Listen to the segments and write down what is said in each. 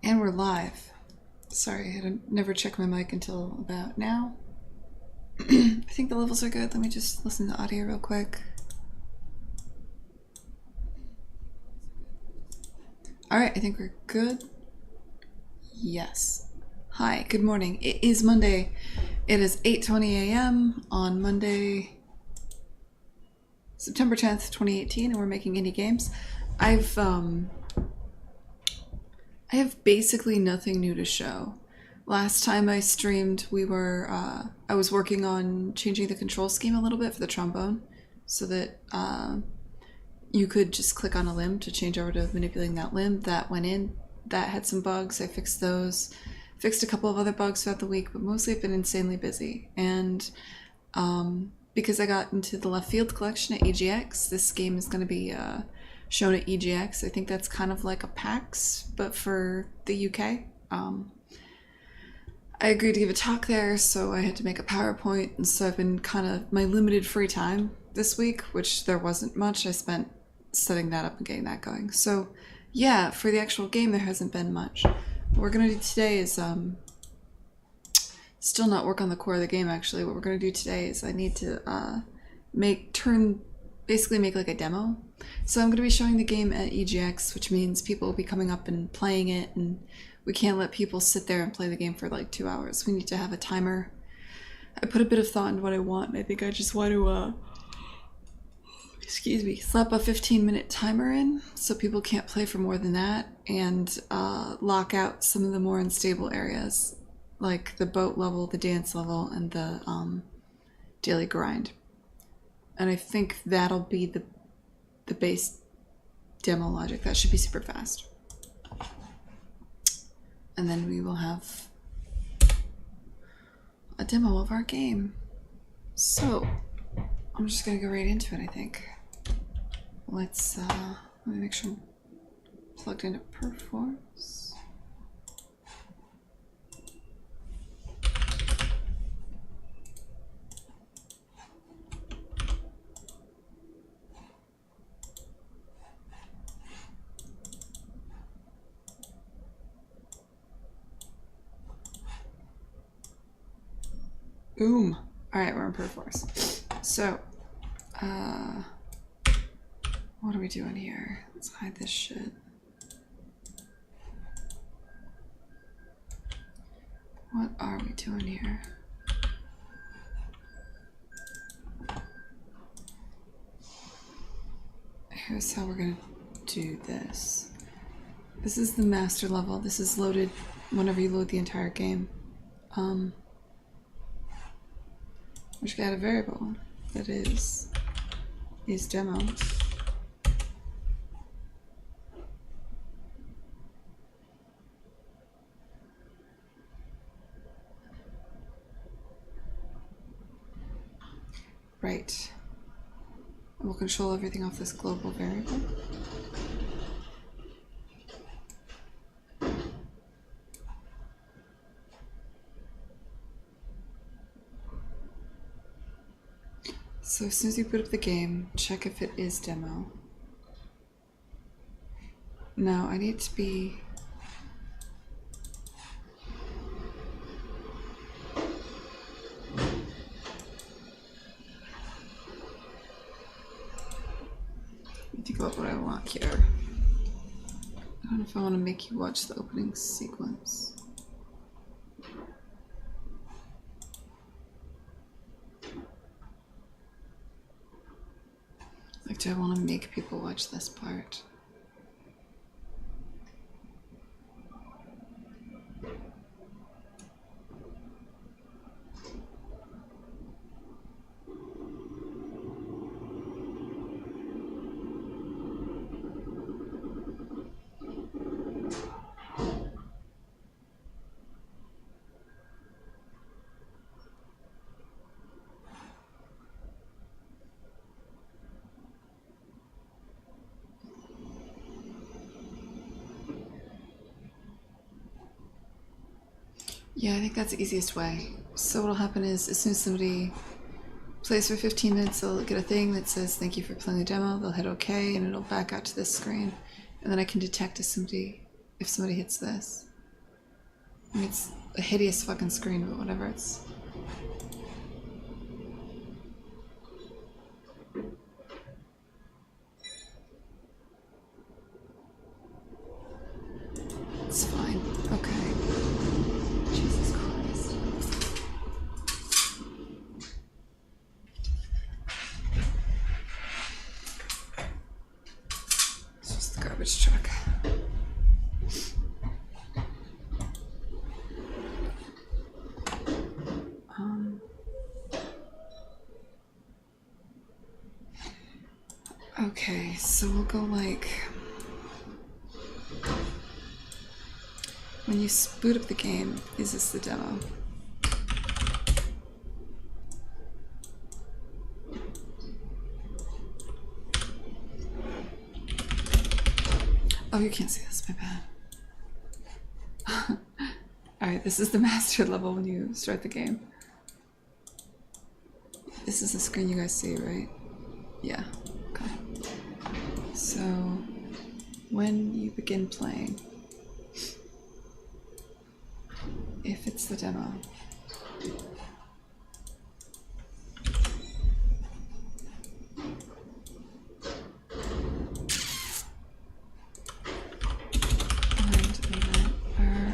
And we're live. Sorry, I had never checked my mic until about now. I think the levels are good. Let me just listen to audio real quick. Alright, I think we're good. Yes. Hi, good morning. It is Monday. It is 8:20 a.m. on Monday, September 10th, 2018, and we're making indie games. I have basically nothing new to show. Last time I streamed, I was working on changing the control scheme a little bit for the trombone so that you could just click on a limb to change over to manipulating that limb. That went in. That had some bugs. I fixed those. Fixed a couple of other bugs throughout the week, but mostly I've been insanely busy. And because I got into the Left Field collection at EGX, this game is going to be shown at EGX. I think that's kind of like a PAX, but for the UK. I agreed to give a talk there, so I had to make a PowerPoint, and so I've been kind of my limited free time this week, which there wasn't much. I spent setting that up and getting that going. So yeah, for the actual game, there hasn't been much. What we're going to do today is still not work on the core of the game, actually. What we're going to do today is I need to basically make like a demo. So I'm going to be showing the game at EGX, which means people will be coming up and playing it, and we can't let people sit there and play the game for like 2 hours. We need to have a timer. I put a bit of thought into what I want, and I think I just want to, slap a 15-minute timer in so people can't play for more than that, and lock out some of the more unstable areas, like the boat level, the dance level, and the daily grind. And I think that'll be the base demo logic. That should be super fast. And then we will have a demo of our game. So I'm just gonna go right into it, I think. Let me make sure I'm plugged into Perforce. Boom. Alright, we're in Perforce. So, what are we doing here? Let's hide this shit. What are we doing here? Here's how we're gonna do this. This is the master level. This is loaded whenever you load the entire game. We should add a variable that is demo. Right. And we'll control everything off this global variable. So as soon as you boot up the game, check if it is demo. No, I need to be... think about what I want here. I don't know if I want to make you watch the opening sequence. Like, do I want to make people watch this part? Yeah, I think that's the easiest way. So what'll happen is, as soon as somebody plays for 15 minutes, they'll get a thing that says, thank you for playing the demo. They'll hit OK, and it'll back out to this screen. And then I can detect if somebody hits this. I mean, it's a hideous fucking screen, but whatever, it's... It's fine. Okay. Jesus Christ. It's just the garbage truck. Okay, so we'll go like... When you boot up the game, is this the demo? Oh, you can't see this, my bad. Alright, this is the master level when you start the game. This is the screen you guys see, right? Yeah, okay. So, when you begin playing, if it's the demo,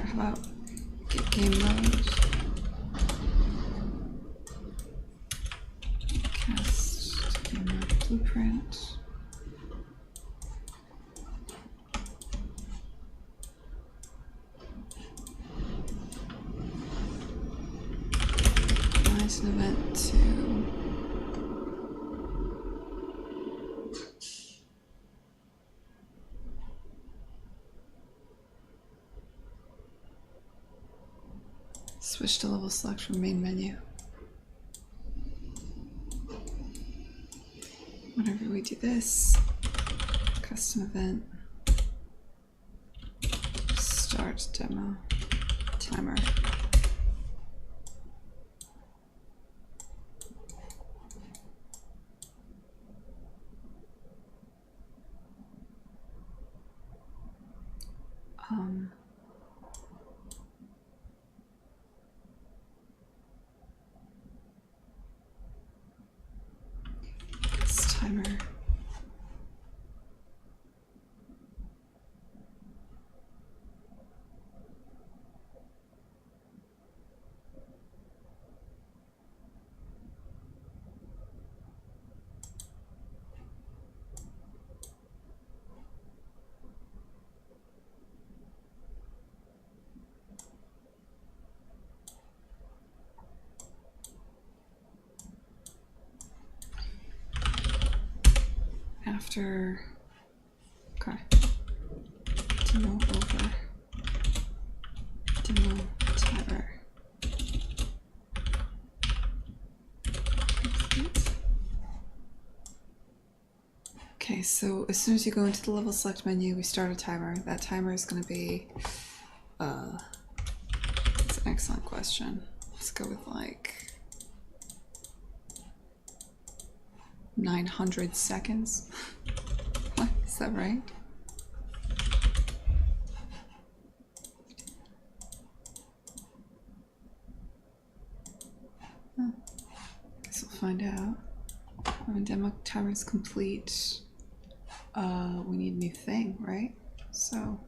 how about get game mode, cast game mode blueprint. An event to switch to level select from main menu. Whenever we do this, custom event, start demo, timer. This timer. After, okay, demo over, demo timer. Complete. Okay, so as soon as you go into the level select menu, we start a timer. That timer is going to be, it's an excellent question. Let's go with like 900 seconds. What? Is that right? Oh, guess we'll find out. When demo timer is complete, we need a new thing, right? So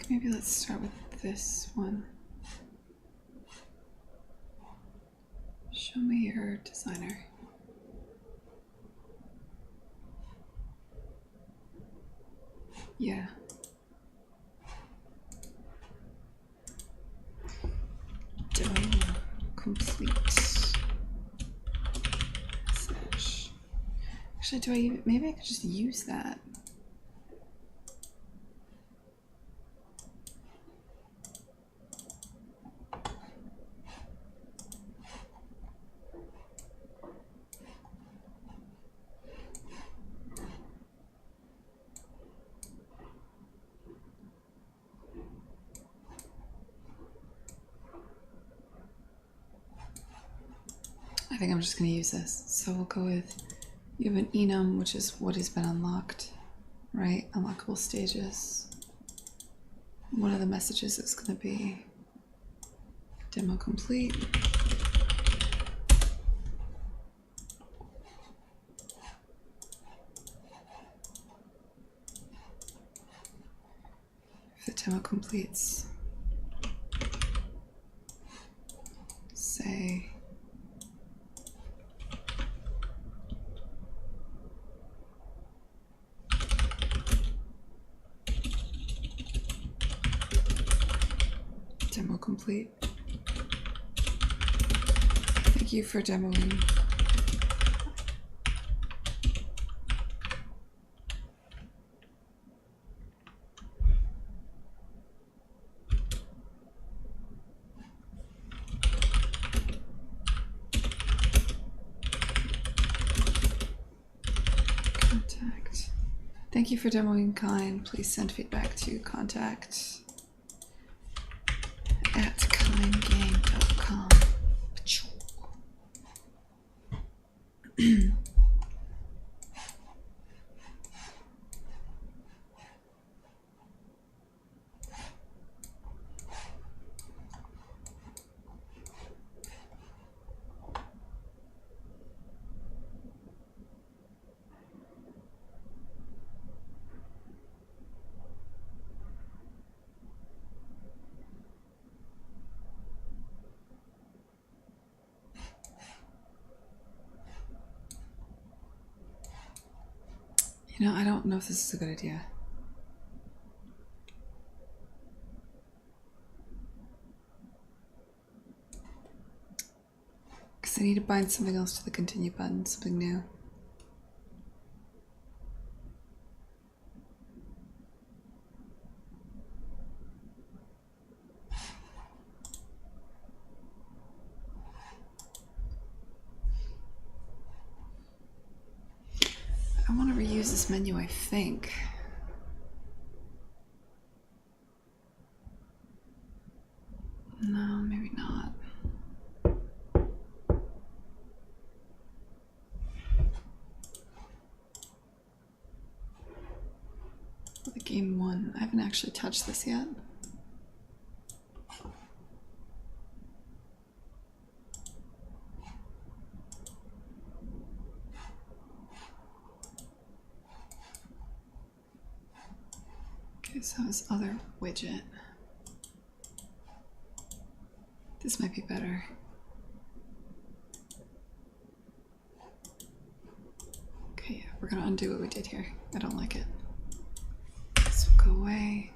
Maybe let's start with this one. Show me your designer. Yeah. Demo complete. Message. Actually, maybe I could just use that. I think I'm just going to use this. So we'll go with, you have an enum, which is what has been unlocked, right? Unlockable stages. One of the messages is going to be demo complete. If the demo completes, say demo complete. Thank you for demoing. Contact. Thank you for demoing, Kine. Please send feedback to contact@kinegame.com. You know, I don't know if this is a good idea. Because I need to bind something else to the continue button, something new. I want to reuse this menu, I think. No, maybe not. The game 1. I haven't actually touched this yet. Okay, so his other widget. This might be better. Okay, yeah, we're gonna undo what we did here. I don't like it. This will go away.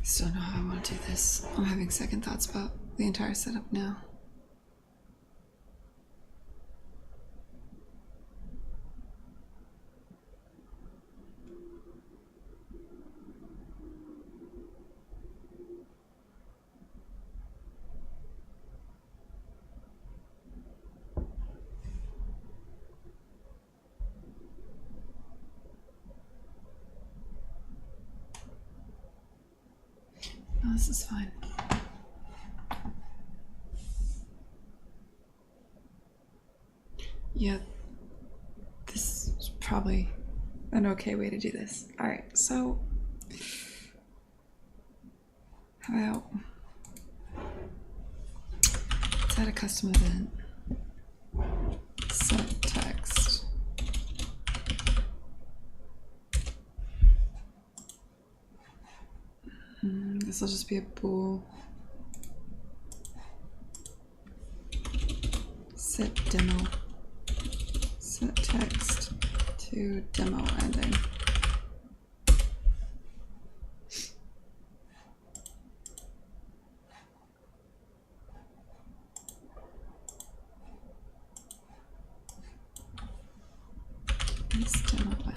just don't know how I want to do this. I'm having second thoughts about the entire setup now. Oh, this is fine. Yeah, this is probably an okay way to do this. Alright, so how about let's add a custom event. Set text. This will just be a bool. Set demo. Set text to demo ending. This demo end.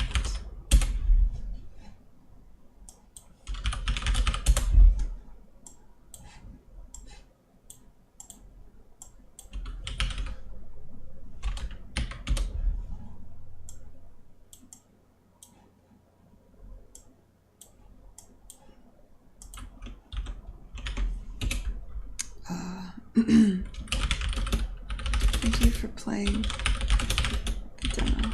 Thank you for playing the demo.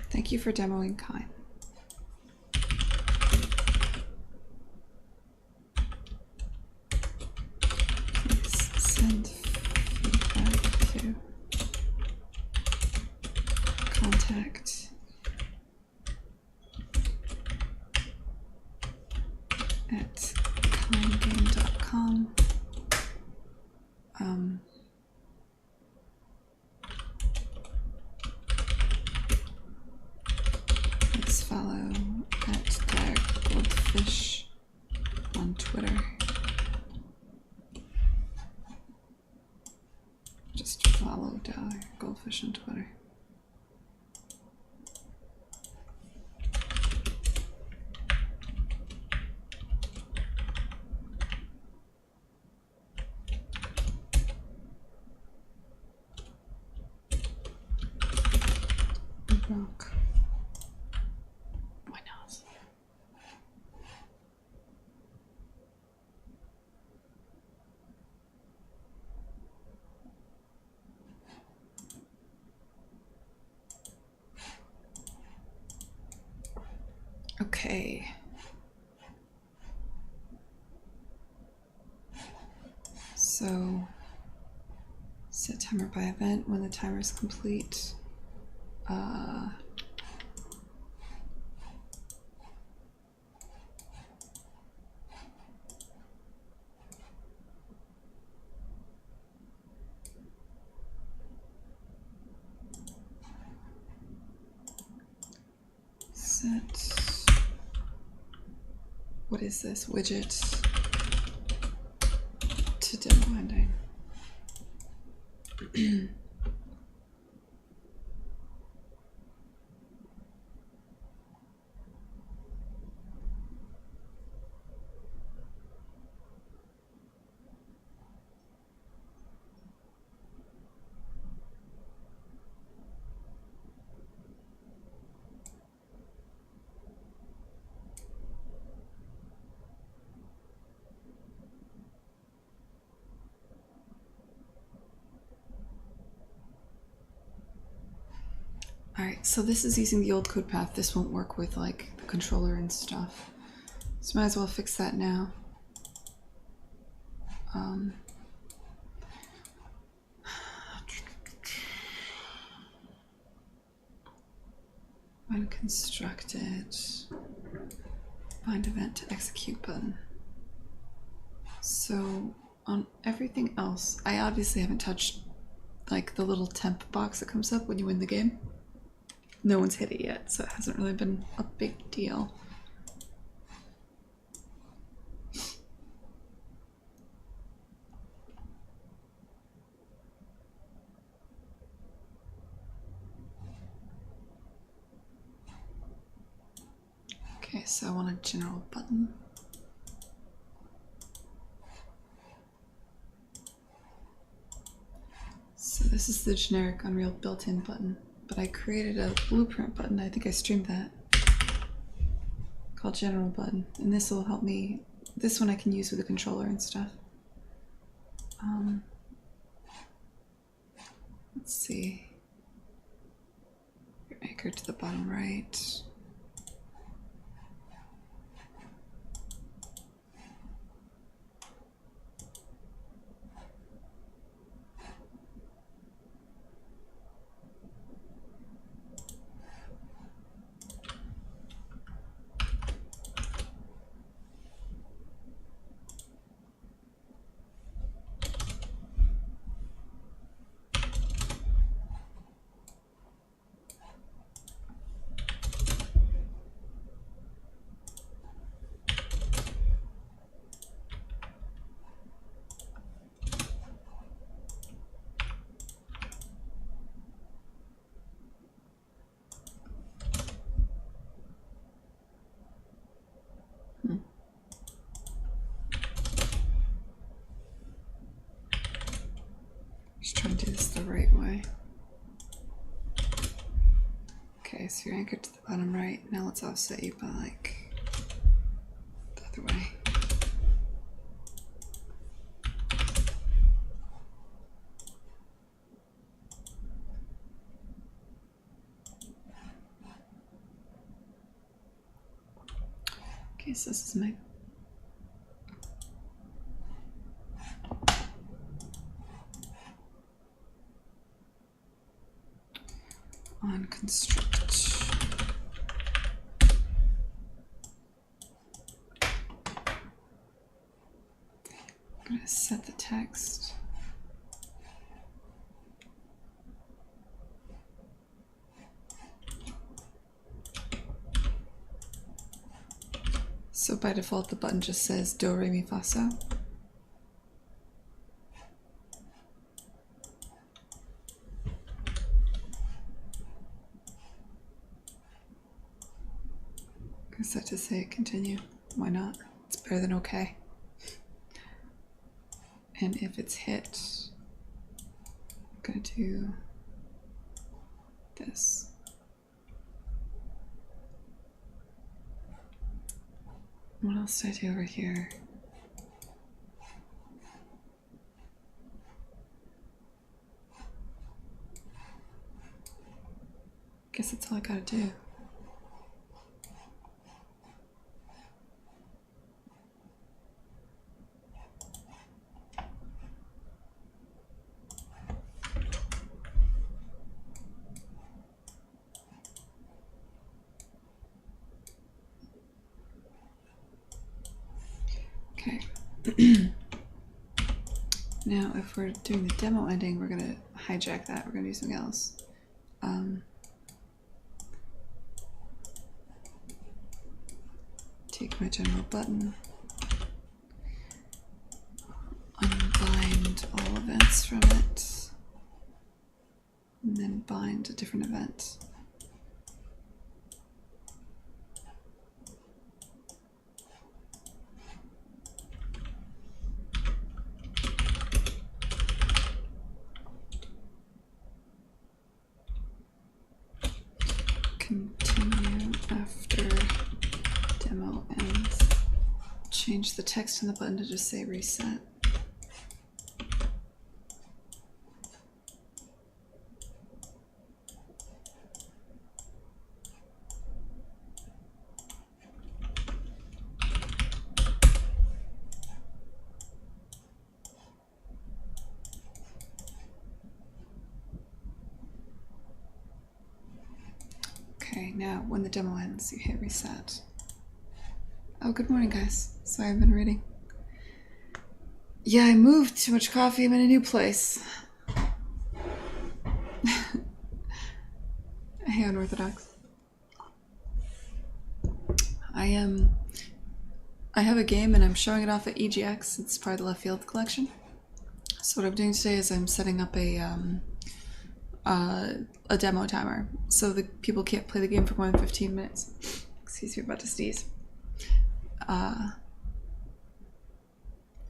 Thank you for demoing Kine. Please send feedback to contact at kinegame.com. Please follow at Goldfish on Twitter. Just follow Goldfish on Twitter. Rock. Why not? Okay. So set timer by event when the timer is complete. Set, what is this, widget to demo ending. Alright, so this is using the old code path. This won't work with like the controller and stuff. So might as well fix that now. When constructed, find event to execute button. So on everything else, I obviously haven't touched like the little temp box that comes up when you win the game. No one's hit it yet, so it hasn't really been a big deal. Okay, so I want a general button. So this is the generic Unreal built-in button, but I created a blueprint button. I think I streamed that, called general button, and this will help me. This one I can use with a controller and stuff. Let's see. Anchor to the bottom right. Just trying to do this the right way. Okay, so you're anchored to the bottom right. Now let's offset you by like the other way. Okay, so this is my on construct. I'm gonna set the text. So by default, the button just says Do, Re, Mi, Fa, So. I set to say continue. Why not? It's better than okay. And if it's hit, I'm gonna do this. What else did I do over here? Guess that's all I gotta do. Okay. Now, if we're doing the demo ending, we're gonna hijack that. We're gonna do something else. Take my general button, unbind all events from it, and then bind a different event. Continue after demo ends. Change the text in the button to just say reset. Okay, now when the demo ends, you hit reset. Oh, good morning, guys. Sorry, I've been reading. Yeah, I moved. Too much coffee. I'm in a new place. Hey, Unorthodox. I have a game and I'm showing it off at EGX. It's part of the Left Field collection. So what I'm doing today is I'm setting up a demo timer, so the people can't play the game for more than 15 minutes. Excuse me, about to sneeze.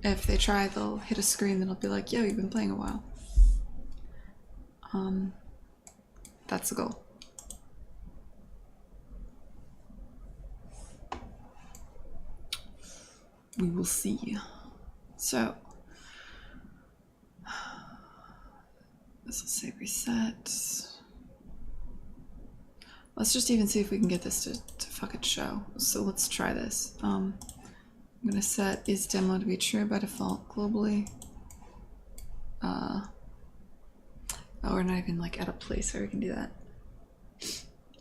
If they try, they'll hit a screen that'll be like, "Yo, you've been playing a while." That's the goal. We will see. So this will say reset. Let's just even see if we can get this to fucking show. So let's try this. I'm gonna set is demo to be true by default globally. Oh, we're not even like at a place where we can do that.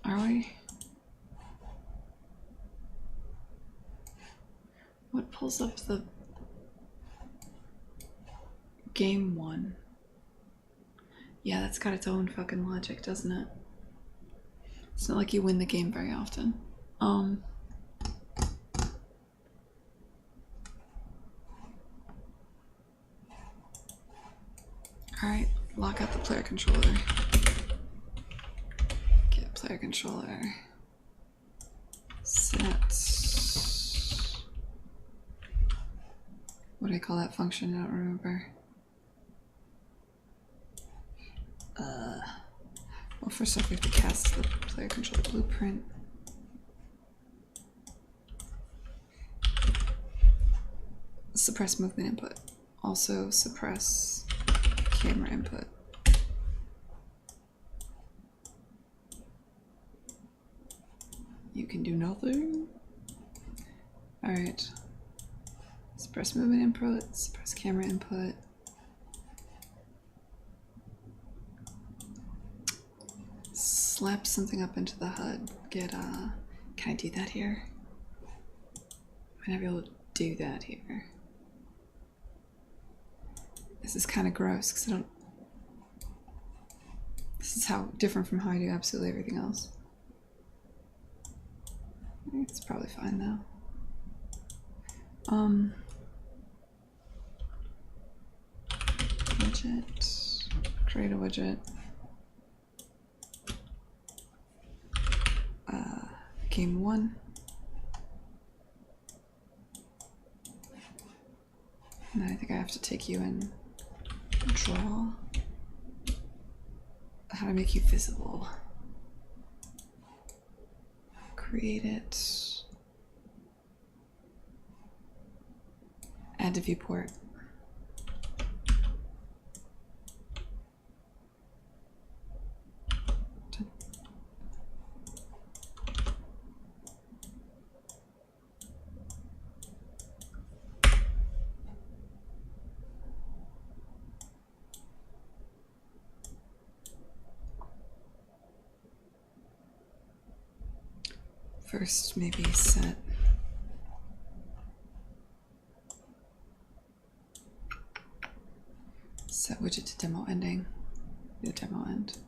Are we? What pulls up the game one? Yeah, that's got its own fucking logic, doesn't it? It's not like you win the game very often. Alright, lock out the player controller. Get player controller. Set. What do I call that function? I don't remember. Well, first off, we have to cast the player controller blueprint. Suppress movement input. Also suppress camera input. You can do nothing. Alright. Suppress movement input, suppress camera input. Slap something up into the HUD. Get, can I do that here? I might not be able to do that here. This is kind of gross because I don't. This is how different from how I do absolutely everything else. It's probably fine though. Widget. Create a widget. Game one. And then I think I have to take you and draw. How to make you visible. Create it. Add to viewport. First, maybe set widget to demo ending, the demo end,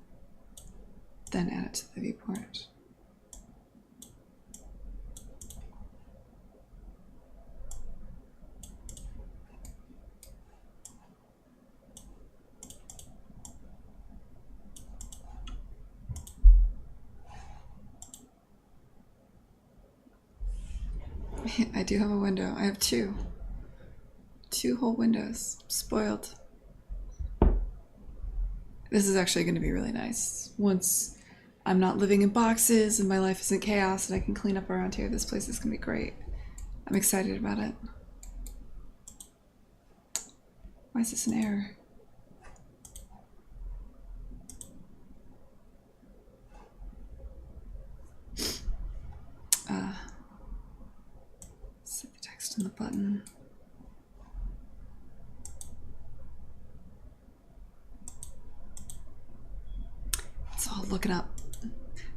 then add it to the viewport. I do have a window. I have two whole windows. Spoiled. This is actually going to be really nice. Once I'm not living in boxes and my life isn't chaos and I can clean up around here, this place is going to be great. I'm excited about it. Why is this an error? Set the text on the button. It's all looking up.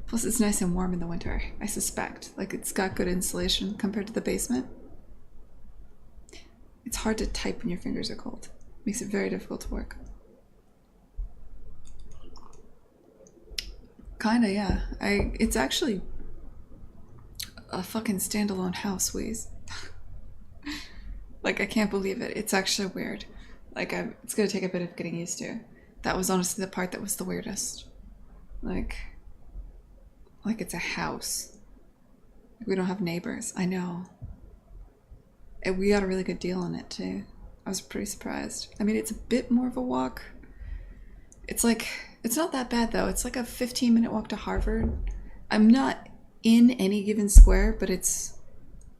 Plus it's nice and warm in the winter, I suspect. Like it's got good insulation compared to the basement. It's hard to type when your fingers are cold. Makes it very difficult to work. Kinda, yeah. It's actually a fucking standalone house, Wheeze. Like, I can't believe it. It's actually weird. Like, it's gonna take a bit of getting used to. That was honestly the part that was the weirdest. Like it's a house. We don't have neighbors. I know. And we got a really good deal on it, too. I was pretty surprised. I mean, it's a bit more of a walk. It's not that bad, though. It's like a 15-minute walk to Harvard. I'm not in any given square, but it's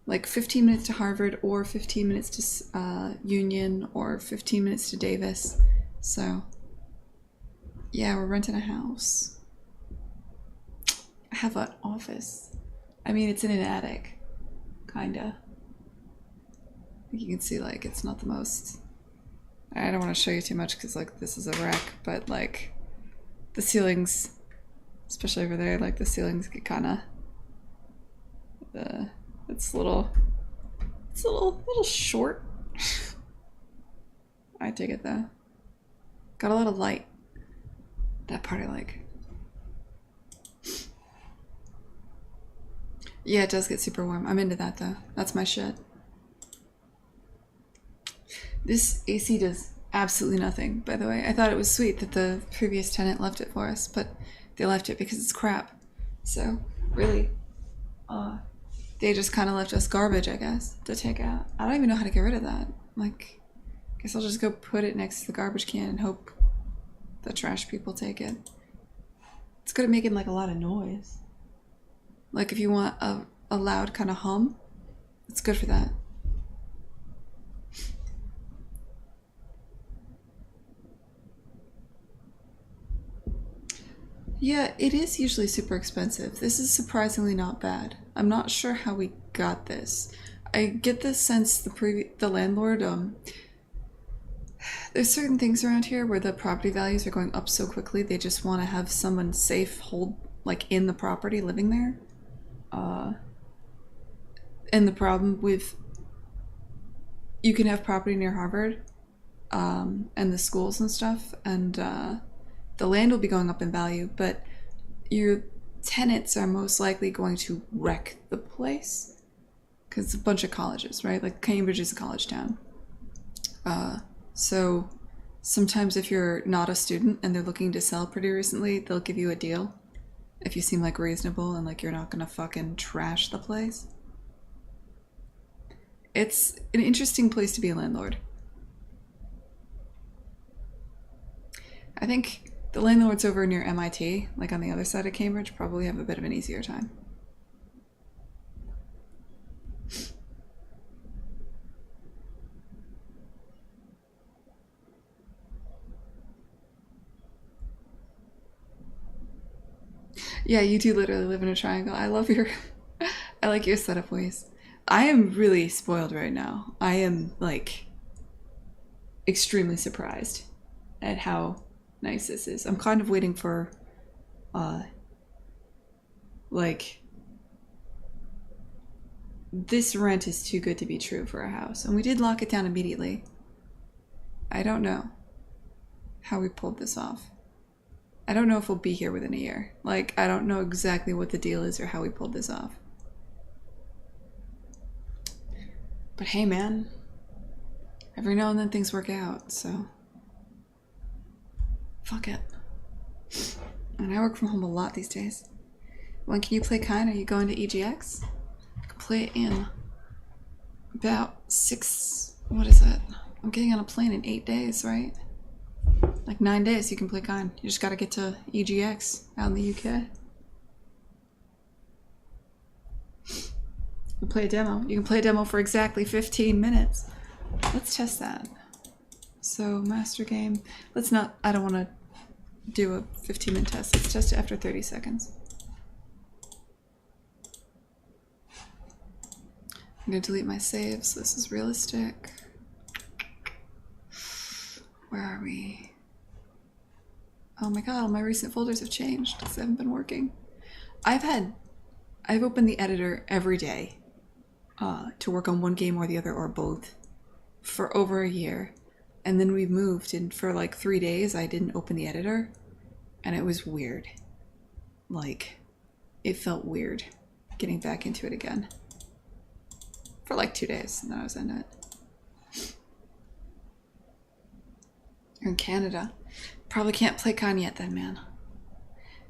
like 15 minutes to Harvard or 15 minutes to Union or 15 minutes to Davis. So, yeah, we're renting a house. I have an office. I mean, it's in an attic. Kinda. You can see, like, it's not the most... I don't want to show you too much because, like, this is a wreck, but, like, the ceilings, especially over there, like, the ceilings get kind of... it's a little short. I dig it, though. Got a lot of light. That part I like. Yeah, it does get super warm. I'm into that, though. That's my shit. This AC does absolutely nothing, by the way. I thought it was sweet that the previous tenant left it for us, but they left it because it's crap. So, really, they just kind of left us garbage, I guess, to take out. I don't even know how to get rid of that. Like, I guess I'll just go put it next to the garbage can and hope the trash people take it. It's good at making, like, a lot of noise. Like, if you want a loud kind of hum, it's good for that. Yeah, it is usually super expensive. This is surprisingly not bad. I'm not sure how we got this. I get the sense the landlord, there's certain things around here where the property values are going up so quickly they just want to have someone safe like in the property living there. And the problem with you can have property near Harvard, and the schools and stuff, and the land will be going up in value, but your tenants are most likely going to wreck the place because it's a bunch of colleges, right? Like Cambridge is a college town. So sometimes if you're not a student and they're looking to sell pretty recently, they'll give you a deal if you seem like reasonable and like you're not gonna fucking trash the place. It's an interesting place to be a landlord. I think the landlords over near MIT, like on the other side of Cambridge, probably have a bit of an easier time. Yeah, you do literally live in a triangle. I love your... I like your setup ways. I am really spoiled right now. I am, like, extremely surprised at how nice this is. I'm kind of waiting for, like, this rent is too good to be true for a house. And we did lock it down immediately. I don't know how we pulled this off. I don't know if we'll be here within a year. Like, I don't know exactly what the deal is or how we pulled this off. But hey, man. Every now and then things work out, so... Fuck it. And I work from home a lot these days. When can you play Kine? Are you going to EGX? I can play it in about 6... What is it? I'm getting on a plane in 8 days, right? Like 9 days you can play Kine. You just gotta get to EGX out in the UK. You can play a demo. You can play a demo for exactly 15 minutes. Let's test that. So, master game. Let's not... I don't want to do a 15-minute test. Let's test it after 30 seconds. I'm going to delete my saves. This is realistic. Where are we? Oh my god, all my recent folders have changed because they haven't been working. I've opened the editor every day to work on one game or the other or both for over a year. And then we moved, and for like 3 days I didn't open the editor, and it was weird. like, it felt weird getting back into it again. For like 2 days, and then I was in it. You're in Canada. Probably can't play Kine yet then, man.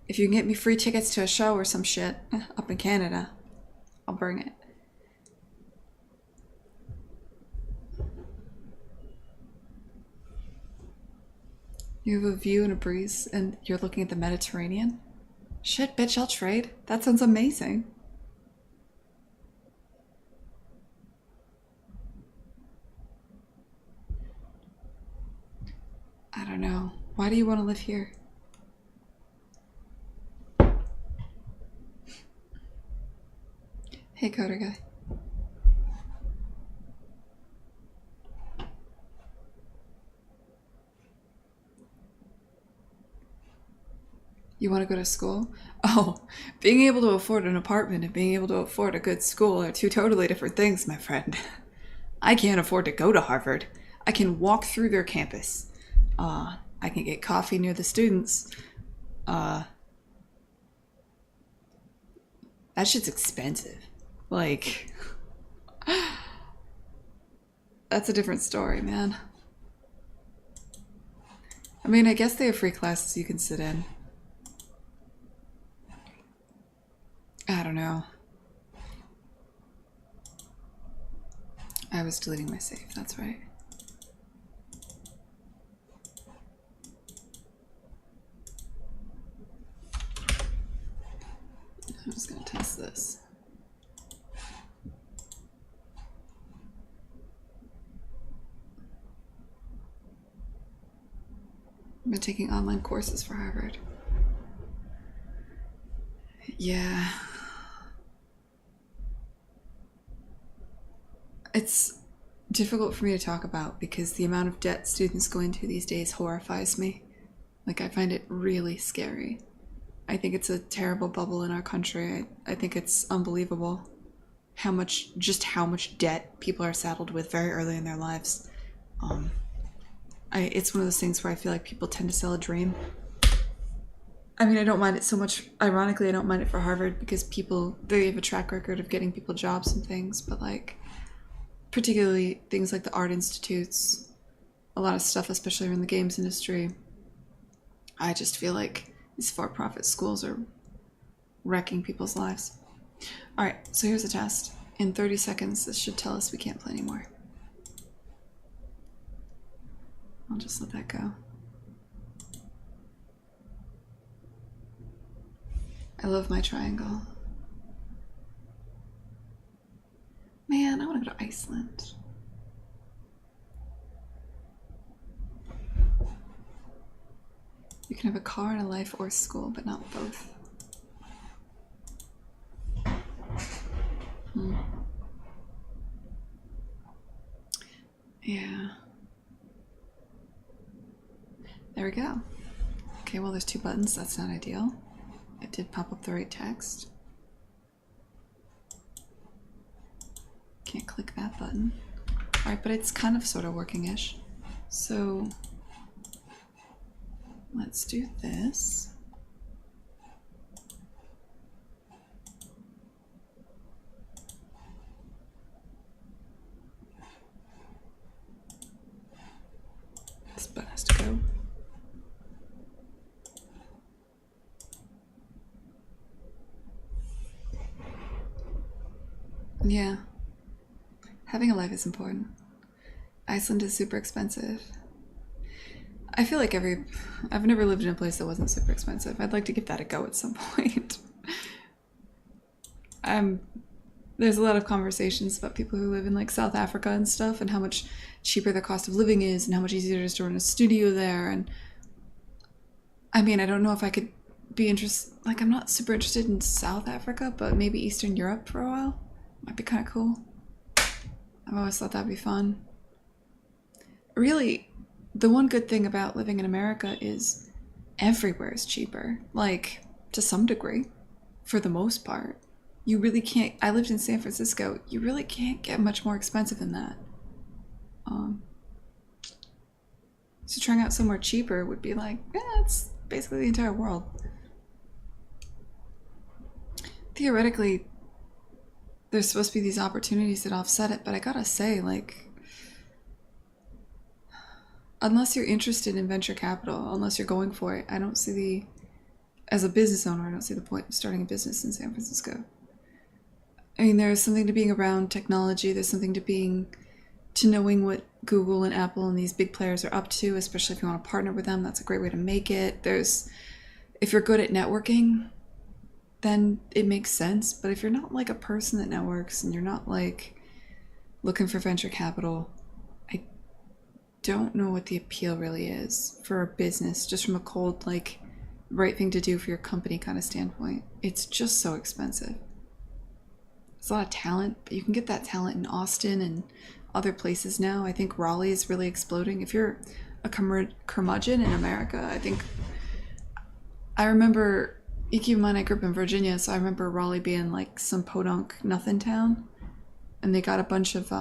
If you can get me free tickets to a show or some shit up in Canada, I'll bring it. You have a view and a breeze, and you're looking at the Mediterranean? Shit, bitch, I'll trade. That sounds amazing. I don't know. Why do you want to live here? Hey, Coder guy. You want to go to school? Oh, being able to afford an apartment and being able to afford a good school are two totally different things, my friend. I can't afford to go to Harvard. I can walk through their campus. I can get coffee near the students. That shit's expensive. Like, that's a different story, man. I mean, I guess they have free classes you can sit in. I don't know. I was deleting my save, that's right. I'm just gonna test this. I've been taking online courses for Harvard. Yeah. It's difficult for me to talk about because the amount of debt students go into these days horrifies me. Like, I find it really scary. I think it's a terrible bubble in our country. I think it's unbelievable how much debt people are saddled with very early in their lives. It's one of those things where I feel like people tend to sell a dream. I mean, I don't mind it so much. Ironically, I don't mind it for Harvard because they have a track record of getting people jobs and things, but like, particularly things like the art institutes, a lot of stuff, especially in the games industry. I just feel like these for-profit schools are wrecking people's lives. All right, so here's a test. In 30 seconds, this should tell us we can't play anymore. I'll just let that go. I love my triangle. Man, I want to go to Iceland. You can have a car and a life or school, but not both. Yeah. There we go. Okay, well, there's 2 buttons. That's not ideal. It did pop up the right text. Can't click that button. Alright, but it's kind of sort of working-ish. So let's do this. This button has to go. Yeah. Having a life is important. Iceland is super expensive. I feel like I've never lived in a place that wasn't super expensive. I'd like to give that a go at some point. There's a lot of conversations about people who live in like South Africa and stuff and how much cheaper the cost of living is and how much easier it is to run a studio there. And I mean, I don't know if I could be interested, like I'm not super interested in South Africa, but maybe Eastern Europe for a while. Might be kind of cool. I've always thought that'd be fun. Really, the one good thing about living in America is everywhere is cheaper. Like, to some degree, for the most part. You really can't, I lived in San Francisco, you really can't get much more expensive than that. So trying out somewhere cheaper would be like, it's basically the entire world. theoretically, there's supposed to be these opportunities that offset it, but I gotta say, like, unless you're interested in venture capital, unless you're going for it, I don't see the, as a business owner, I don't see the point of starting a business in San Francisco. I mean, there's something to being around technology, there's something to knowing what Google and Apple and these big players are up to, especially if you want to partner with them. That's a great way to make it. If you're good at networking, then it makes sense. But if you're not like a person that networks and you're not like looking for venture capital, I don't know what the appeal really is for a business, just from a cold, like, right thing to do for your company kind of standpoint. It's just so expensive. There's a lot of talent, but you can get that talent in Austin and other places now. I think Raleigh is really exploding. If you're a curmudgeon in America, I remember, you keep in mind I grew up in Virginia, so I remember Raleigh being like some podunk nothing town. And they got a bunch of,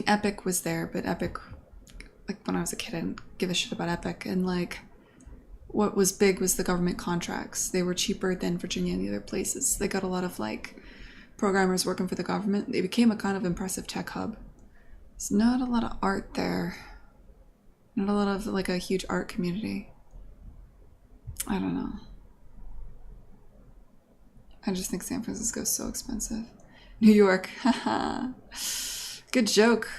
Epic was there, but Epic, like when I was a kid, I didn't give a shit about Epic. And like, what was big was the government contracts. They were cheaper than Virginia and the other places. They got a lot of like programmers working for the government. They became a kind of impressive tech hub. There's not a lot of art there. Not a lot of like a huge art community. I don't know. I just think San Francisco is so expensive. New York, haha. Good joke.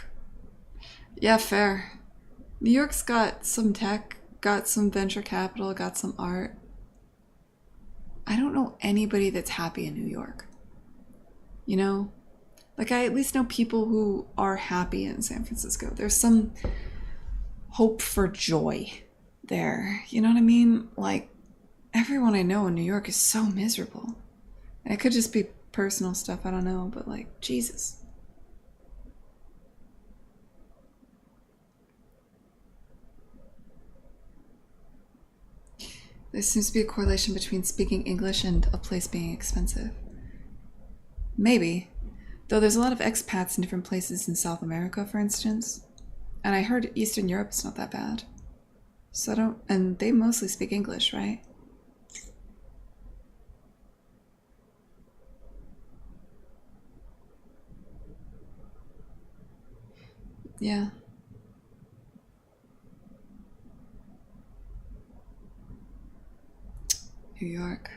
Yeah, fair. New York's got some tech, got some venture capital, got some art. I don't know anybody that's happy in New York. You know? Like, I at least know people who are happy in San Francisco. There's some hope for joy there. You know what I mean? Like, everyone I know in New York is so miserable. And it could just be personal stuff, I don't know, but like, Jesus. There seems to be a correlation between speaking English and a place being expensive. Maybe. Though there's a lot of expats in different places in South America, for instance. And I heard Eastern Europe is not that bad. So and they mostly speak English, right? Yeah. New York.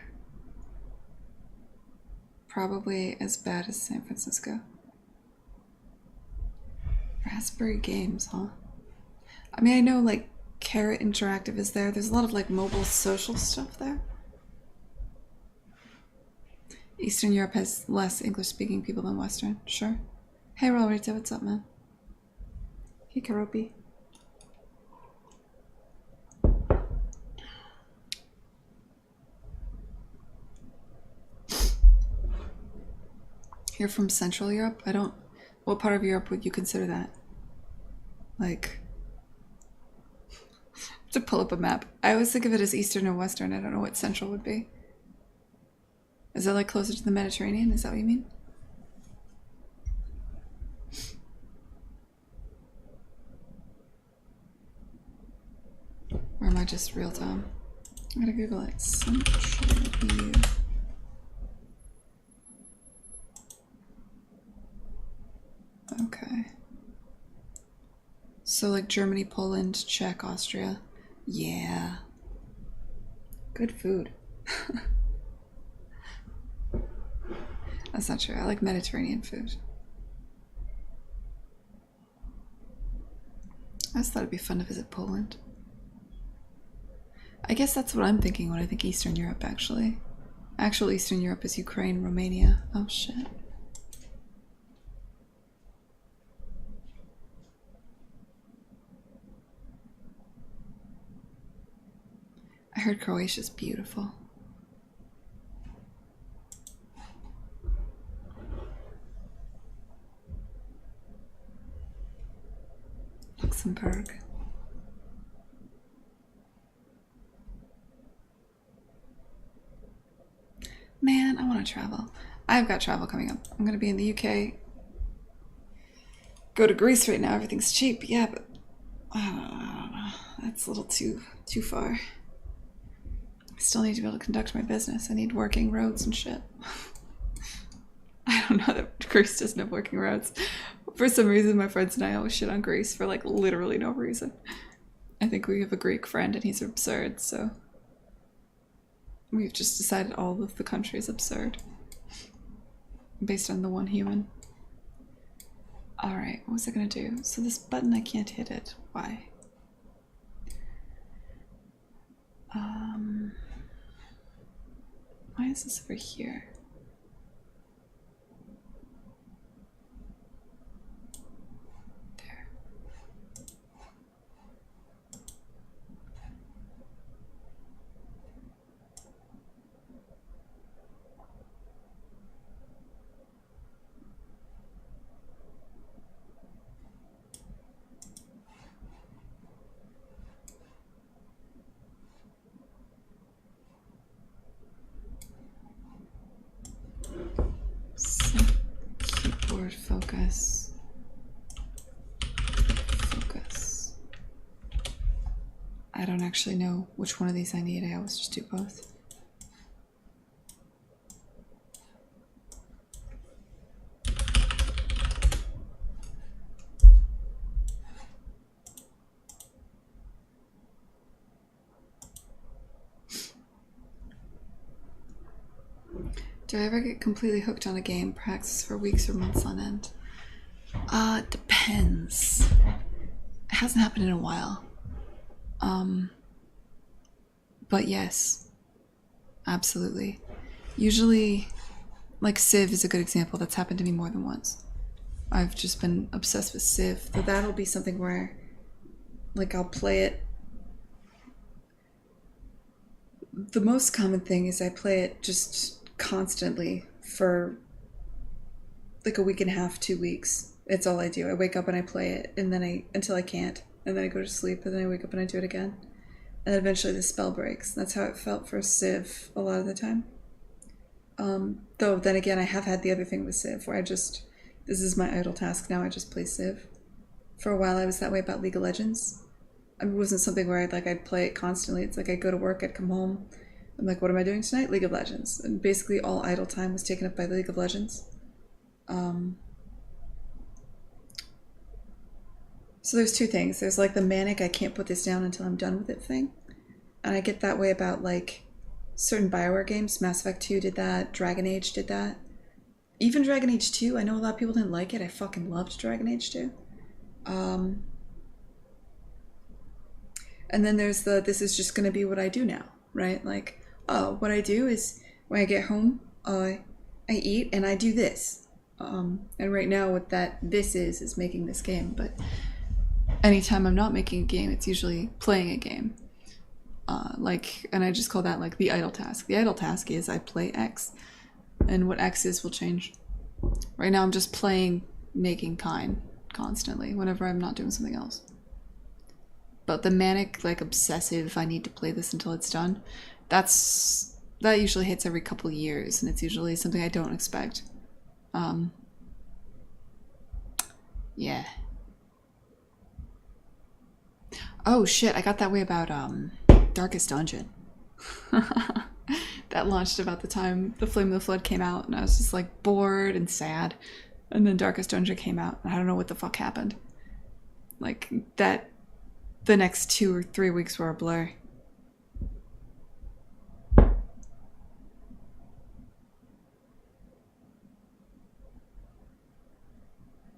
Probably as bad as San Francisco. Raspberry Games, huh? I mean, I know like Carrot Interactive is there. There's a lot of like mobile social stuff there. Eastern Europe has less English speaking people than Western, sure. Hey Rolrita, what's up, man? Hey Karopi. You're from Central Europe? What part of Europe would you consider that? Like, to pull up a map. I always think of it as Eastern or Western. I don't know what Central would be. Is that like closer to the Mediterranean? Is that what you mean? Or am I just real time? I'm gonna Google it. Central EU. Okay. So like Germany, Poland, Czech, Austria. Yeah. Good food. That's not true. I like Mediterranean food. I just thought it'd be fun to visit Poland. I guess that's what I'm thinking when I think Eastern Europe, actually. Actual Eastern Europe is Ukraine, Romania. Oh shit. I heard Croatia's beautiful. Luxembourg. Man, I want to travel. I've got travel coming up. I'm going to be in the UK. Go to Greece right now. Everything's cheap. Yeah, but I don't know. That's a little too far. still need to be able to conduct my business. I need working roads and shit. I don't know that Greece doesn't have working roads. For some reason, my friends and I always shit on Greece for like literally no reason. I think we have a Greek friend and he's absurd, so we've just decided all of the country is absurd based on the one human. Alright, what was I gonna do? So this button, I can't hit it. Why? Why is this over here? There. Keyboard focus. Focus. I don't actually know which one of these I need. I always just do both. Do I ever get completely hooked on a game, practice for weeks or months on end? Depends. It hasn't happened in a while. But yes, absolutely. Usually, like Civ is a good example. That's happened to me more than once. I've just been obsessed with Civ. But that'll be something where, like, I'll play it. The most common thing is I play it just constantly for like a week and a half, 2 weeks. It's all I do. I wake up and I play it, and then until I can't, and then I go to sleep, and then I wake up and I do it again, and then eventually the spell breaks. That's how it felt for Civ a lot of the time. Though then again, I have had the other thing with Civ where this is my idle task now. I just play Civ. For a while, I was that way about League of Legends. It wasn't something where I'd play it constantly. It's like I'd go to work, I'd come home, I'm like, what am I doing tonight? League of Legends. And basically all idle time was taken up by League of Legends. So there's two things. There's like the manic, I can't put this down until I'm done with it thing. And I get that way about like certain BioWare games. Mass Effect 2 did that. Dragon Age did that. Even Dragon Age 2, I know a lot of people didn't like it. I fucking loved Dragon Age 2. And then there's this is just going to be what I do now, right? Like, oh, what I do is when I get home, I eat and I do this. And right now what this is making this game. But anytime I'm not making a game, it's usually playing a game. And I just call that like the idle task. The idle task is I play X. And what X is will change. Right now I'm just making Kine constantly whenever I'm not doing something else. But the manic, like obsessive, I need to play this until it's done, that usually hits every couple of years, and it's usually something I don't expect. Yeah. Oh shit, I got that way about Darkest Dungeon. That launched about the time The Flame of the Flood came out, and I was just like bored and sad. And then Darkest Dungeon came out, and I don't know what the fuck happened. Like that, the next 2 or 3 weeks were a blur.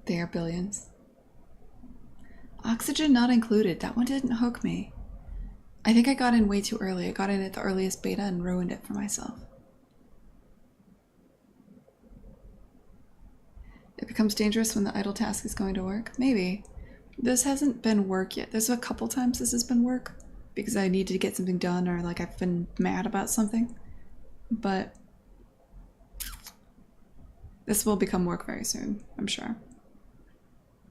They are billions. Oxygen not included. That one didn't hook me. I think I got in way too early. I got in at the earliest beta and ruined it for myself. It becomes dangerous when the idle task is going to work. Maybe. This hasn't been work yet. There's a couple times this has been work because I need to get something done or like I've been mad about something. But this will become work very soon, I'm sure.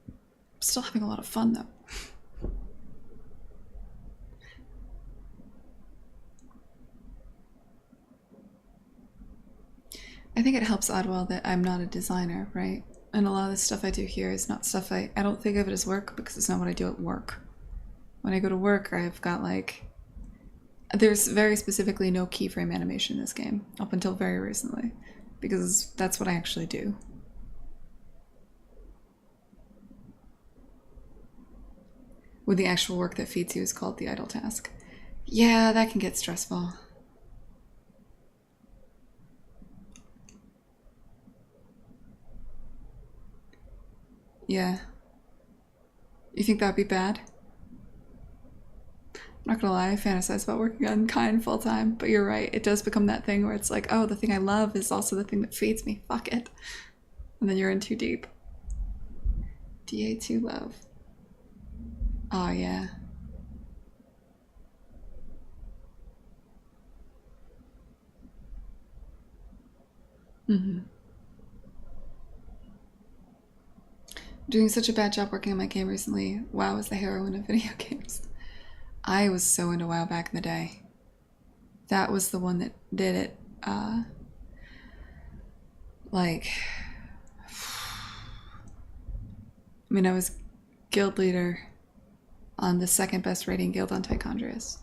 I'm still having a lot of fun though. I think it helps Oddwell that I'm not a designer, right? And a lot of the stuff I do here is not stuff I don't think of it as work because it's not what I do at work. When I go to work, I've got like There's very specifically no keyframe animation in this game, up until very recently, because that's what I actually do. When the actual work that feeds you is called the idle task. Yeah, that can get stressful. Yeah. You think that'd be bad? I'm not gonna lie, I fantasize about working on Kine full time, but you're right, it does become that thing where it's like, oh, the thing I love is also the thing that feeds me. Fuck it. And then you're in too deep. DA2 love. Oh, yeah. Mm-hmm. Doing such a bad job working on my game recently. WoW is the heroine of video games. I was so into WoW back in the day. That was the one that did it. Like, I mean, I was guild leader on the second best rating guild on Tichondrius,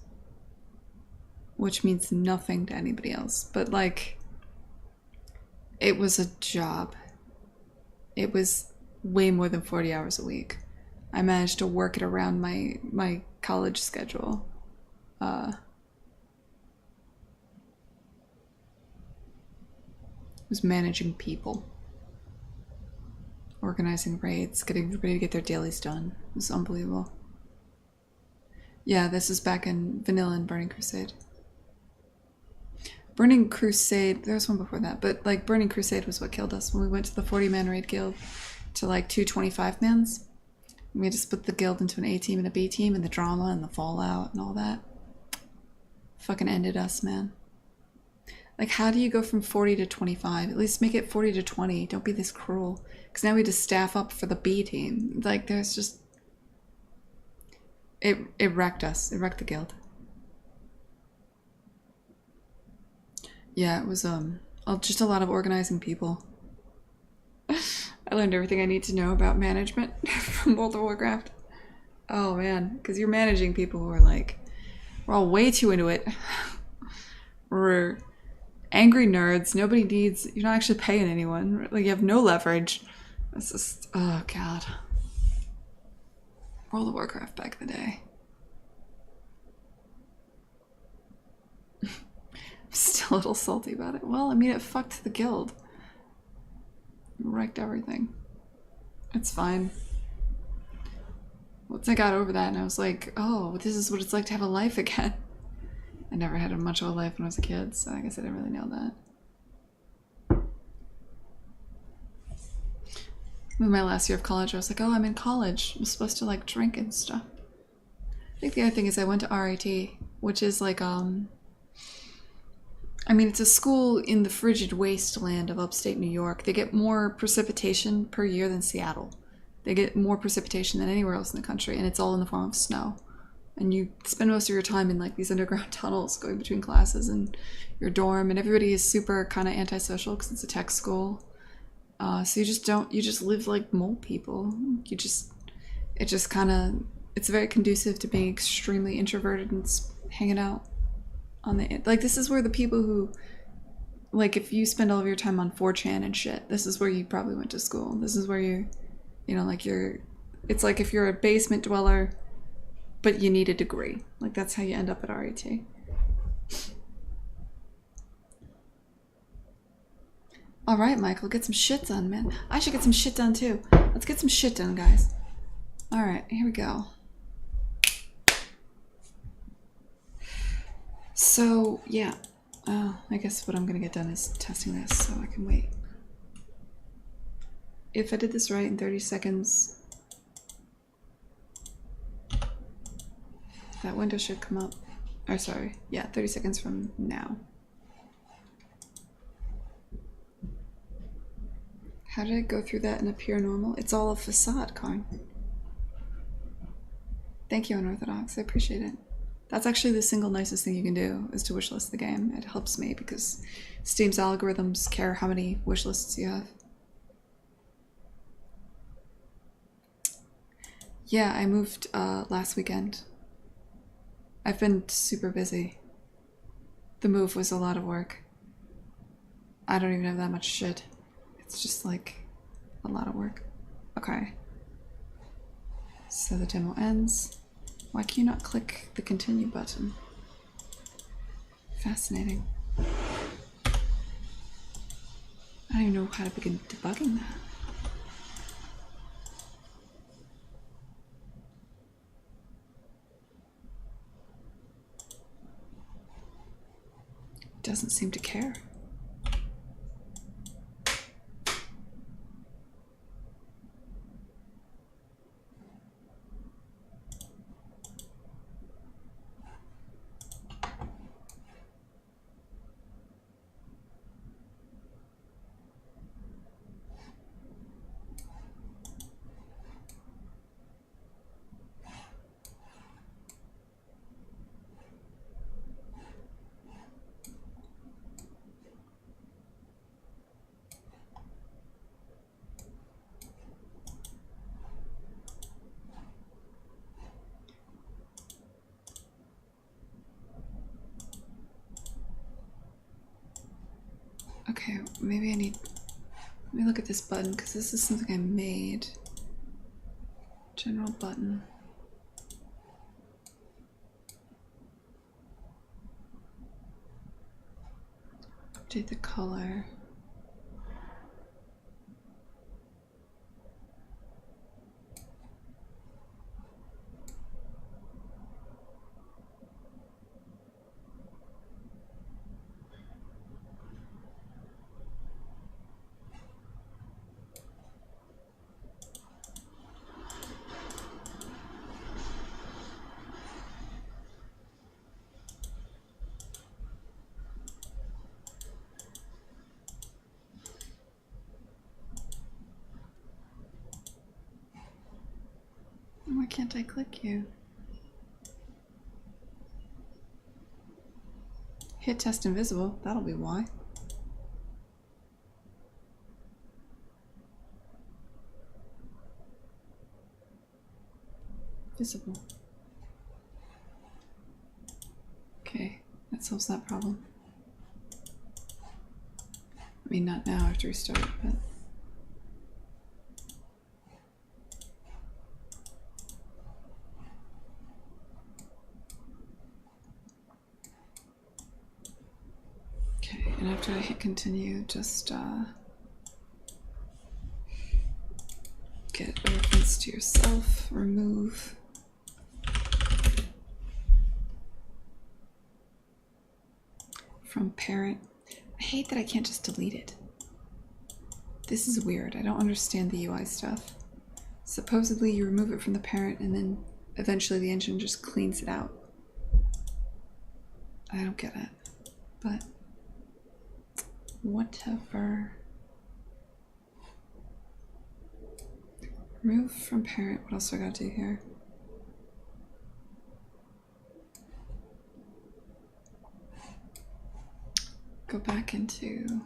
which means nothing to anybody else. But like, it was a job. It was way more than 40 hours a week. I managed to work it around my college schedule. Was managing people, organizing raids, getting everybody to get their dailies done. It was unbelievable. Yeah, this is back in Vanilla and Burning Crusade. Burning Crusade, there was one before that, but like Burning Crusade was what killed us when we went to the 40-man raid guild to like 2 25-mans. We had to split the guild into an A team and a B team, and the drama and the fallout and all that fucking ended us, man. Like, how do you go from 40 to 25? At least make it 40 to 20. Don't be this cruel. Because now we just staff up for the B team. Like, there's just... It wrecked us. It wrecked the guild. Yeah, it was just a lot of organizing people. I learned everything I need to know about management from World of Warcraft. Oh, man. Because you're managing people who are like... We're all way too into it. We're... angry nerds. Nobody needs... You're not actually paying anyone. Like, you have no leverage. It's just... Oh, God. World of Warcraft back in the day. I'm still a little salty about it. Well, I mean, it fucked the guild. It wrecked everything. It's fine. Once I got over that and I was like, oh, this is what it's like to have a life again. I never had much of a life when I was a kid, so I guess I didn't really know that. In my last year of college, I was like, oh, I'm in college. I'm supposed to, like, drink and stuff. I think the other thing is I went to RIT, which is, like, I mean, it's a school in the frigid wasteland of upstate New York. They get more precipitation per year than Seattle. They get more precipitation than anywhere else in the country, and it's all in the form of snow. And you spend most of your time in like these underground tunnels going between classes and your dorm, and everybody is super kind of antisocial because it's a tech school. So you just live like mole people. It's very conducive to being extremely introverted and hanging out on the, like, this is where the people who, like, if you spend all of your time on 4chan and shit, this is where you probably went to school. This is where it's like if you're a basement dweller, but you need a degree. Like, that's how you end up at RIT. All right, Michael, get some shit done, man. I should get some shit done, too. Let's get some shit done, guys. All right, here we go. So, yeah. I guess what I'm going to get done is testing this, so I can wait. If I did this right in 30 seconds... That window should come up. Or sorry, yeah, 30 seconds from now. How did I go through that and appear normal? It's all a facade, Kine. Thank you, Unorthodox. I appreciate it. That's actually the single nicest thing you can do, is to wishlist the game. It helps me because Steam's algorithms care how many wishlists you have. Yeah, I moved last weekend. I've been super busy. The move was a lot of work. I don't even have that much shit. It's just like a lot of work. Okay. So the demo ends. Why can you not click the continue button? Fascinating. I don't even know how to begin debugging that. It doesn't seem to care. Okay, maybe I need... Let me look at this button, because this is something I made. General button. Update the color. Why can't I click you? Hit test invisible, that'll be why. Visible. Okay, that solves that problem. I mean, not now, I have to restart it, but... Okay, and after I hit continue, just get a reference to yourself, remove. From parent. I hate that I can't just delete it. This is weird. I don't understand the UI stuff. Supposedly you remove it from the parent and then eventually the engine just cleans it out. I don't get it. But whatever. Remove from parent. What else do I gotta do here? Go back into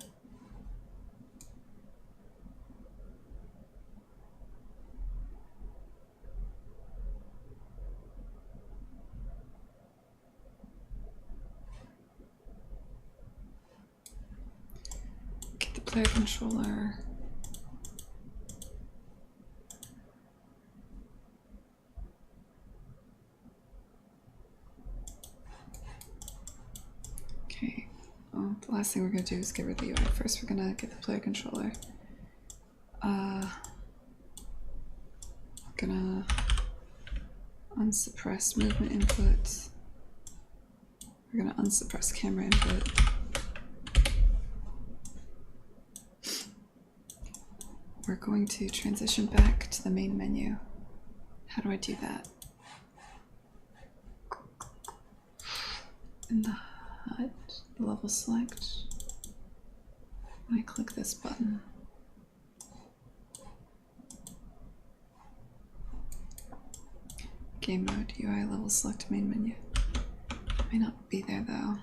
get the player controller. Okay. Well, the last thing we're gonna do is get rid of the UI. First, we're gonna get the player controller. Gonna unsuppress movement input. We're gonna unsuppress camera input. We're going to transition back to the main menu. How do I do that? In the HUD, the level select. I click this button. Game mode, UI level select main menu. May not be there though.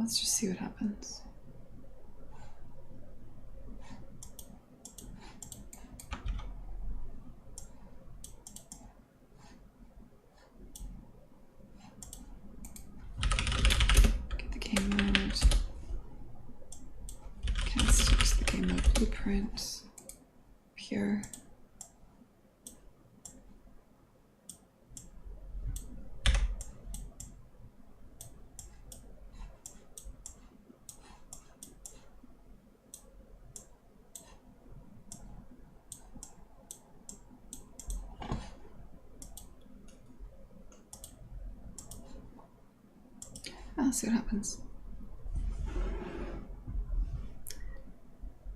let's just see what happens. Get the game mode. Cast it to the game mode blueprint. Pure. I'll see what happens.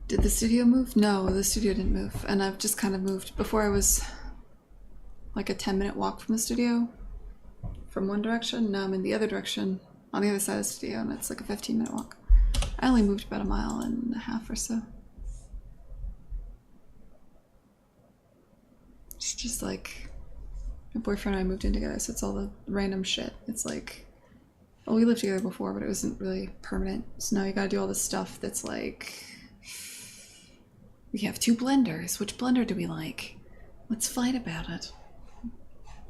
Did the studio move? No, the studio didn't move. And I've just kind of moved. Before I was like a 10-minute walk from the studio from one direction. Now I'm in the other direction on the other side of the studio, and it's like a 15-minute walk. I only moved about 1.5 miles or so. It's just like my boyfriend and I moved in together, so it's all the random shit. It's like, well, we lived together before, but it wasn't really permanent. So now you gotta do all this stuff that's like, we have 2 blenders. Which blender do we like? Let's fight about it.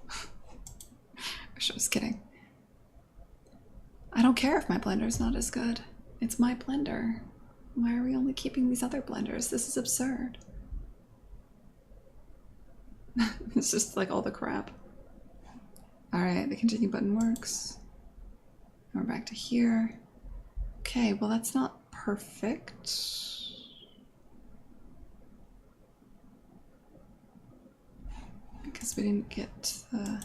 I was just kidding. I don't care if my blender's not as good. It's my blender. Why are we only keeping these other blenders? This is absurd. It's just like all the crap. Alright, the continue button works. And we're back to here. Okay, well that's not perfect. Because we didn't get the...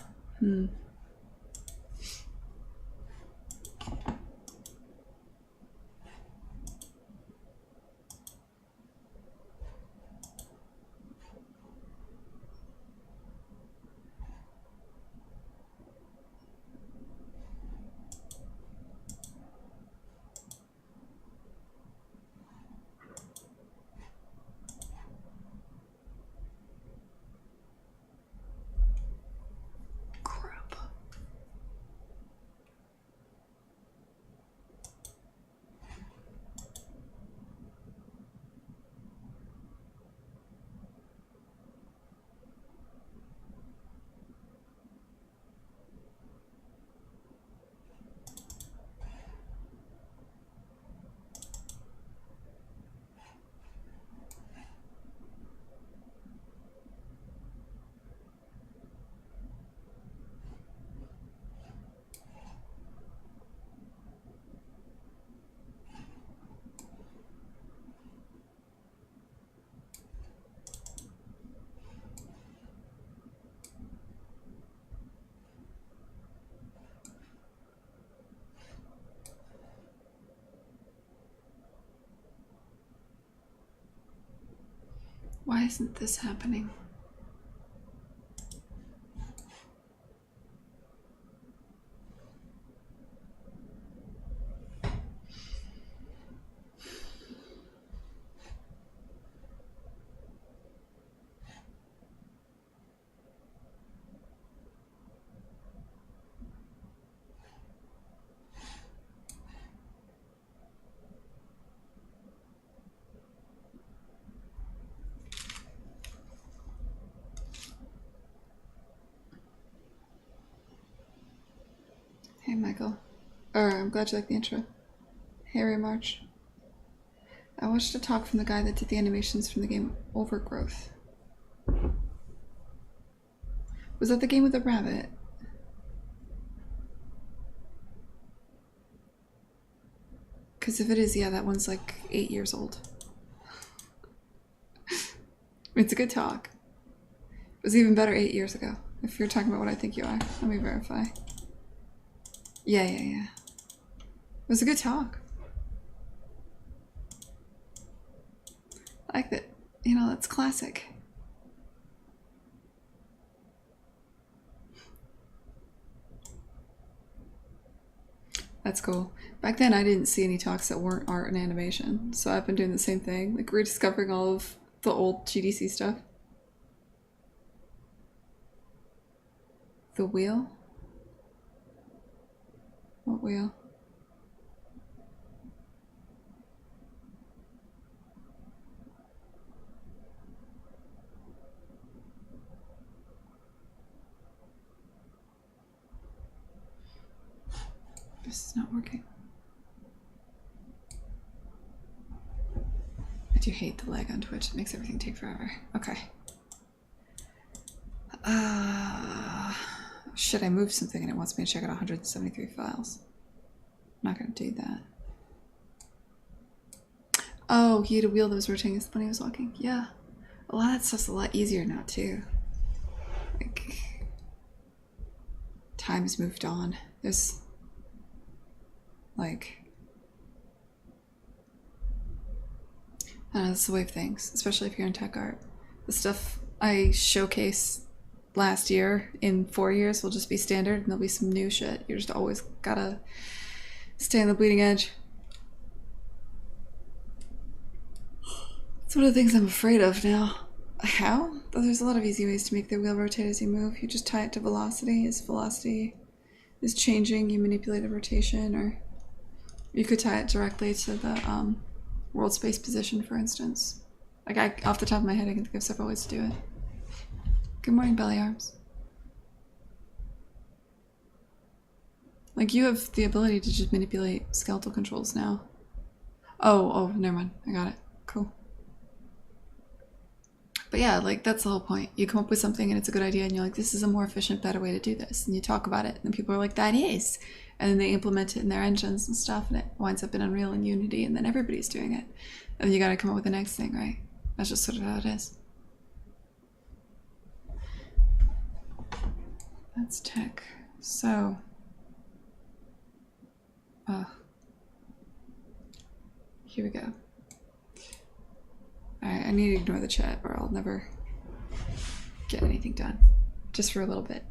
Why isn't this happening? Hey, Michael. I'm glad you like the intro. Harry March. I watched a talk from the guy that did the animations from the game Overgrowth. Was that the game with the rabbit? Because if it is, yeah, that one's like 8 years old. It's a good talk. It was even better 8 years ago. If you're talking about what I think you are. Let me verify. Yeah. It was a good talk. I like that, you know, that's classic. That's cool. Back then I didn't see any talks that weren't art and animation, so I've been doing the same thing, like rediscovering all of the old GDC stuff. The wheel? What wheel? this is not working. I do hate the lag on Twitch. It makes everything take forever. Okay. Shit, I moved something and it wants me to check out 173 files. I'm not gonna do that. Oh, he had a wheel that was rotating when he was walking. Yeah. A lot of that stuff's a lot easier now, too. Like, time's moved on. There's, like, I don't know, that's the way of things, especially if you're in tech art. The stuff I showcase last year in 4 years will just be standard, and there'll be some new shit. You're just always gotta stay on the bleeding edge. It's one of the things I'm afraid of now. How? Well, there's a lot of easy ways to make the wheel rotate as you move. You just tie it to velocity. As velocity is changing, you manipulate the rotation, or you could tie it directly to the world space position, for instance. Like, off the top of my head, I can think of several ways to do it. Good morning, Belly Arms. Like, you have the ability to just manipulate skeletal controls now. Oh, never mind. I got it. Cool. But yeah, like, that's the whole point. You come up with something and it's a good idea and you're like, this is a more efficient, better way to do this. And you talk about it and people are like, that is. And then they implement it in their engines and stuff and it winds up in Unreal and Unity and then everybody's doing it. And then you gotta come up with the next thing, right? That's just sort of how it is. That's tech. So. Here we go. Alright, I need to ignore the chat or I'll never get anything done. Just for a little bit.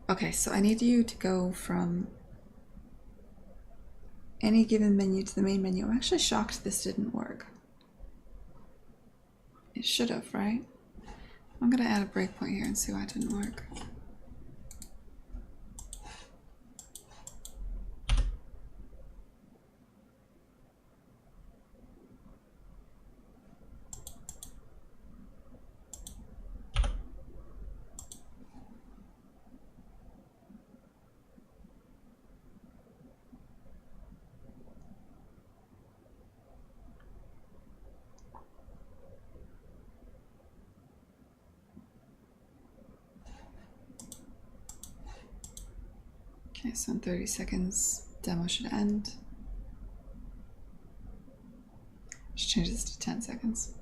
Okay, so I need you to go from any given menu to the main menu. I'm actually shocked this didn't work. It should have, right? I'm gonna add a breakpoint here and see why it didn't work. Okay, so in 30 seconds, demo should end. Just change this to 10 seconds.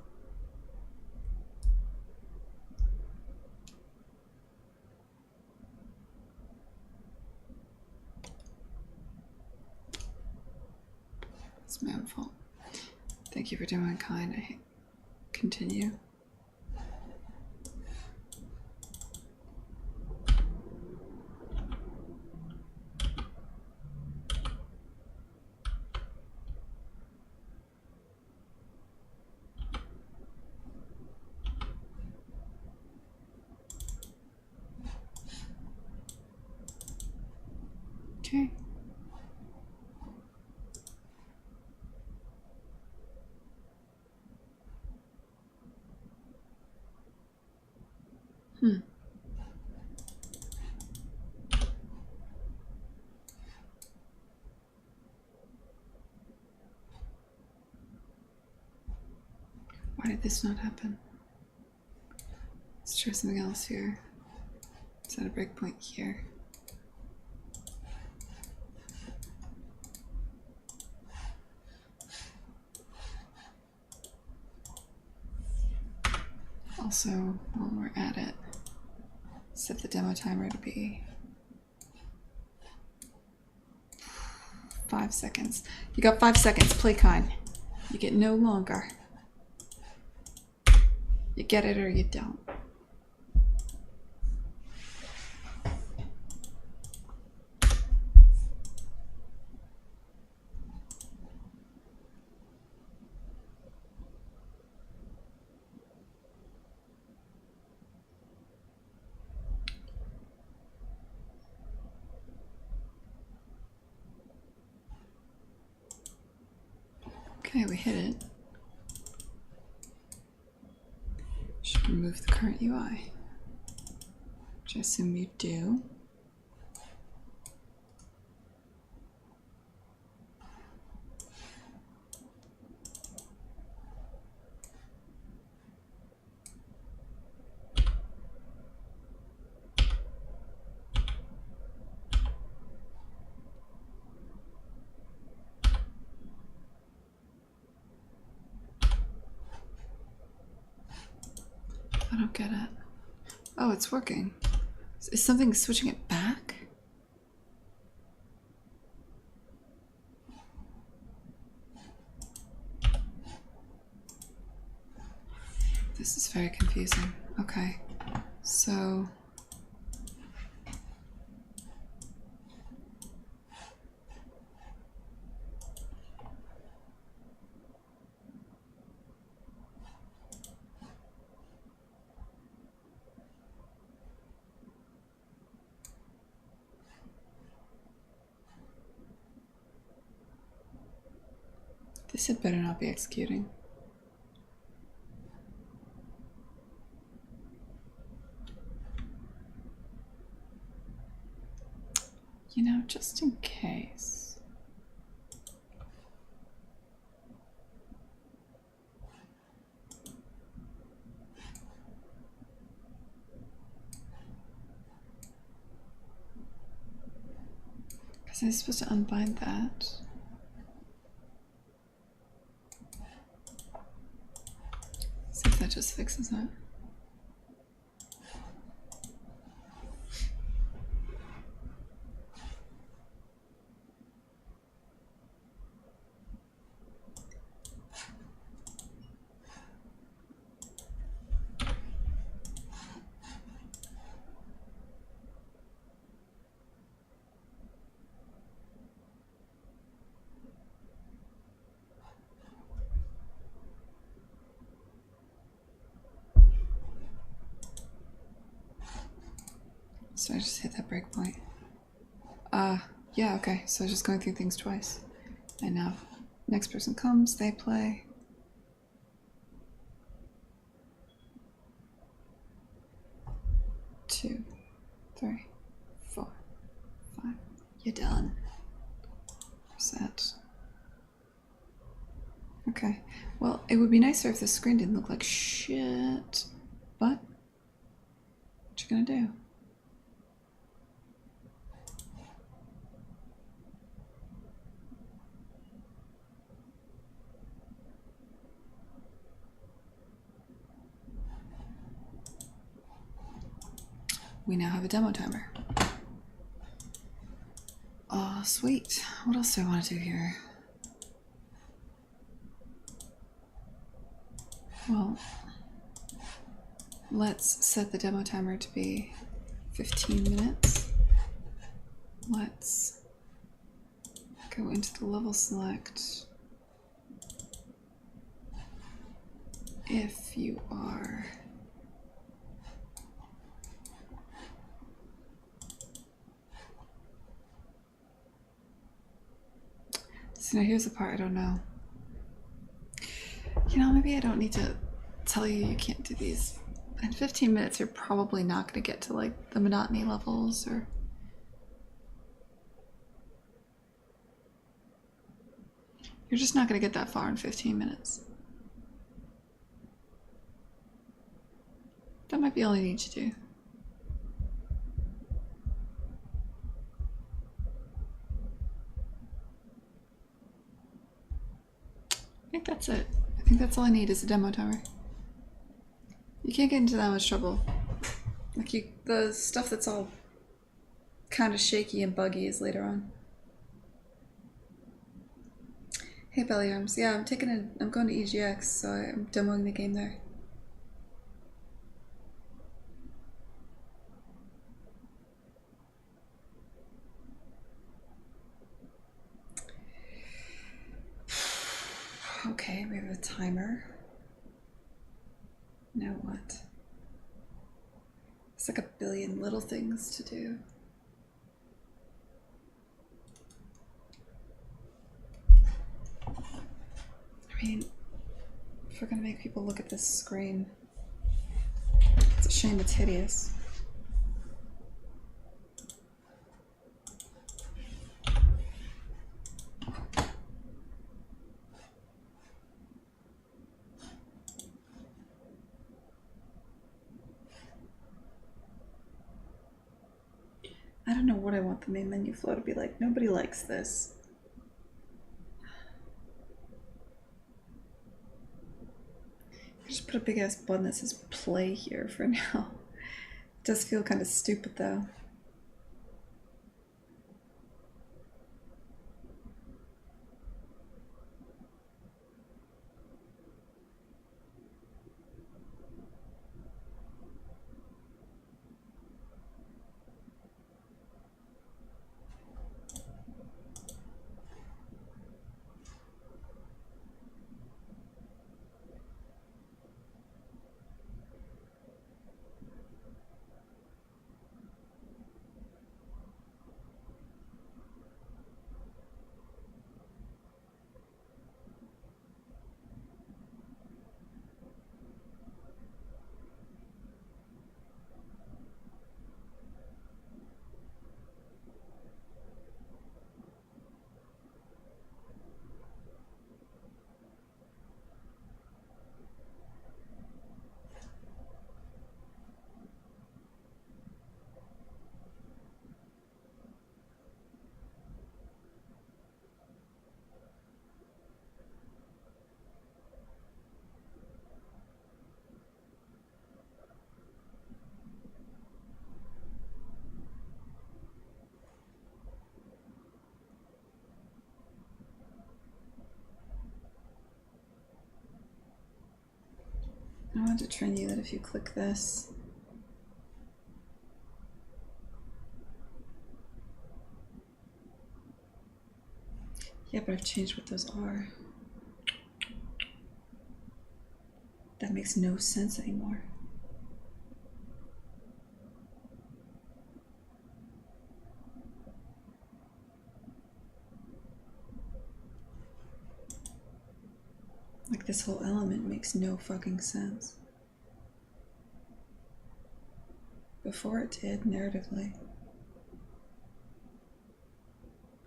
It's my own fault. Thank you for doing Kine. I continue. Okay. Why did this not happen? Let's try something else here. Set a breakpoint here. Also, while we're at it, set the demo timer to be 5 seconds. You got 5 seconds, play Kine. You get no longer. You get it or you don't. Okay, we hit it. remove the current UI, which I assume you do. I don't get it. Oh, it's working. Is something switching it back? This is very confusing. Okay, so... This had better not be executing. You know, just in case. Because I'm supposed to unbind that. See if that just fixes it. So I just hit that breakpoint. Yeah, okay. So just going through things twice. And now, next person comes, they play. Two, 3, 4, 5. You're done. Reset. Okay. Well, it would be nicer if the screen didn't look like shit. But, what you gonna do? We now have a demo timer. Oh, sweet. What else do I want to do here? Well, let's set the demo timer to be 15 minutes. Let's go into the level select. If you are so now here's the part I don't know. You know, maybe I don't need to tell you you can't do these. In 15 minutes you're probably not going to get to like the monotony levels or you're just not going to get that far in 15 minutes. That might be all I need to do. I think that's it. I think that's all I need is a demo timer. You can't get into that much trouble. Like the stuff that's all kind of shaky and buggy is later on. Hey Belly Arms, yeah, I'm going to EGX, so I'm demoing the game there. Okay, we have a timer. Now what? It's like a billion little things to do. I mean, if we're gonna make people look at this screen, It's a shame it's hideous. I don't know what I want the main menu flow to be like. Nobody likes this. Just put a big ass button that says play here for now. It does feel kind of stupid though. I want to train you that if you click this, yeah, but I've changed what those are. That makes no sense anymore. Like this whole element makes no fucking sense. Before it did, narratively.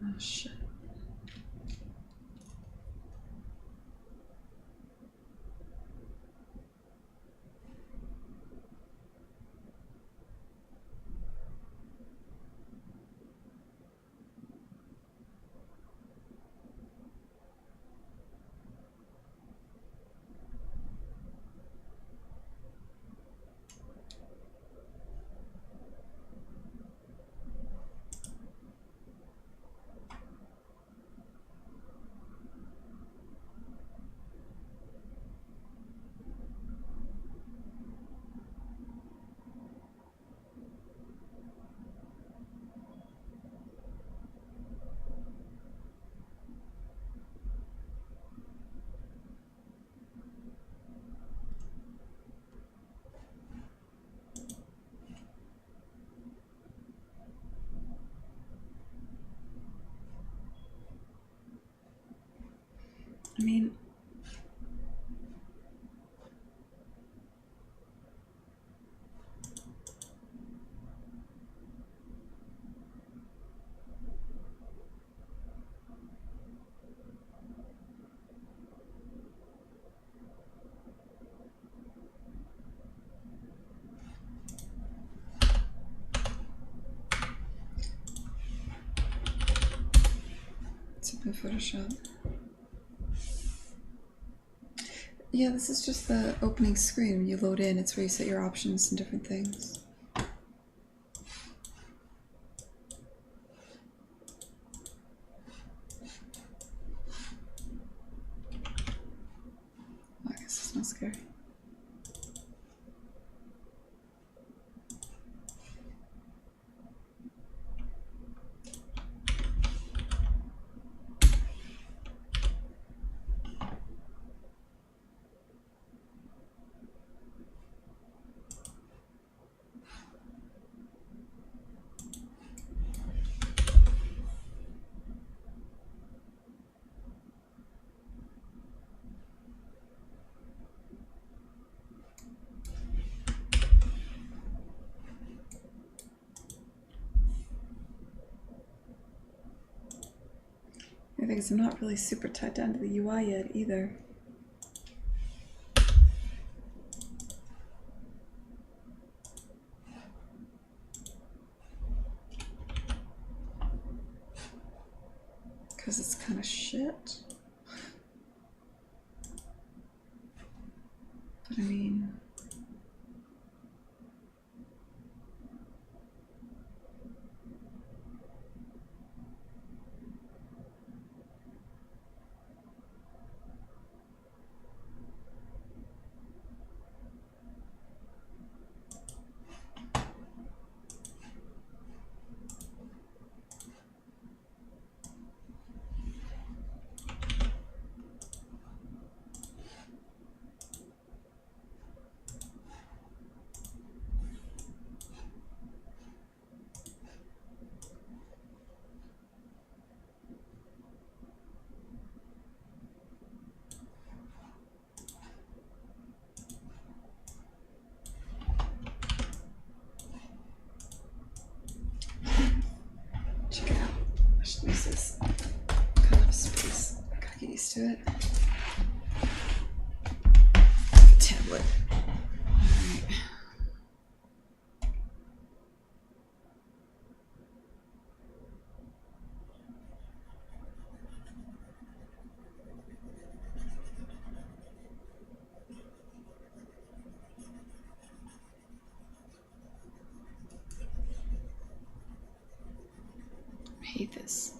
Oh shit. I mean, it's up in Photoshop. Yeah, this is just the opening screen. When you load in, it's where you set your options and different things. I guess it's not scary. thing is I'm not really super tied down to the UI yet either. Because it's kind of shit. But I mean... Check it out. I should use this. Cut off space. I gotta get used to it. Tablet. Alright. I hate this.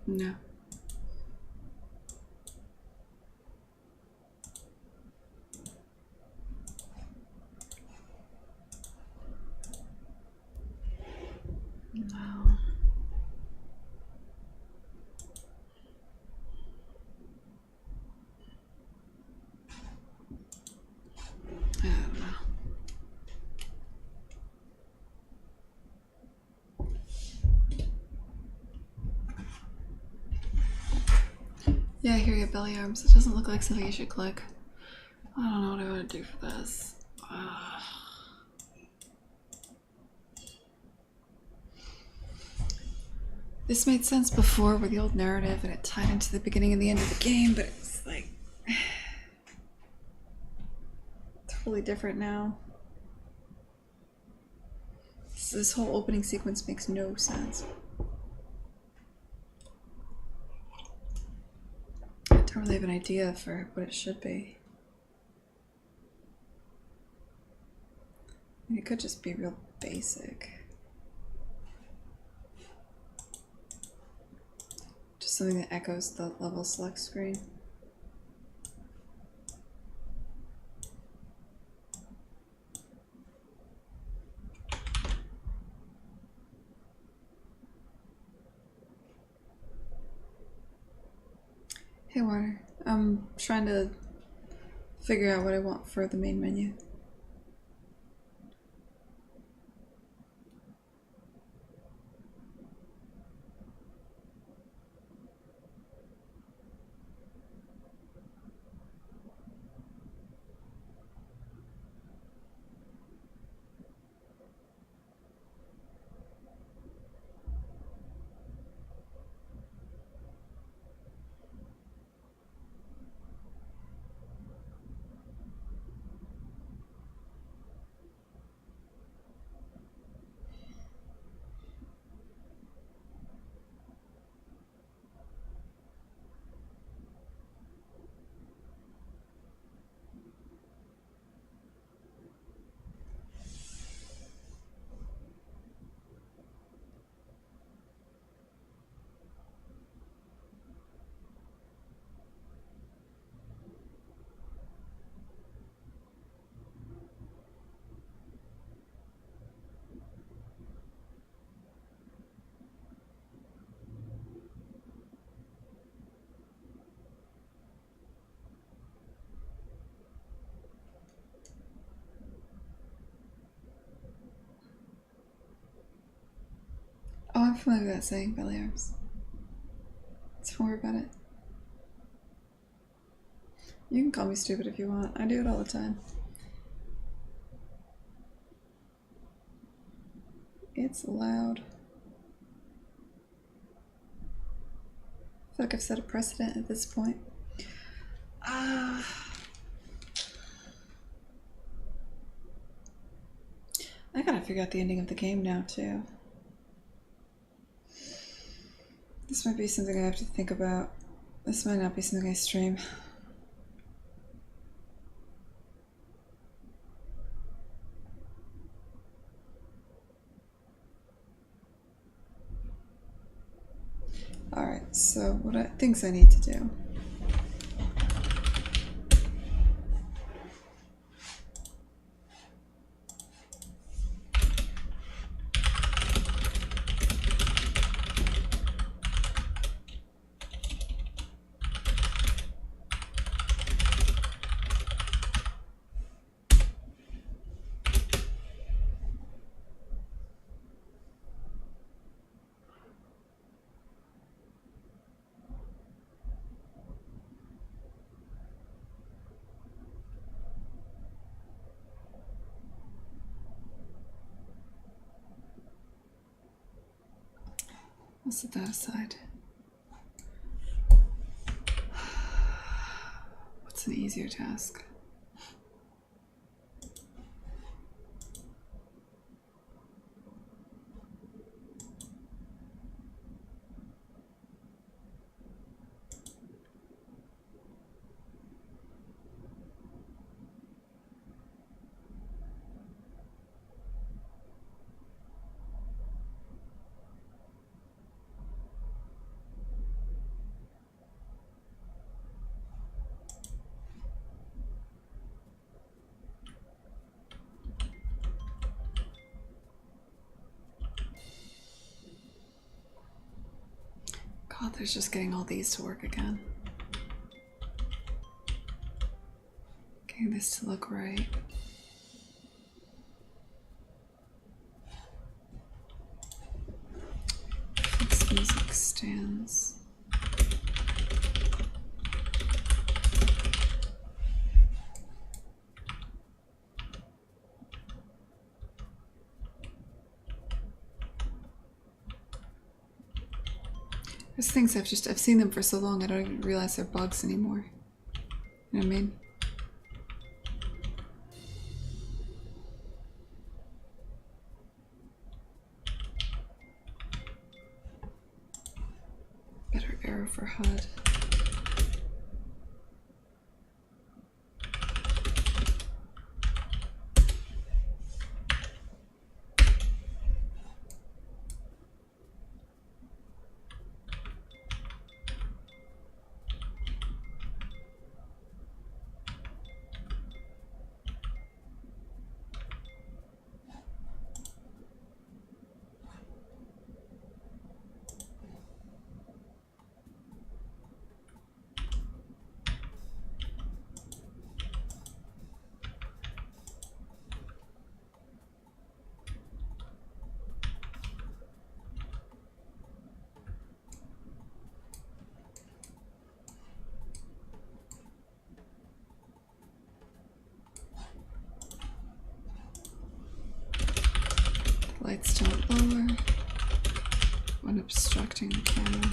No. No. I don't know. Yeah, I hear you, belly arms. It doesn't look like something you should click. I don't know what I want to do for this. This made sense before with the old narrative and it tied into the beginning and the end of the game, but it's like totally different now. This whole opening sequence makes no sense. I don't really have an idea for what it should be. I mean, it could just be real basic. Just something that echoes the level select screen. Hey Warner, I'm trying to figure out what I want for the main menu. Oh, I'm familiar with that saying, belly arms. Don't worry about it. You can call me stupid if you want. I do it all the time. It's loud. I feel like I've set a precedent at this point. I gotta figure out the ending of the game now, too. This might be something I have to think about. This might not be something I stream. Alright, so things I need to do. I'll set that aside. What's an easier task? there's just getting all these to work again. Getting this to look right. Fix music stands. There's things I've seen them for so long I don't even realize they're bugs anymore. You know what I mean? Better arrow for HUD. Lights don't lower when obstructing the camera.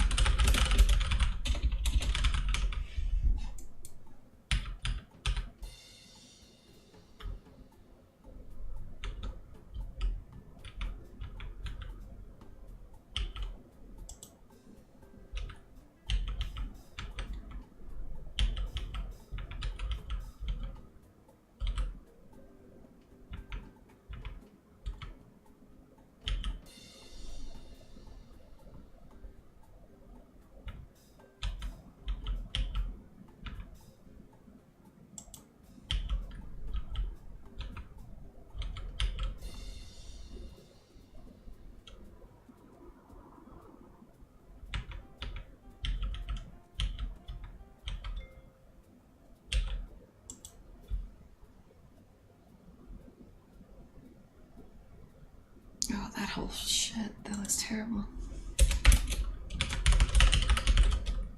Oh, that whole shit, that looks terrible.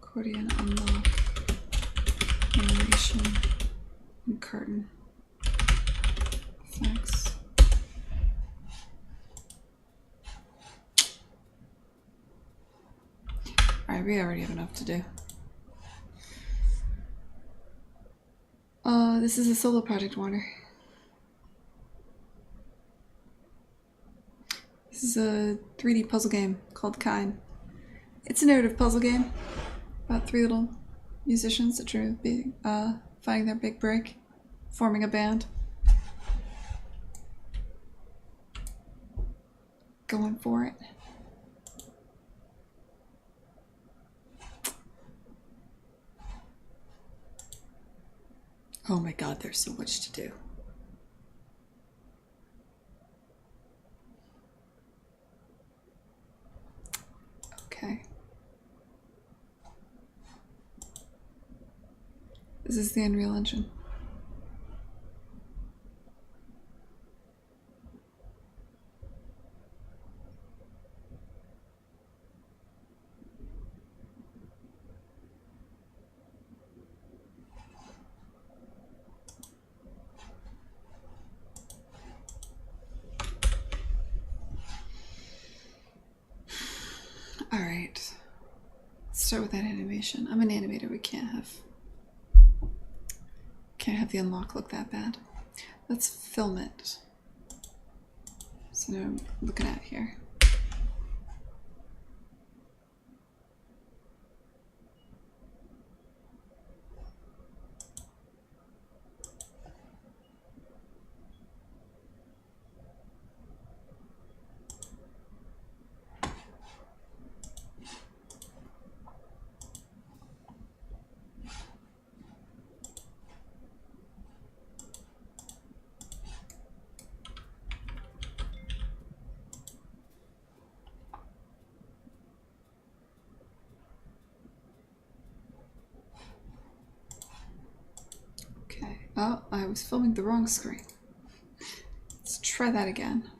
Accordion unlock, animation, and curtain. Effects. Alright, we already have enough to do. This is a solo project, Warner. This is a 3D puzzle game called Kine. It's a narrative puzzle game about 3 little musicians that are finding their big break, forming a band. Going for it. Oh my god, there's so much to do. Okay. This is the Unreal Engine. All right. Let's start with that animation. I'm an animator. We can't have the unlock look that bad. Let's film it. So now I'm looking at here. Oh, I was filming the wrong screen. Let's try that again.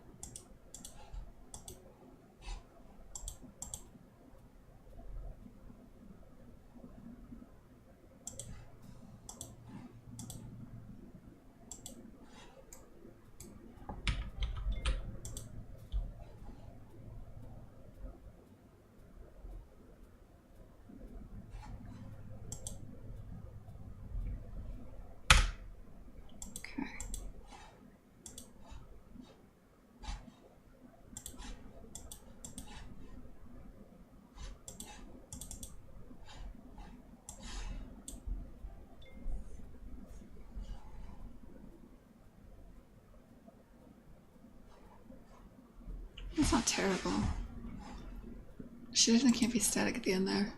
It's not terrible. She definitely can't be static at the end there.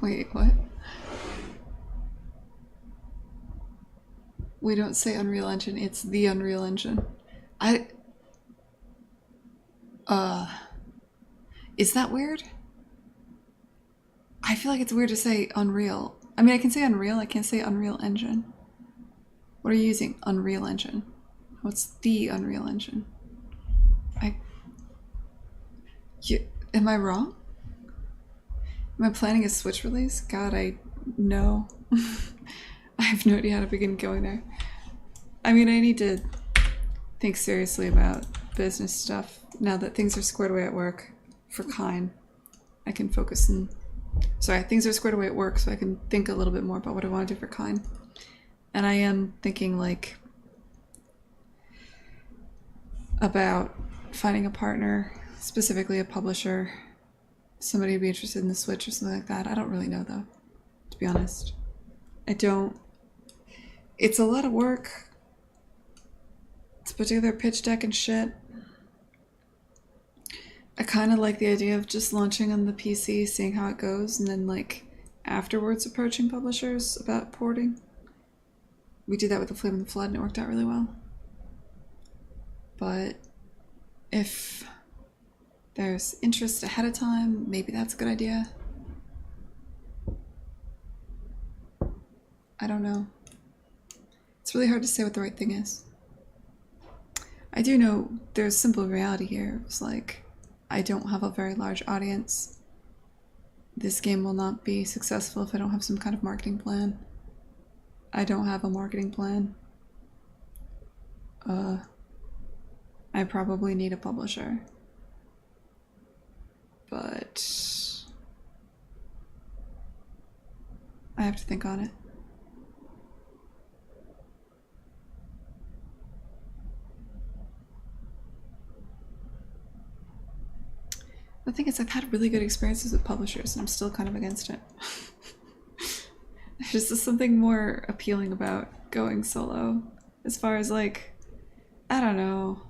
Wait, what? We don't say Unreal Engine, it's the Unreal Engine. Is that weird? I feel like it's weird to say Unreal. I mean, I can say Unreal, I can't say Unreal Engine. What are you using? Unreal Engine. What's the Unreal Engine? Am I wrong? Am I planning a Switch release? God, no. I have no idea how to begin going there. I mean, I need to think seriously about business stuff now that things are squared away at work for Kine. I can focus and... Sorry, things are squared away at work, so I can think a little bit more about what I want to do for Kine. And I am thinking, like, about finding a partner, specifically a publisher, somebody who'd be interested in the Switch or something like that. I don't really know, though, to be honest. I don't... It's a lot of work to put together a pitch deck and shit. I kind of like the idea of just launching on the PC, seeing how it goes, and then, like, afterwards approaching publishers about porting. We did that with The Flame and the Flood, and it worked out really well. But if there's interest ahead of time, maybe that's a good idea. I don't know. It's really hard to say what the right thing is. I do know there's simple reality here. It's like, I don't have a very large audience. This game will not be successful if I don't have some kind of marketing plan. I don't have a marketing plan. I probably need a publisher. But I have to think on it. The thing is, I've had really good experiences with publishers, and I'm still kind of against it. There's just something more appealing about going solo. As far as, like, I don't know.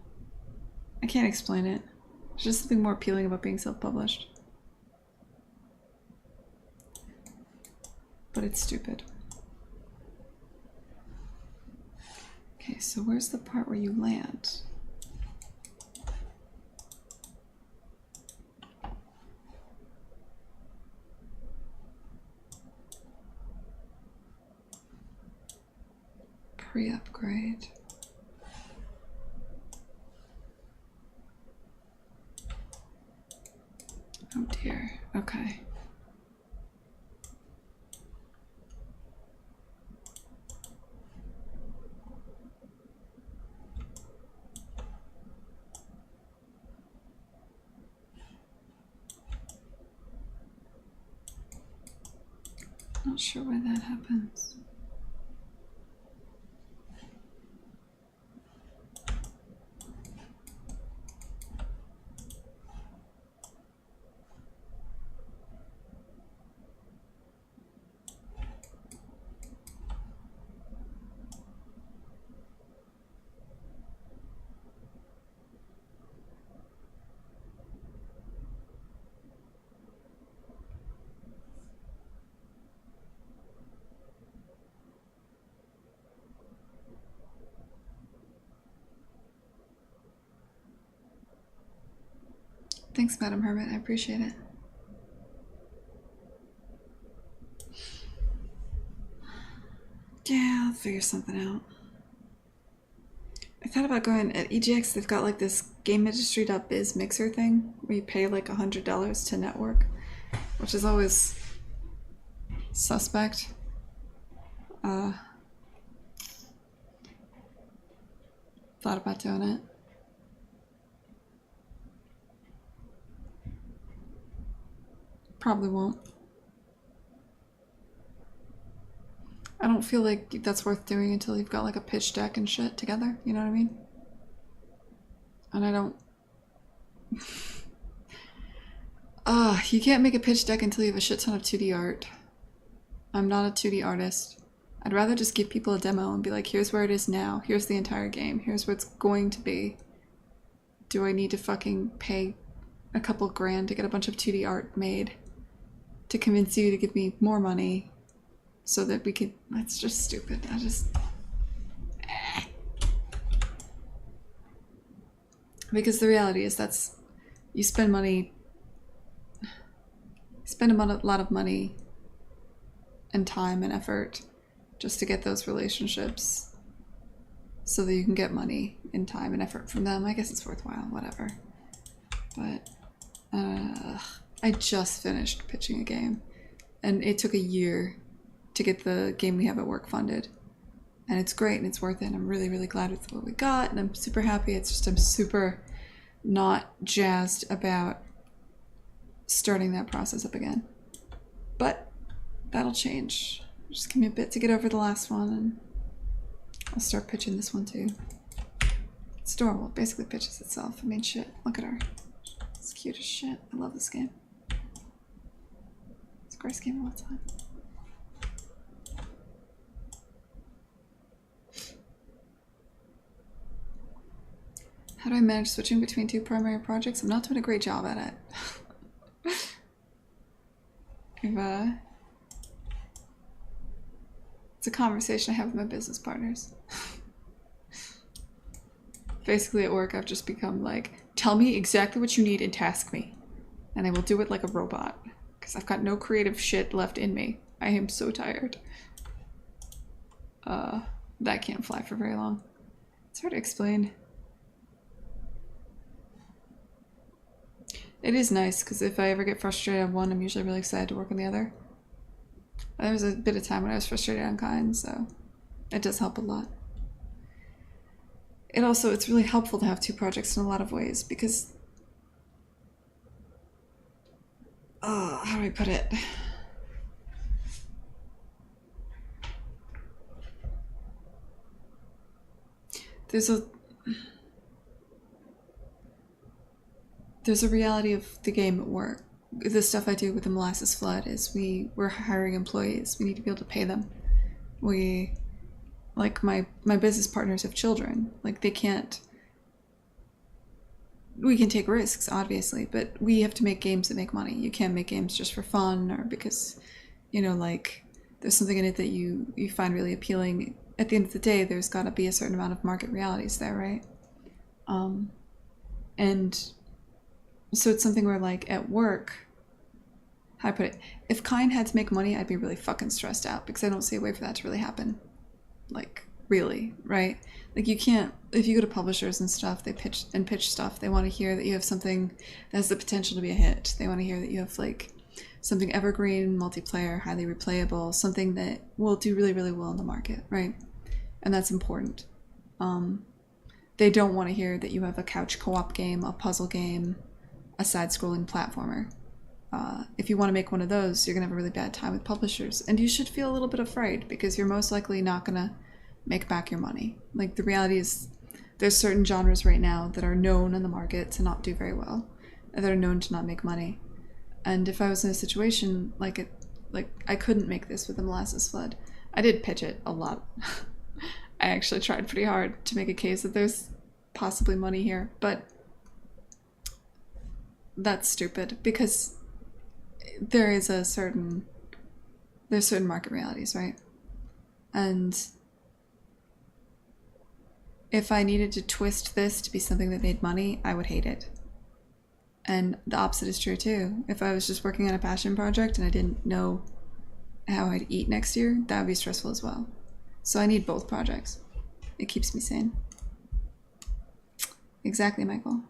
I can't explain it. There's just something more appealing about being self-published. But it's stupid. Okay, so where's the part where you land? Pre-upgrade. Oh dear. Okay. Not sure why that happens. Thanks, Madam Hermit. I appreciate it. Yeah, I'll figure something out. I thought about going at EGX. They've got like this GameIndustry.biz mixer thing where you pay like $100 to network, which is always suspect. Thought about doing it. Probably won't. I don't feel like that's worth doing until you've got like a pitch deck and shit together, you know what I mean? And I don't... you can't make a pitch deck until you have a shit ton of 2D art. I'm not a 2D artist. I'd rather just give people a demo and be like, here's where it is now, here's the entire game, here's what it's going to be. Do I need to fucking pay a couple grand to get a bunch of 2D art made to convince you to give me more money so that we could... That's just stupid. I just... Because the reality is that's... You spend money... Spend a lot of money and time and effort just to get those relationships so that you can get money and time and effort from them. I guess it's worthwhile, whatever. But I just finished pitching a game and it took a year to get the game we have at work funded. And it's great and it's worth it. And I'm really, really glad with what we got and I'm super happy. It's just I'm super not jazzed about starting that process up again. But that'll change. Just give me a bit to get over the last one and I'll start pitching this one too. It's adorable. It basically pitches itself. I mean, shit. Look at her. It's cute as shit. I love this game. It's the greatest game of all time. How do I manage switching between two primary projects? I'm not doing a great job at it. It's a conversation I have with my business partners. Basically at work I've just become like, tell me exactly what you need and task me. And I will do it like a robot. Because I've got no creative shit left in me. I am so tired. That can't fly for very long. It's hard to explain. It is nice, because if I ever get frustrated on one, I'm usually really excited to work on the other. There was a bit of time when I was frustrated on Kine, so it does help a lot. It's really helpful to have two projects in a lot of ways, because... how do I put it? There's a reality of the game at work. The stuff I do with the Molasses Flood is we're hiring employees. We need to be able to pay them. Like my business partners have children. Like they can't... We can take risks, obviously, but we have to make games that make money. You can't make games just for fun or because, you know, like there's something in it that you find really appealing. At the end of the day, there's got to be a certain amount of market realities there, right? And so it's something where, like, at work, how I put it, if Kine had to make money, I'd be really fucking stressed out because I don't see a way for that to really happen. Like, really, right? Like, you can't, if you go to publishers and stuff, they pitch stuff. They want to hear that you have something that has the potential to be a hit. They want to hear that you have, like, something evergreen, multiplayer, highly replayable, something that will do really, really well in the market, right? And that's important. They don't want to hear that you have a couch co-op game, a puzzle game, a side-scrolling platformer. If you want to make one of those, you're going to have a really bad time with publishers. And you should feel a little bit afraid because you're most likely not going to make back your money. Like, the reality is there's certain genres right now that are known in the market to not do very well, and that are known to not make money. And if I was in a situation like I couldn't make this with the Molasses Flood. I did pitch it a lot. I actually tried pretty hard to make a case that there's possibly money here, but that's stupid because there's certain market realities, right? And if I needed to twist this to be something that made money, I would hate it. And the opposite is true too. If I was just working on a passion project and I didn't know how I'd eat next year, that would be stressful as well. So I need both projects. It keeps me sane. Exactly, Michael.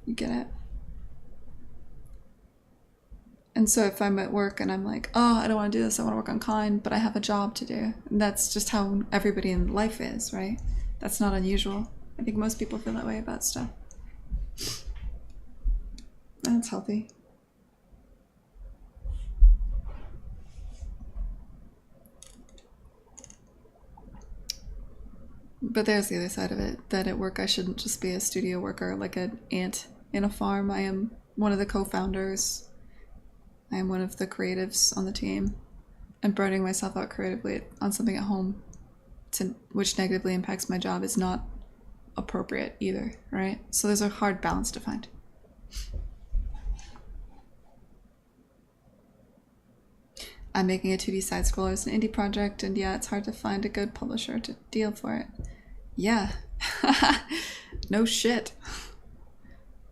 You get it. And so if I'm at work and I'm like, oh, I don't want to do this, I want to work on Kine, but I have a job to do. And that's just how everybody in life is, right? That's not unusual. I think most people feel that way about stuff. And it's healthy. But there's the other side of it, that at work I shouldn't just be a studio worker like an ant in a farm. I am one of the co-founders. I am one of the creatives on the team. And burning myself out creatively on something at home which negatively impacts my job is not appropriate either, right? So there's a hard balance to find. I'm making a 2D side-scroller as an indie project, and yeah, it's hard to find a good publisher to deal for it. Yeah. No shit.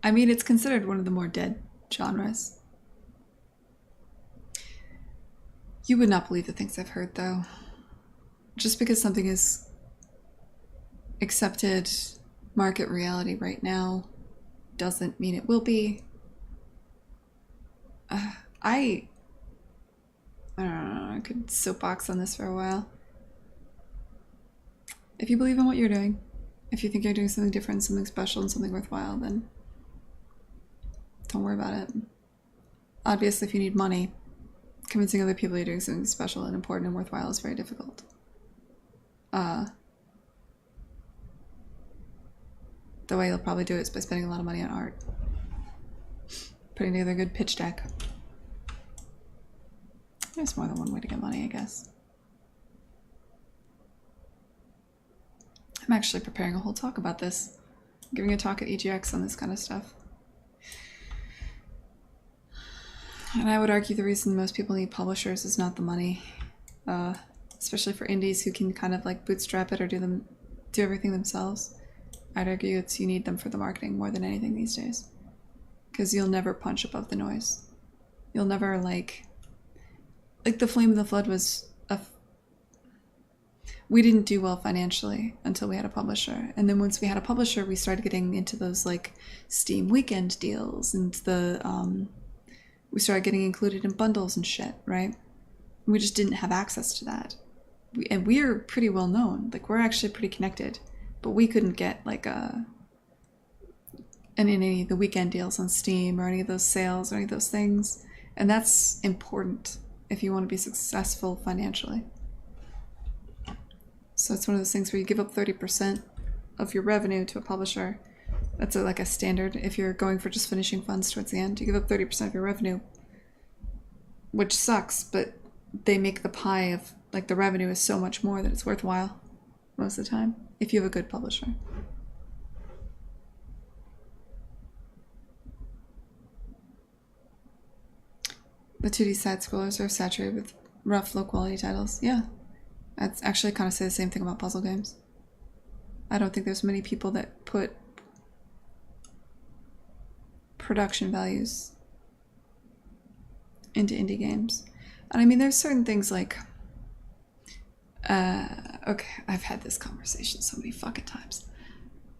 I mean, it's considered one of the more dead genres. You would not believe the things I've heard, though. Just because something is accepted market reality right now doesn't mean it will be. I don't know, I could soapbox on this for a while. If you believe in what you're doing, if you think you're doing something different, something special, and something worthwhile, then don't worry about it. Obviously, if you need money, convincing other people you're doing something special and important and worthwhile is very difficult. The way you'll probably do it is by spending a lot of money on art. Putting together a good pitch deck. There's more than one way to get money, I guess. I'm actually preparing a whole talk about this. I'm giving a talk at EGX on this kind of stuff. And I would argue the reason most people need publishers is not the money. Especially for indies who can kind of like bootstrap it or do everything themselves. I'd argue you need them for the marketing more than anything these days. Because you'll never punch above the noise. You'll never like the Flame of the Flood was we didn't do well financially until we had a publisher. And then once we had a publisher, we started getting into those like Steam weekend deals and we started getting included in bundles and shit, right? We just didn't have access to that. And we're pretty well known. Like, we're actually pretty connected. But we couldn't get like any of the weekend deals on Steam or any of those sales or any of those things. And that's important if you want to be successful financially. So it's one of those things where you give up 30% of your revenue to a publisher. That's like a standard. If you're going for just finishing funds towards the end, you give up 30% of your revenue, which sucks, but they make the pie of like the revenue is so much more that it's worthwhile most of the time if you have a good publisher. The 2D side scrollers are saturated with rough, low quality titles. Yeah. I'd actually kind of say the same thing about puzzle games. I don't think there's many people that put production values into indie games. And I mean, there's certain things like, okay, I've had this conversation so many fucking times.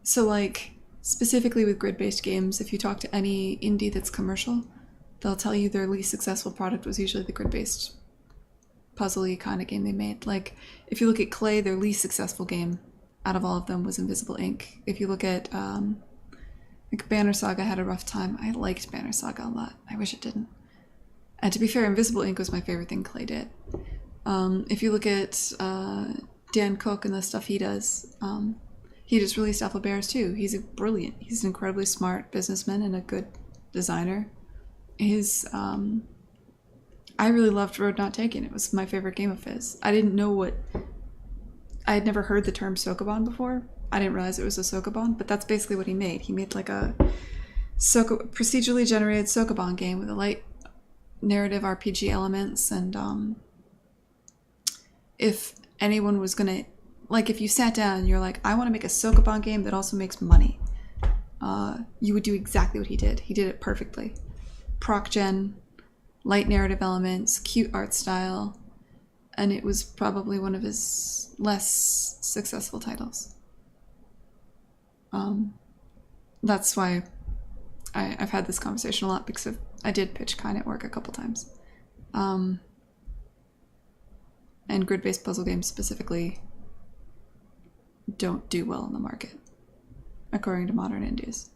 So like, specifically with grid-based games, if you talk to any indie that's commercial, they'll tell you their least successful product was usually the grid-based puzzle-y kind of game they made. Like, if you look at Clay, their least successful game out of all of them was Invisible Ink. If you look at, like Banner Saga had a rough time. I liked Banner Saga a lot. I wish it didn't. And to be fair, Invisible Ink was my favorite thing Clay did. If you look at Dan Cook and the stuff he does, he just released Alpha Bears too. He's an incredibly smart businessman and a good designer. I really loved Road Not Taken. It was my favorite game of his. I had never heard the term Sokoban before. I didn't realize it was a Sokoban, but that's basically what he made. He made like a procedurally generated Sokoban game with a light narrative RPG elements, and if anyone was gonna, like, if you sat down and you're like, I want to make a Sokoban game that also makes money, you would do exactly what he did. He did it perfectly. Proc gen, light narrative elements, cute art style, and it was probably one of his less successful titles. That's why I've had this conversation a lot, because I did pitch Kine at work a couple times. And grid-based puzzle games specifically don't do well in the market, according to modern indies.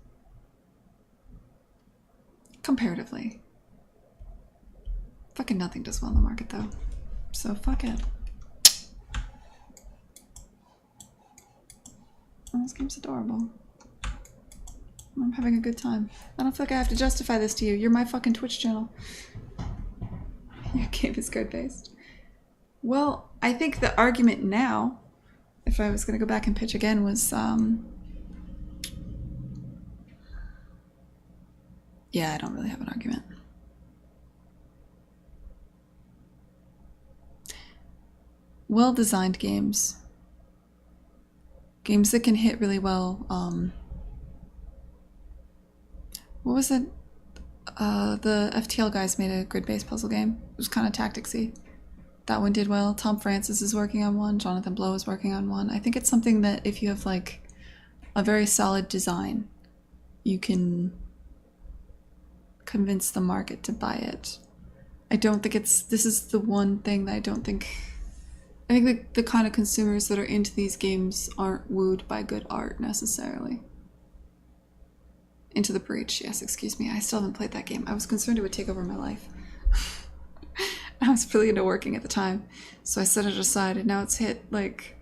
Comparatively. Fucking nothing does well in the market, though. So fuck it. Oh, this game's adorable. I'm having a good time. I don't feel like I have to justify this to you. You're my fucking Twitch channel. Your game is grid-based. Well, I think the argument now, if I was going to go back and pitch again, was, yeah, I don't really have an argument. Well-designed games. Games that can hit really well. What was it? The FTL guys made a grid-based puzzle game. It was kind of tacticsy. That one did well. Tom Francis is working on one. Jonathan Blow is working on one. I think it's something that if you have like a very solid design, you can convince the market to buy it. I don't think this is the one thing that I think the kind of consumers that are into these games aren't wooed by good art necessarily. Into the Breach, yes, excuse me. I still haven't played that game. I was concerned it would take over my life. I was really into working at the time, so I set it aside, and now it's hit, like,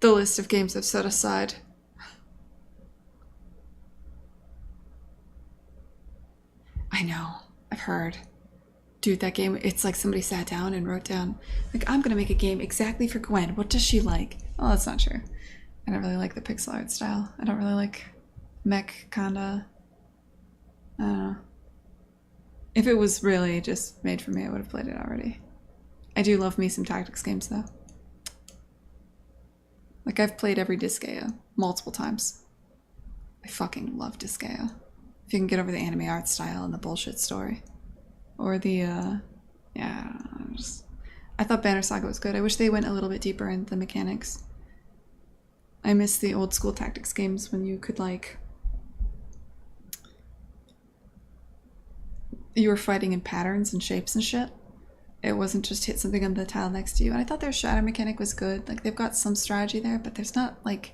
the list of games I've set aside. I know. I've heard. Dude, that game, it's like somebody sat down and wrote down, like, I'm gonna make a game exactly for Gwen. What does she like? Oh, that's not true. I don't really like the pixel art style. I don't really like mech kinda. I don't know. If it was really just made for me, I would have played it already. I do love me some tactics games, though. Like, I've played every Disgaea multiple times. I fucking love Disgaea. If you can get over the anime art style and the bullshit story. Or the, yeah, I thought Banner Saga was good. I wish they went a little bit deeper into the mechanics. I miss the old school tactics games when you could, like, you were fighting in patterns and shapes and shit. It wasn't just hit something on the tile next to you. And I thought their shadow mechanic was good. Like, they've got some strategy there, but there's not, like,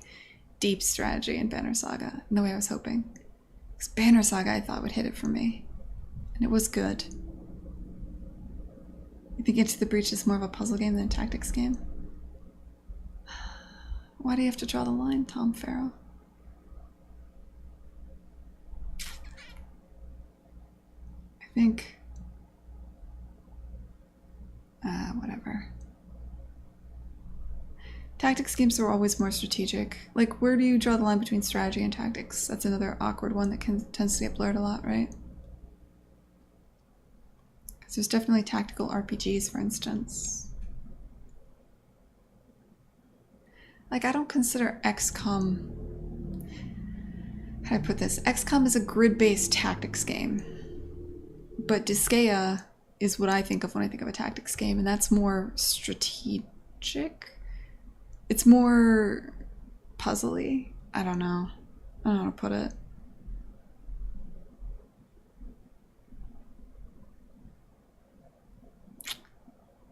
deep strategy in Banner Saga in the way I was hoping. Because Banner Saga, I thought, would hit it for me. And it was good. You think Into the Breach is more of a puzzle game than a tactics game? Why do you have to draw the line, Tom Farrell? I think... whatever. Tactics games are always more strategic. Like, where do you draw the line between strategy and tactics? That's another awkward one that tends to get blurred a lot, right? Because there's definitely tactical RPGs, for instance. Like, I don't consider XCOM... How do I put this? XCOM is a grid-based tactics game. But Disgaea is what I think of when I think of a tactics game, and that's more strategic. It's more puzzly. I don't know. I don't know how to put it.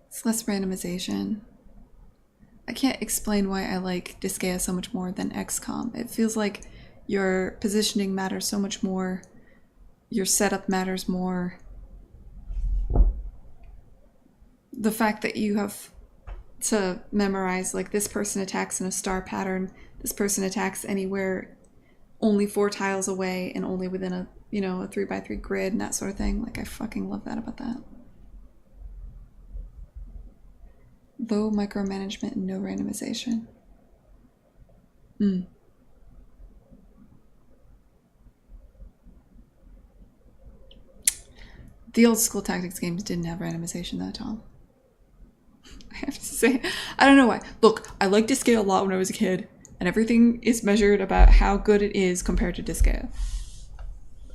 It's less randomization. I can't explain why I like Disgaea so much more than XCOM. It feels like your positioning matters so much more. Your setup matters more. The fact that you have to memorize, like, this person attacks in a star pattern, this person attacks anywhere only 4 tiles away and only within a, you know, a 3x3 grid and that sort of thing. Like, I fucking love that about that. Low micromanagement and no randomization. The old school tactics games didn't have randomization though, Tom. I have to say, I don't know why. Look, I liked Disgaea a lot when I was a kid, and everything is measured about how good it is compared to Disgaea.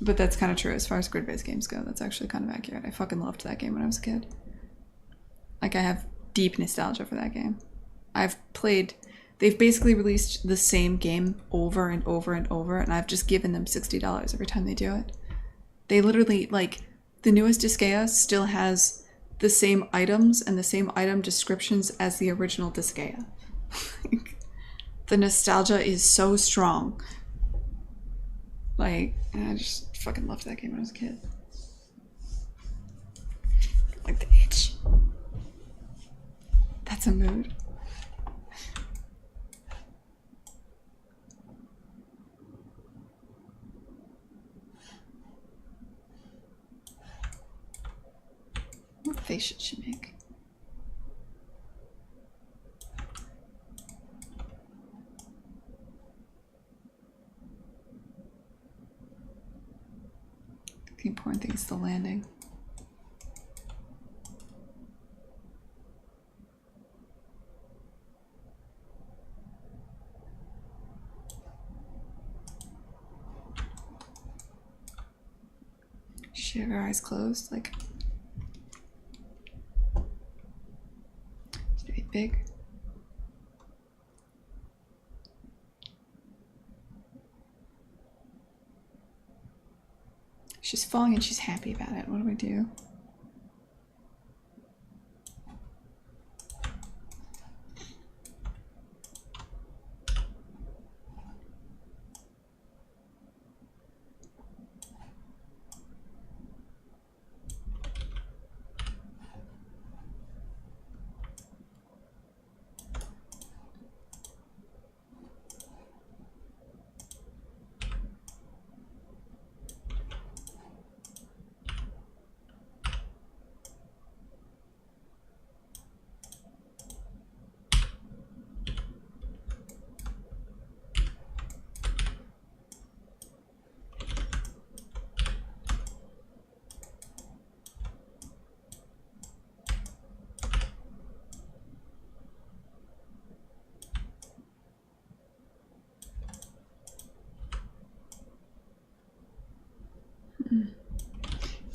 But that's kind of true as far as grid-based games go. That's actually kind of accurate. I fucking loved that game when I was a kid. Like, I have deep nostalgia for that game. They've basically released the same game over and over and over, and I've just given them $60 every time they do it. They literally, like, the newest Disgaea still has the same items and the same item descriptions as the original Disgaea. The nostalgia is so strong. Like, I just fucking loved that game when I was a kid. Like the itch. That's a mood. What face should she make? The important thing is the landing. She have her eyes closed, like, should it be big? She's falling and she's happy about it. What do we do?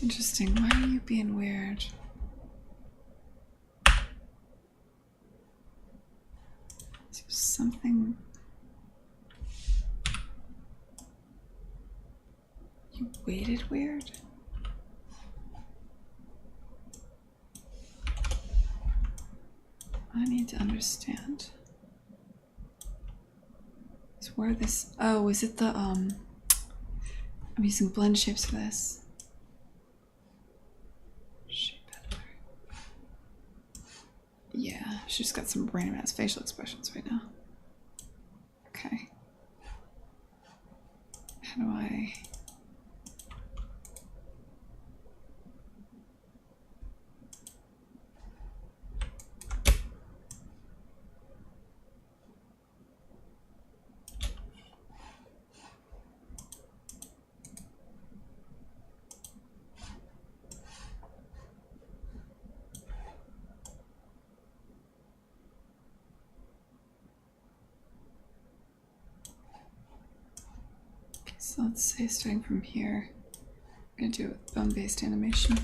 Interesting. Why are you being weird? Is there something? You waited weird? I need to understand. Is where this... Oh, is it the, I'm using blend shapes for this. Yeah, she's got some random ass facial expressions right now. Okay. How do I... So let's say starting from here, I'm gonna do a bone-based animation.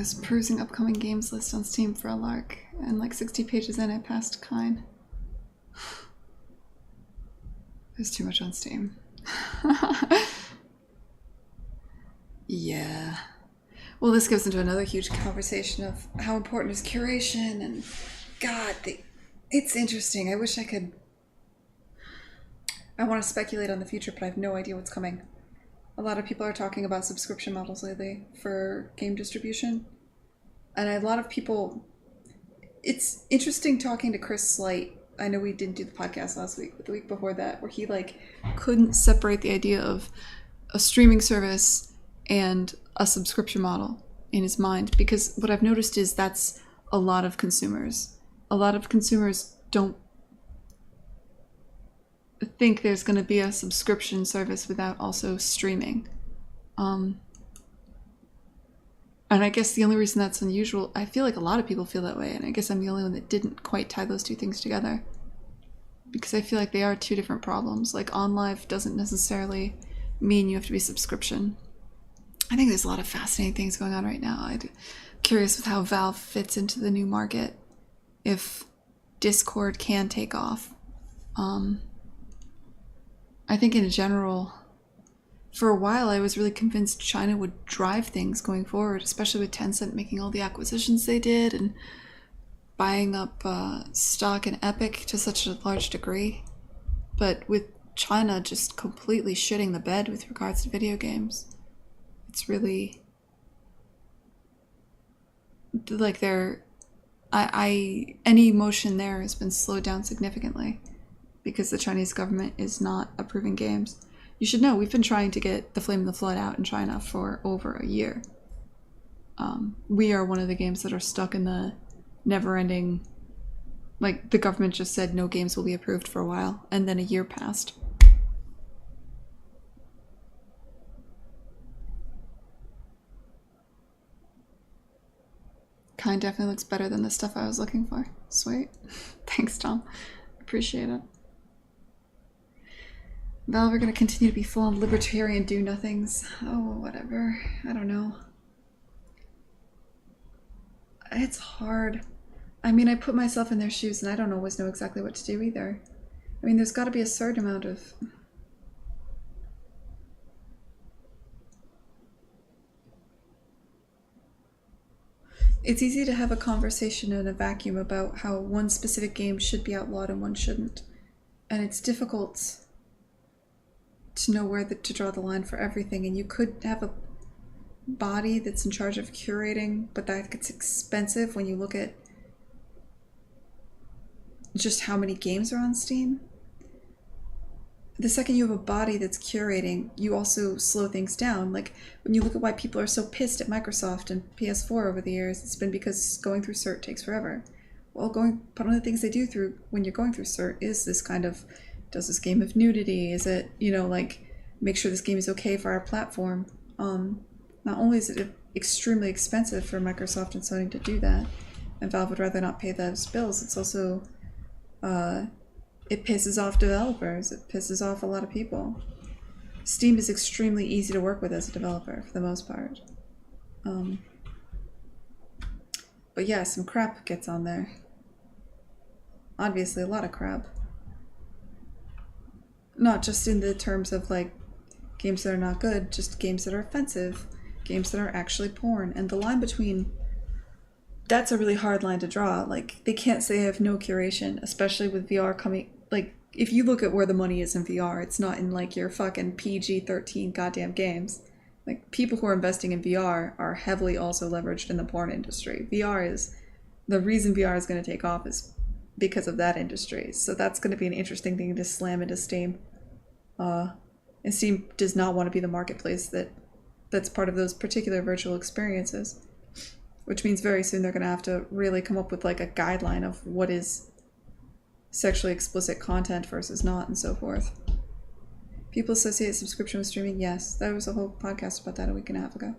was perusing upcoming games list on Steam for a lark, and like 60 pages in, I passed Kine. There's too much on Steam. Yeah. Well, this goes into another huge conversation of how important is curation, and God, it's interesting. I wish I could. I want to speculate on the future, but I have no idea what's coming. A lot of people are talking about subscription models lately for game distribution. And a lot of people... It's interesting talking to Chris Slight. I know we didn't do the podcast last week, but the week before that, where he couldn't separate the idea of a streaming service and a subscription model in his mind. Because what I've noticed is that's a lot of consumers. A lot of consumers don't think there's going to be a subscription service without also streaming. And I guess the only reason that's unusual, I feel like a lot of people feel that way, and I guess I'm the only one that didn't quite tie those two things together. Because I feel like they are two different problems. Like, on live doesn't necessarily mean you have to be subscription. I think there's a lot of fascinating things going on right now. I'm curious with how Valve fits into the new market. If Discord can take off. I think in general, for a while I was really convinced China would drive things going forward, especially with Tencent making all the acquisitions they did and buying up stock in Epic to such a large degree. But with China just completely shitting the bed with regards to video games, it's really like any motion there has been slowed down significantly because the Chinese government is not approving games. You should know, we've been trying to get The Flame of the Flood out in China for over a year. We are one of the games that are stuck in the never-ending... Like, the government just said no games will be approved for a while, and then a year passed. Kine definitely looks better than the stuff I was looking for. Sweet. Thanks, Tom. Appreciate it. Valve are going to continue to be full-on libertarian do-nothings. Oh, whatever. I don't know. It's hard. I mean, I put myself in their shoes and I don't always know exactly what to do either. I mean, there's got to be a certain amount of... It's easy to have a conversation in a vacuum about how one specific game should be outlawed and one shouldn't. And it's difficult to know where to draw the line for everything. And you could have a body that's in charge of curating, but that gets expensive when you look at just how many games are on Steam. The second you have a body that's curating, you also slow things down. Like, when you look at why people are so pissed at Microsoft and PS4 over the years, it's been because going through cert takes forever. Well, one of the things they do when you're going through cert is this kind of, does this game have nudity? Is it, like, make sure this game is okay for our platform? Not only is it extremely expensive for Microsoft and Sony to do that, and Valve would rather not pay those bills, it's also... it pisses off developers. It pisses off a lot of people. Steam is extremely easy to work with as a developer, for the most part. But yeah, some crap gets on there. Obviously, a lot of crap. Not just in the terms of, like, games that are not good, just games that are offensive, games that are actually porn. And the line between... That's a really hard line to draw. Like, they can't say they have no curation, especially with VR coming... Like, if you look at where the money is in VR, it's not in, like, your fucking PG-13 goddamn games. Like, people who are investing in VR are heavily also leveraged in the porn industry. The reason VR is going to take off is because of that industry. So that's going to be an interesting thing to slam into Steam. And Steam does not want to be the marketplace that's part of those particular virtual experiences. Which means very soon they're going to have to really come up with, like, a guideline of what is sexually explicit content versus not, and so forth. People associate subscription with streaming? Yes. There was a whole podcast about that a week and a half ago.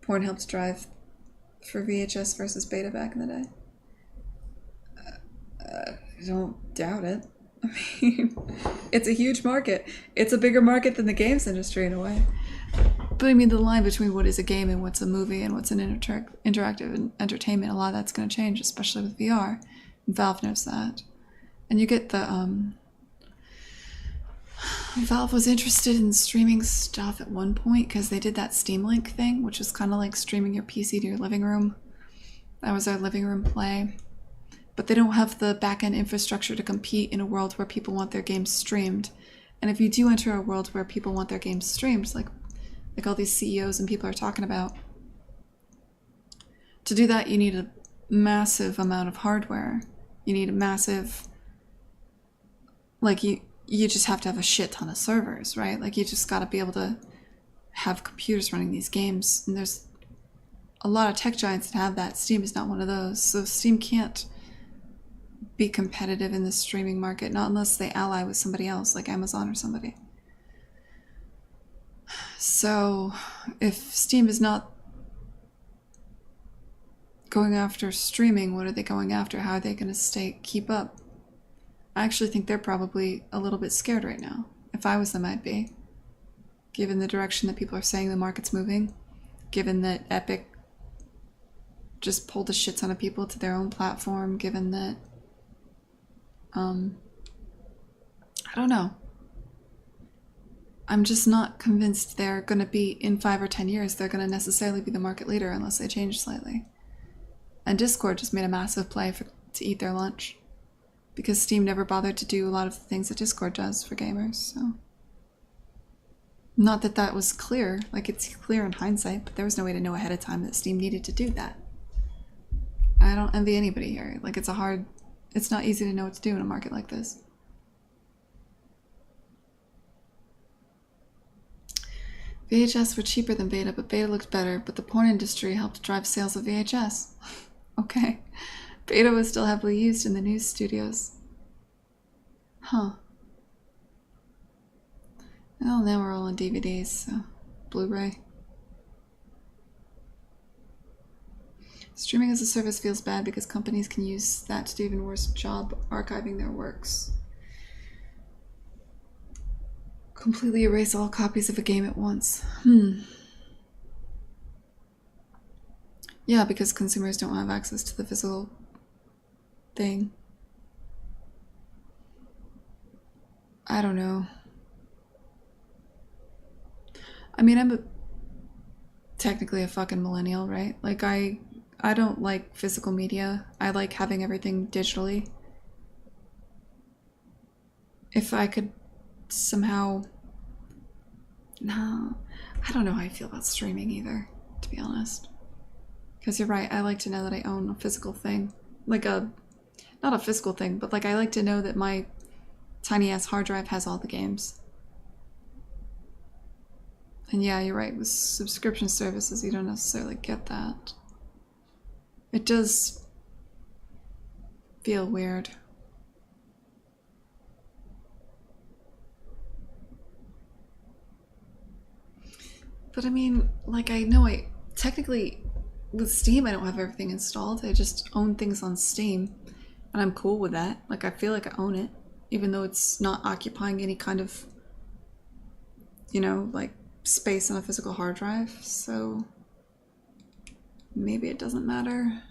Porn helped drive for VHS versus beta back in the day. I don't doubt it. I mean, it's a huge market. It's a bigger market than the games industry in a way. But I mean, the line between what is a game and what's a movie and what's an interactive entertainment, a lot of that's going to change, especially with VR. And Valve knows that. And you get the, Valve was interested in streaming stuff at one point because they did that Steam Link thing, which is kind of like streaming your PC to your living room. That was our living room play. But they don't have the back-end infrastructure to compete in a world where people want their games streamed. And if you do enter a world where people want their games streamed, like all these CEOs and people are talking about, to do that you need a massive amount of hardware. You need a massive, like you just have to have a shit ton of servers, right? Like you just got to be able to have computers running these games. And there's a lot of tech giants that have that. Steam is not one of those. So Steam can't be competitive in the streaming market, not unless they ally with somebody else like Amazon or somebody. So if Steam is not going after streaming, what are they going after? How are they going to keep up? I actually think they're probably a little bit scared right now. If I was them, I'd be. Given the direction that people are saying the market's moving, given that Epic just pulled a shit ton of people to their own platform, given that, I don't know. I'm just not convinced they're going to be, in 5 or 10 years, they're going to necessarily be the market leader unless they change slightly. And Discord just made a massive play to eat their lunch. Because Steam never bothered to do a lot of the things that Discord does for gamers, so. Not that that was clear, like it's clear in hindsight, but there was no way to know ahead of time that Steam needed to do that. I don't envy anybody here. Like it's not easy to know what to do in a market like this. VHS were cheaper than Beta, but Beta looked better, but the porn industry helped drive sales of VHS. Okay. Beta was still heavily used in the news studios. Huh. Well, now we're all on DVDs, so Blu-ray. Streaming as a service feels bad because companies can use that to do even worse job archiving their works. Completely erase all copies of a game at once. Yeah, because consumers don't have access to the physical thing. I don't know. I mean, I'm technically a fucking millennial, right? Like, I don't like physical media. I like having everything digitally. If I could somehow... No, I don't know how I feel about streaming either, to be honest. Because you're right, I like to know that I own a physical thing. Like not a physical thing, but like I like to know that my tiny ass hard drive has all the games. And yeah, you're right, with subscription services you don't necessarily get that. It does feel weird. But I mean, like I know technically with Steam I don't have everything installed. I just own things on Steam and I'm cool with that. Like I feel like I own it, even though it's not occupying any kind of, you know, like space on a physical hard drive. So maybe it doesn't matter.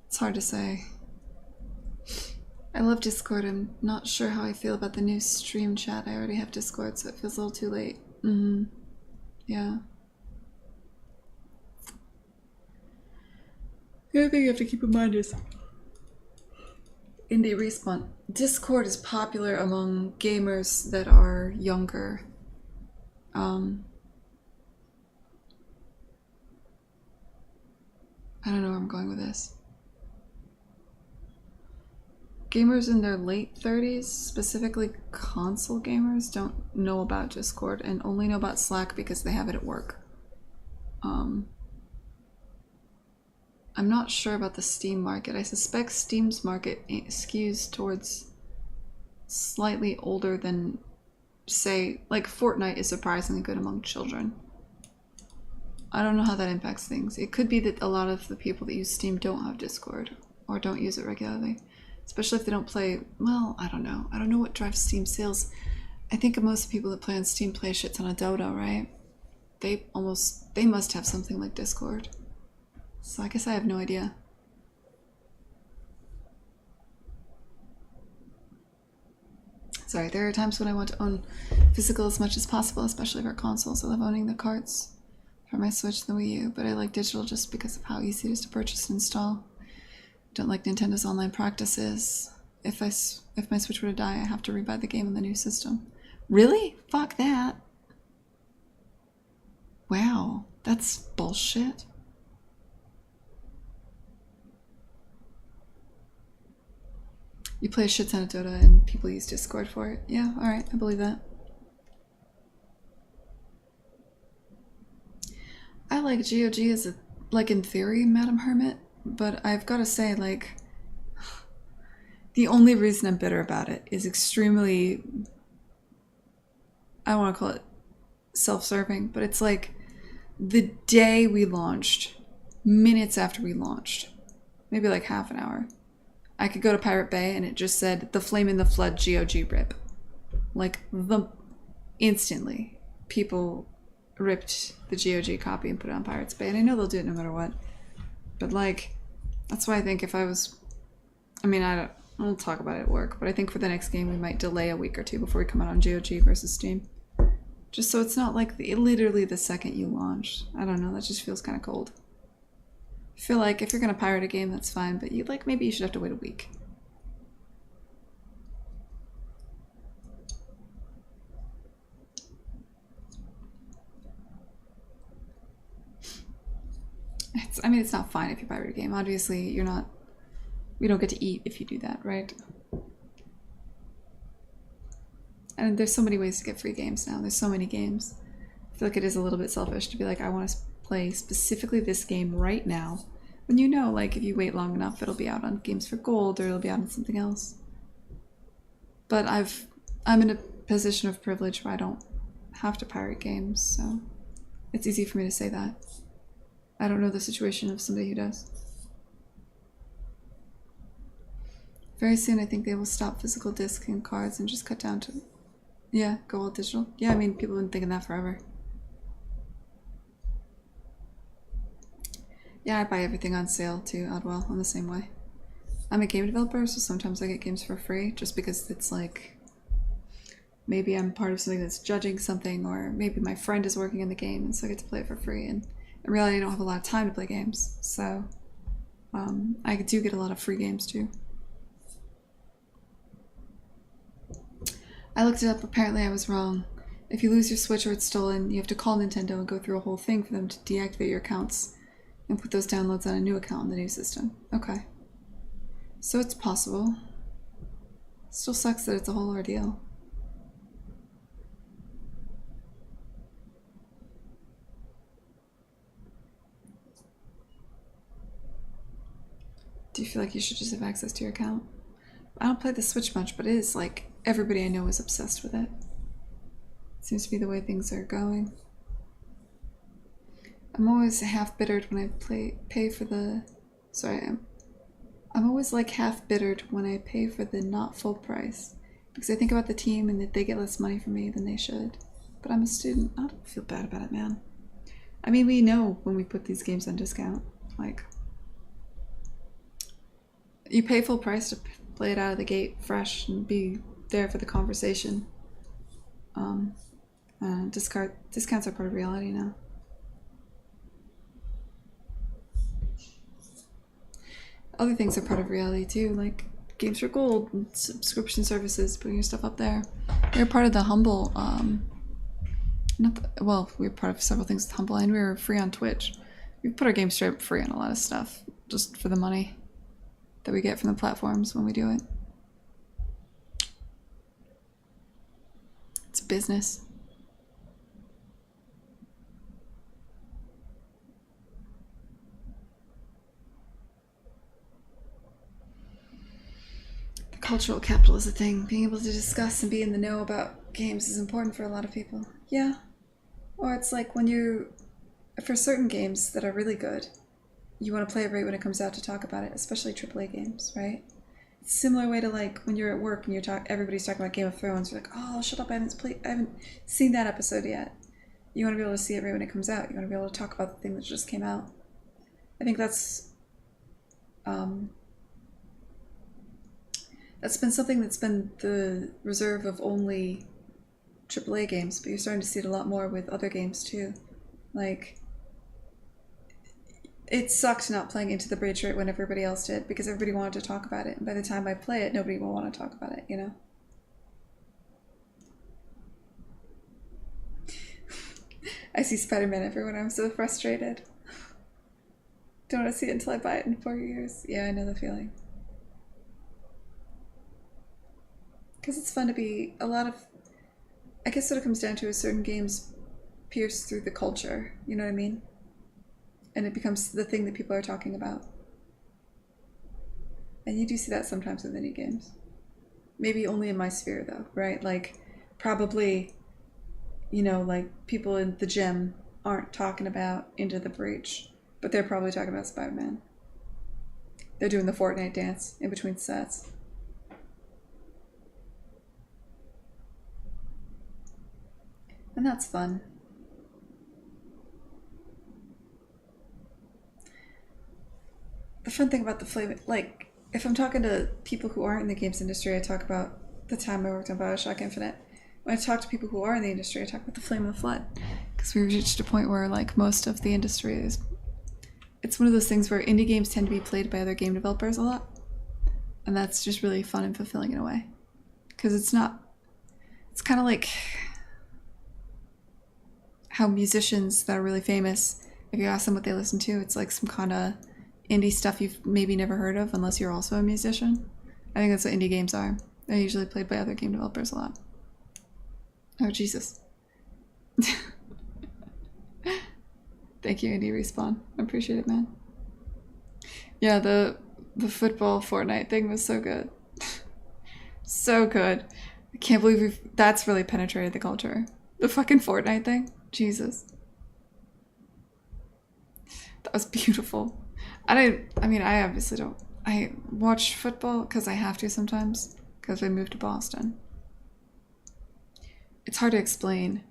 It's hard to say. I love Discord. I'm not sure how I feel about the new stream chat. I already have Discord, so it feels a little too late. Yeah. The other thing you have to keep in mind is Indie Respawn. Discord is popular among gamers that are younger. I don't know where I'm going with this. Gamers in their late 30s, specifically console gamers, don't know about Discord and only know about Slack because they have it at work. I'm not sure about the Steam market. I suspect Steam's market skews towards slightly older than, say, like Fortnite is surprisingly good among children. I don't know how that impacts things. It could be that a lot of the people that use Steam don't have Discord or don't use it regularly. Especially if they don't play, well, I don't know. I don't know what drives Steam sales. I think most people that play on Steam play a shit ton of Dota, right? They must have something like Discord. So I guess I have no idea. Sorry, there are times when I want to own physical as much as possible, especially for consoles. I love owning the carts for my Switch and the Wii U, but I like digital just because of how easy it is to purchase and install. Don't like Nintendo's online practices. If my Switch were to die, I have to rebuy the game on the new system. Really? Fuck that. Wow, that's bullshit. You play a shit ton of Dota and people use Discord for it. Yeah, alright, I believe that. I like GOG as a, like in theory, Madam Hermit, but I've got to say, like, the only reason I'm bitter about it is extremely, I don't want to call it self-serving, but it's like the day we launched, minutes after we launched, maybe like half an hour, I could go to Pirate Bay and it just said the Flame in the Flood GOG rip. Like instantly people ripped the GOG copy and put it on Pirates Bay, and I know they'll do it no matter what. But like, that's why I think if I was, I mean, I don't talk about it at work, but I think for the next game we might delay a week or two before we come out on GOG versus Steam. Just so it's not like literally the second you launch. I don't know, that just feels kind of cold. I feel like if you're gonna pirate a game, that's fine, but maybe you should have to wait a week. It's not fine if you pirate a game. Obviously, we don't get to eat if you do that, right? And there's so many ways to get free games now. There's so many games. I feel like it is a little bit selfish to be like, I want to play specifically this game right now. When you know, like, if you wait long enough, it'll be out on Games for Gold or it'll be out on something else. But I'm in a position of privilege where I don't have to pirate games, so it's easy for me to say that. I don't know the situation of somebody who does. Very soon, I think they will stop physical discs and cards and just cut down to, yeah, go all digital. Yeah, I mean, people have been thinking that forever. Yeah, I buy everything on sale too, Oddwell. I'm the same way. I'm a game developer, so sometimes I get games for free just because it's like, maybe I'm part of something that's judging something, or maybe my friend is working in the game and so I get to play it for free. And in reality, I don't have a lot of time to play games, so I do get a lot of free games too. I looked it up, apparently I was wrong. If you lose your Switch or it's stolen, you have to call Nintendo and go through a whole thing for them to deactivate your accounts and put those downloads on a new account in the new system. Okay. So it's possible. Still sucks that it's a whole ordeal. Do you feel like you should just have access to your account? I don't play the Switch much, but it is like everybody I know is obsessed with it. Seems to be the way things are going. I'm always half bittered when I pay for the... Sorry, I'm always like half bittered when I pay for the not full price. Because I think about the team and that they get less money from me than they should. But I'm a student. I don't feel bad about it, man. I mean, we know when we put these games on discount. Like, you pay full price to play it out of the gate fresh and be there for the conversation. Discounts are part of reality now. Other things are part of reality too, like Games for Gold and subscription services, putting your stuff up there. We're part of the Humble, we're part of several things with Humble, and we were free on Twitch. We put our games straight up free on a lot of stuff, just for the money that we get from the platforms when we do it. It's business. Cultural capital is a thing. Being able to discuss and be in the know about games is important for a lot of people. Yeah. Or it's like when for certain games that are really good, you want to play it right when it comes out to talk about it, especially AAA games, right? Similar way to like when you're at work and everybody's talking about Game of Thrones. You're like, oh, shut up! I haven't seen that episode yet. You want to be able to see it right when it comes out. You want to be able to talk about the thing that just came out. I think that's been something that's been the reserve of only AAA games, but you're starting to see it a lot more with other games too. Like, it sucked not playing Into the Breach right when everybody else did, because everybody wanted to talk about it, and by the time I play it, nobody will want to talk about it, you know? I see Spider-Man everywhere. I'm so frustrated. Don't want to see it until I buy it in 4 years. Yeah, I know the feeling. Because it's fun to be I guess what it comes down to is certain games pierce through the culture, you know what I mean? And it becomes the thing that people are talking about. And you do see that sometimes with indie games. Maybe only in my sphere though, right? Like, probably, you know, like people in the gym aren't talking about Into the Breach, but they're probably talking about Spider-Man. They're doing the Fortnite dance in between sets. And that's fun. The fun thing about the flame, like, if I'm talking to people who aren't in the games industry, I talk about the time I worked on Bioshock Infinite. When I talk to people who are in the industry, I talk about the Flame of the Flood. Because we've reached a point where, like, most of the industry is... It's one of those things where indie games tend to be played by other game developers a lot. And that's just really fun and fulfilling in a way. Because it's not... It's kind of like... how musicians that are really famous, if you ask them what they listen to, it's like some kind of indie stuff you've maybe never heard of unless you're also a musician. I think that's what indie games are. They're usually played by other game developers a lot. Oh, Jesus. Thank you, Indie Respawn. I appreciate it, man. Yeah, the football Fortnite thing was so good. So good. I can't believe that's really penetrated the culture. The fucking Fortnite thing. Jesus. That was beautiful. I obviously don't. I watch football because I have to sometimes, because I moved to Boston. It's hard to explain.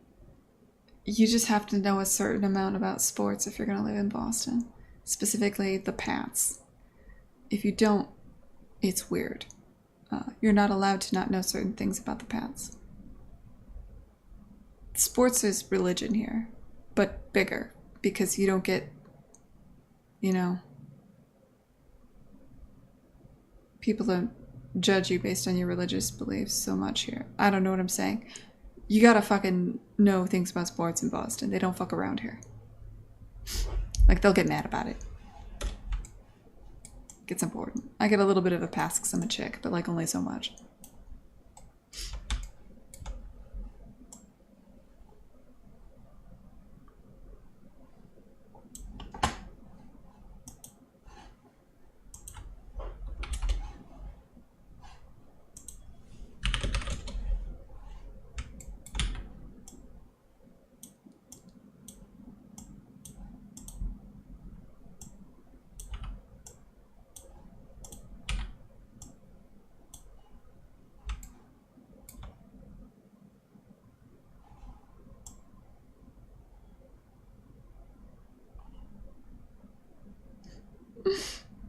You just have to know a certain amount about sports if you're going to live in Boston. Specifically, the Pats. If you don't, it's weird. You're not allowed to not know certain things about the Pats. Sports is religion here, but bigger, because you don't get, you know, people don't judge you based on your religious beliefs so much here. I don't know what I'm saying. You gotta fucking know things about sports in Boston. They don't fuck around here. Like, they'll get mad about it. It's important. I get a little bit of a pass because I'm a chick, but like only so much.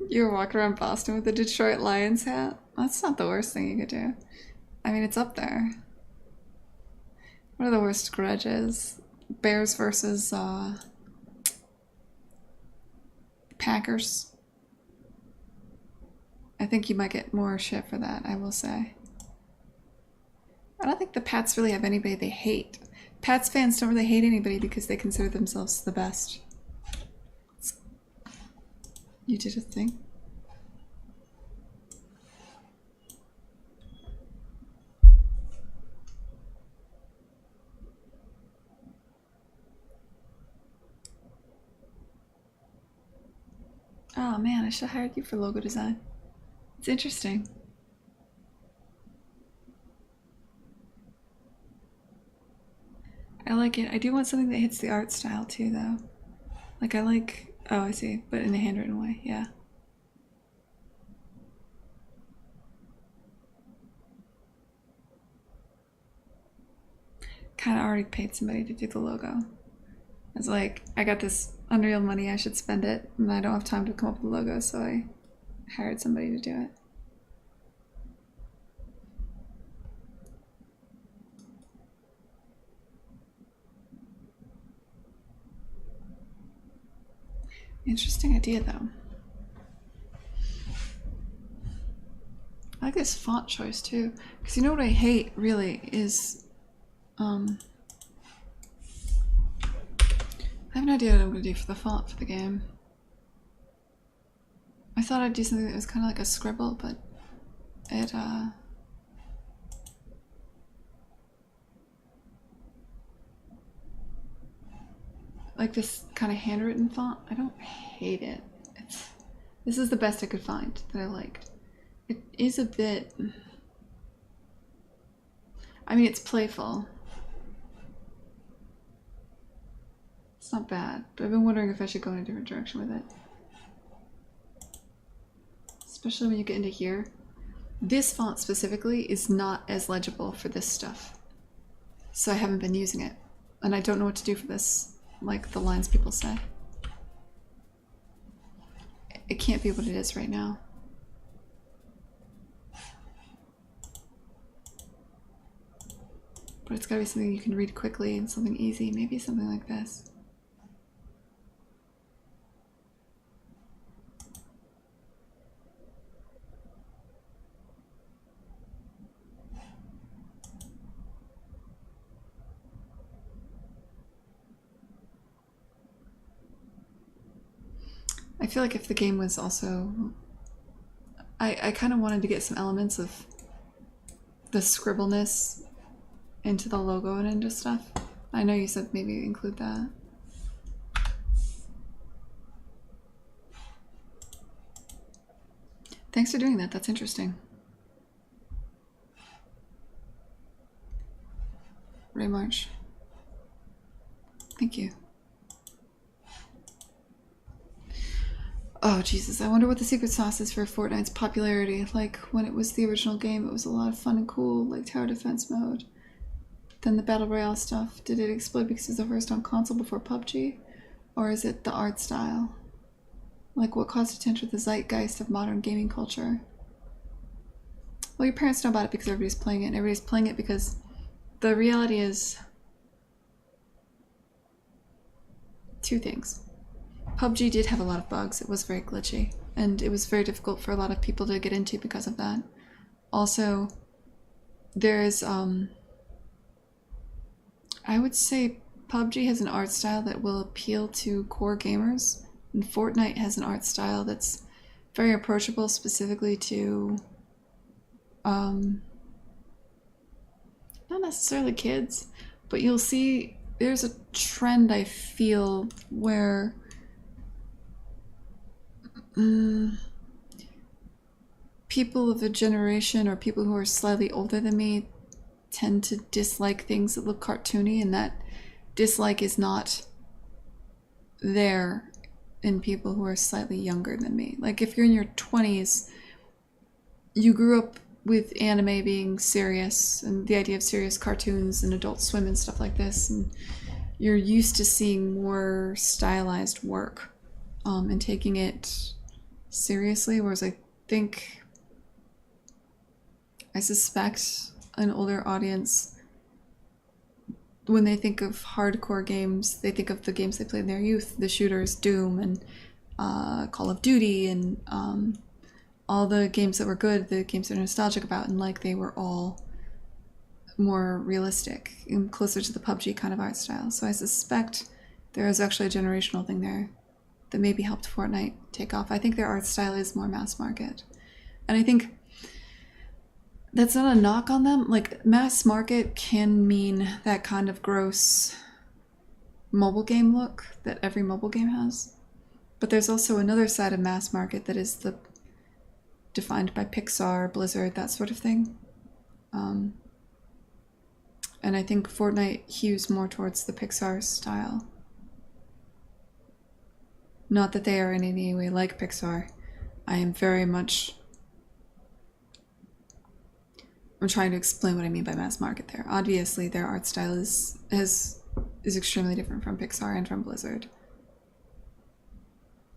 You were walking around Boston with a Detroit Lions hat? That's not the worst thing you could do. I mean, it's up there. What are the worst grudges? Bears versus Packers. I think you might get more shit for that, I will say. I don't think the Pats really have anybody they hate. Pats fans don't really hate anybody because they consider themselves the best. You did a thing? Oh man, I should have hired you for logo design. It's interesting. I like it. I do want something that hits the art style too, though. Like, I like... Oh, I see. But in a handwritten way, yeah. kind of already paid somebody to do the logo. I was like, I got this Unreal money, I should spend it, and I don't have time to come up with a logo, so I hired somebody to do it. Interesting idea, though. I like this font choice, too. Because you know what I hate, really, is... I have no idea what I'm going to do for the font for the game. I thought I'd do something that was kind of like a scribble, but it, like this kind of handwritten font. I don't hate it. This is the best I could find that I liked. It is a bit... I mean, it's playful. It's not bad, but I've been wondering if I should go in a different direction with it. Especially when you get into here. This font specifically is not as legible for this stuff. So I haven't been using it. And I don't know what to do for this, like the lines people say. It can't be what it is right now. But it's gotta be something you can read quickly and something easy, maybe something like this. I feel like if the game was also... I kind of wanted to get some elements of the scribbleness into the logo and into stuff. I know you said maybe include that. Thanks for doing that, that's interesting. Ray March. Thank you. Oh, Jesus, I wonder what the secret sauce is for Fortnite's popularity. Like, when it was the original game, it was a lot of fun and cool, like tower defense mode. Then the Battle Royale stuff. Did it explode because it was the first on console before PUBG? Or is it the art style? Like, what caused it to enter the zeitgeist of modern gaming culture? Well, your parents know about it because everybody's playing it, and everybody's playing it because the reality is... two things. PUBG did have a lot of bugs. It was very glitchy, and it was very difficult for a lot of people to get into because of that. Also, there's, I would say PUBG has an art style that will appeal to core gamers, and Fortnite has an art style that's very approachable specifically to, not necessarily kids, but you'll see there's a trend, I feel, where people of a generation or people who are slightly older than me tend to dislike things that look cartoony, and that dislike is not there in people who are slightly younger than me. Like, if you're in your 20s, you grew up with anime being serious and the idea of serious cartoons and Adult Swim and stuff like this, and you're used to seeing more stylized work and taking it seriously, whereas I suspect an older audience, when they think of hardcore games, they think of the games they played in their youth, the shooters, Doom and Call of Duty, and all the games that were good, the games they're nostalgic about, and like they were all more realistic and closer to the PUBG kind of art style. So I suspect there is actually a generational thing there that maybe helped Fortnite take off. I think their art style is more mass market. And I think that's not a knock on them. Like, mass market can mean that kind of gross mobile game look that every mobile game has. But there's also another side of mass market that is the defined by Pixar, Blizzard, that sort of thing. And I think Fortnite hews more towards the Pixar style. Not that they are in any way like Pixar. I am very much I'm trying to explain what I mean by mass market there. Obviously, their art style is extremely different from Pixar and from Blizzard.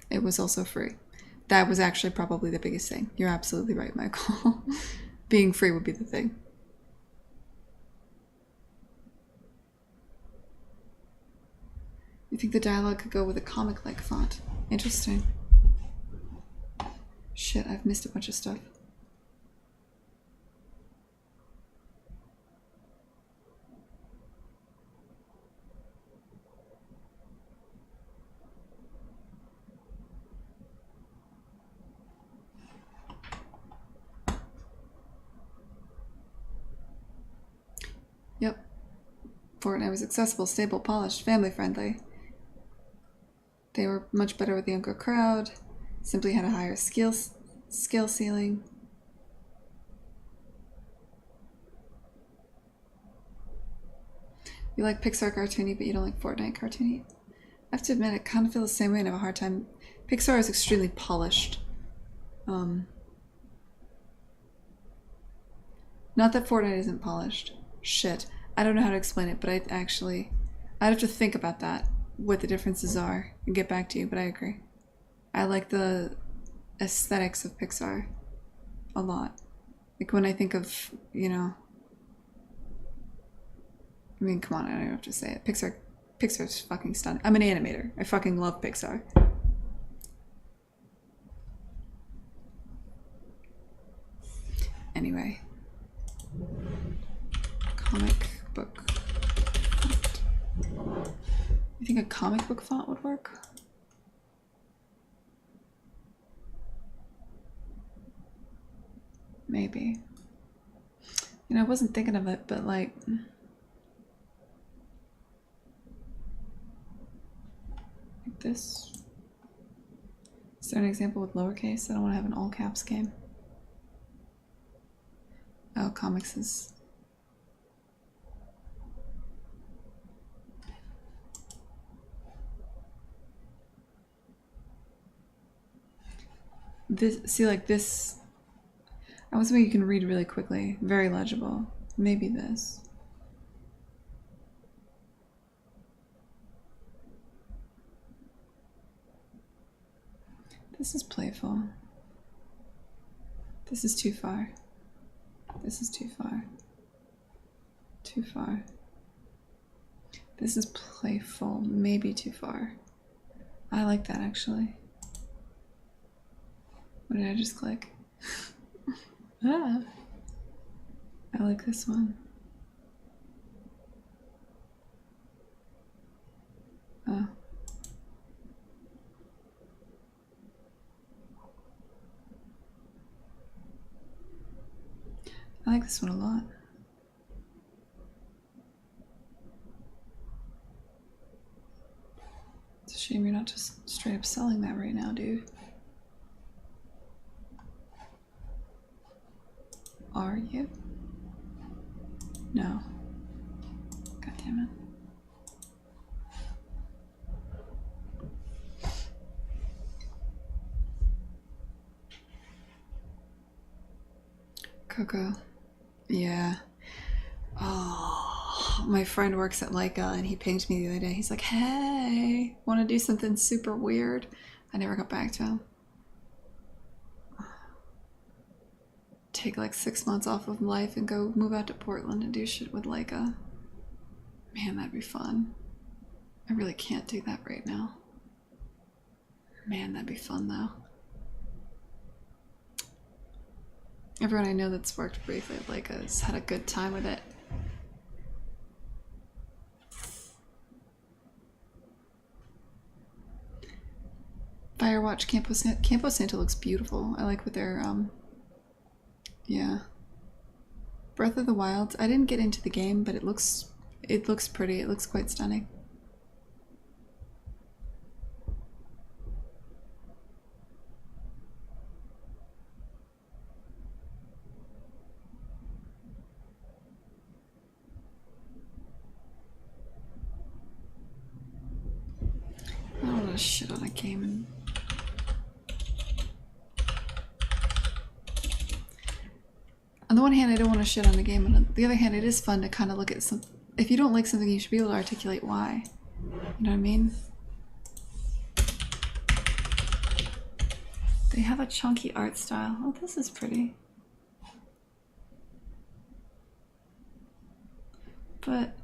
It was also free. That was actually probably the biggest thing. You're absolutely right, Michael. Being free would be the thing. You think the dialogue could go with a comic-like font? Interesting. Shit, I've missed a bunch of stuff. Yep. Fortnite was accessible, stable, polished, family-friendly. They were much better with the younger crowd. Simply had a higher skill ceiling. You like Pixar cartoony, but you don't like Fortnite cartoony? I have to admit, I kind of feel the same way and have a hard time. Pixar is extremely polished. Not that Fortnite isn't polished. Shit. I don't know how to explain it, but I'd have to think about that, what the differences are, and get back to you, but I agree. I like the aesthetics of Pixar a lot. Like when I think of, you know, I mean, come on, I don't have to say it. Pixar's fucking stunning. I'm an animator. I fucking love Pixar. Anyway. Comic book font. You think a comic book font would work? Maybe. You know, I wasn't thinking of it, but like... like this. Is there an example with lowercase? I don't want to have an all caps game. Oh, comics is... this, see, like this, I was thinking you can read really quickly, very legible. Maybe this. This is playful. This is too far. This is too far. Too far. This is playful, maybe too far. I like that actually. What did I just click? Ah. I like this one. Oh. I like this one a lot. It's a shame you're not just straight up selling that right now, dude. Are you? No. God damn it. Coco. Yeah. Oh, my friend works at Leica and he pinged me the other day. He's like, hey, want to do something super weird? I never got back to him. Take like 6 months off of life and go move out to Portland and do shit with Leica. Man, that'd be fun. I really can't do that right now. Man, that'd be fun though. Everyone I know that's worked briefly at Leica has had a good time with it. Firewatch Campo Santo looks beautiful. I like what they're yeah. Breath of the Wild. I didn't get into the game, but it looks pretty. It looks quite stunning. I don't want to shit on a game and the one hand, I don't want to shit on the game. On the other hand, it is fun to kind of look at some. If you don't like something, you should be able to articulate why. You know what I mean? They have a chunky art style. Oh, this is pretty. But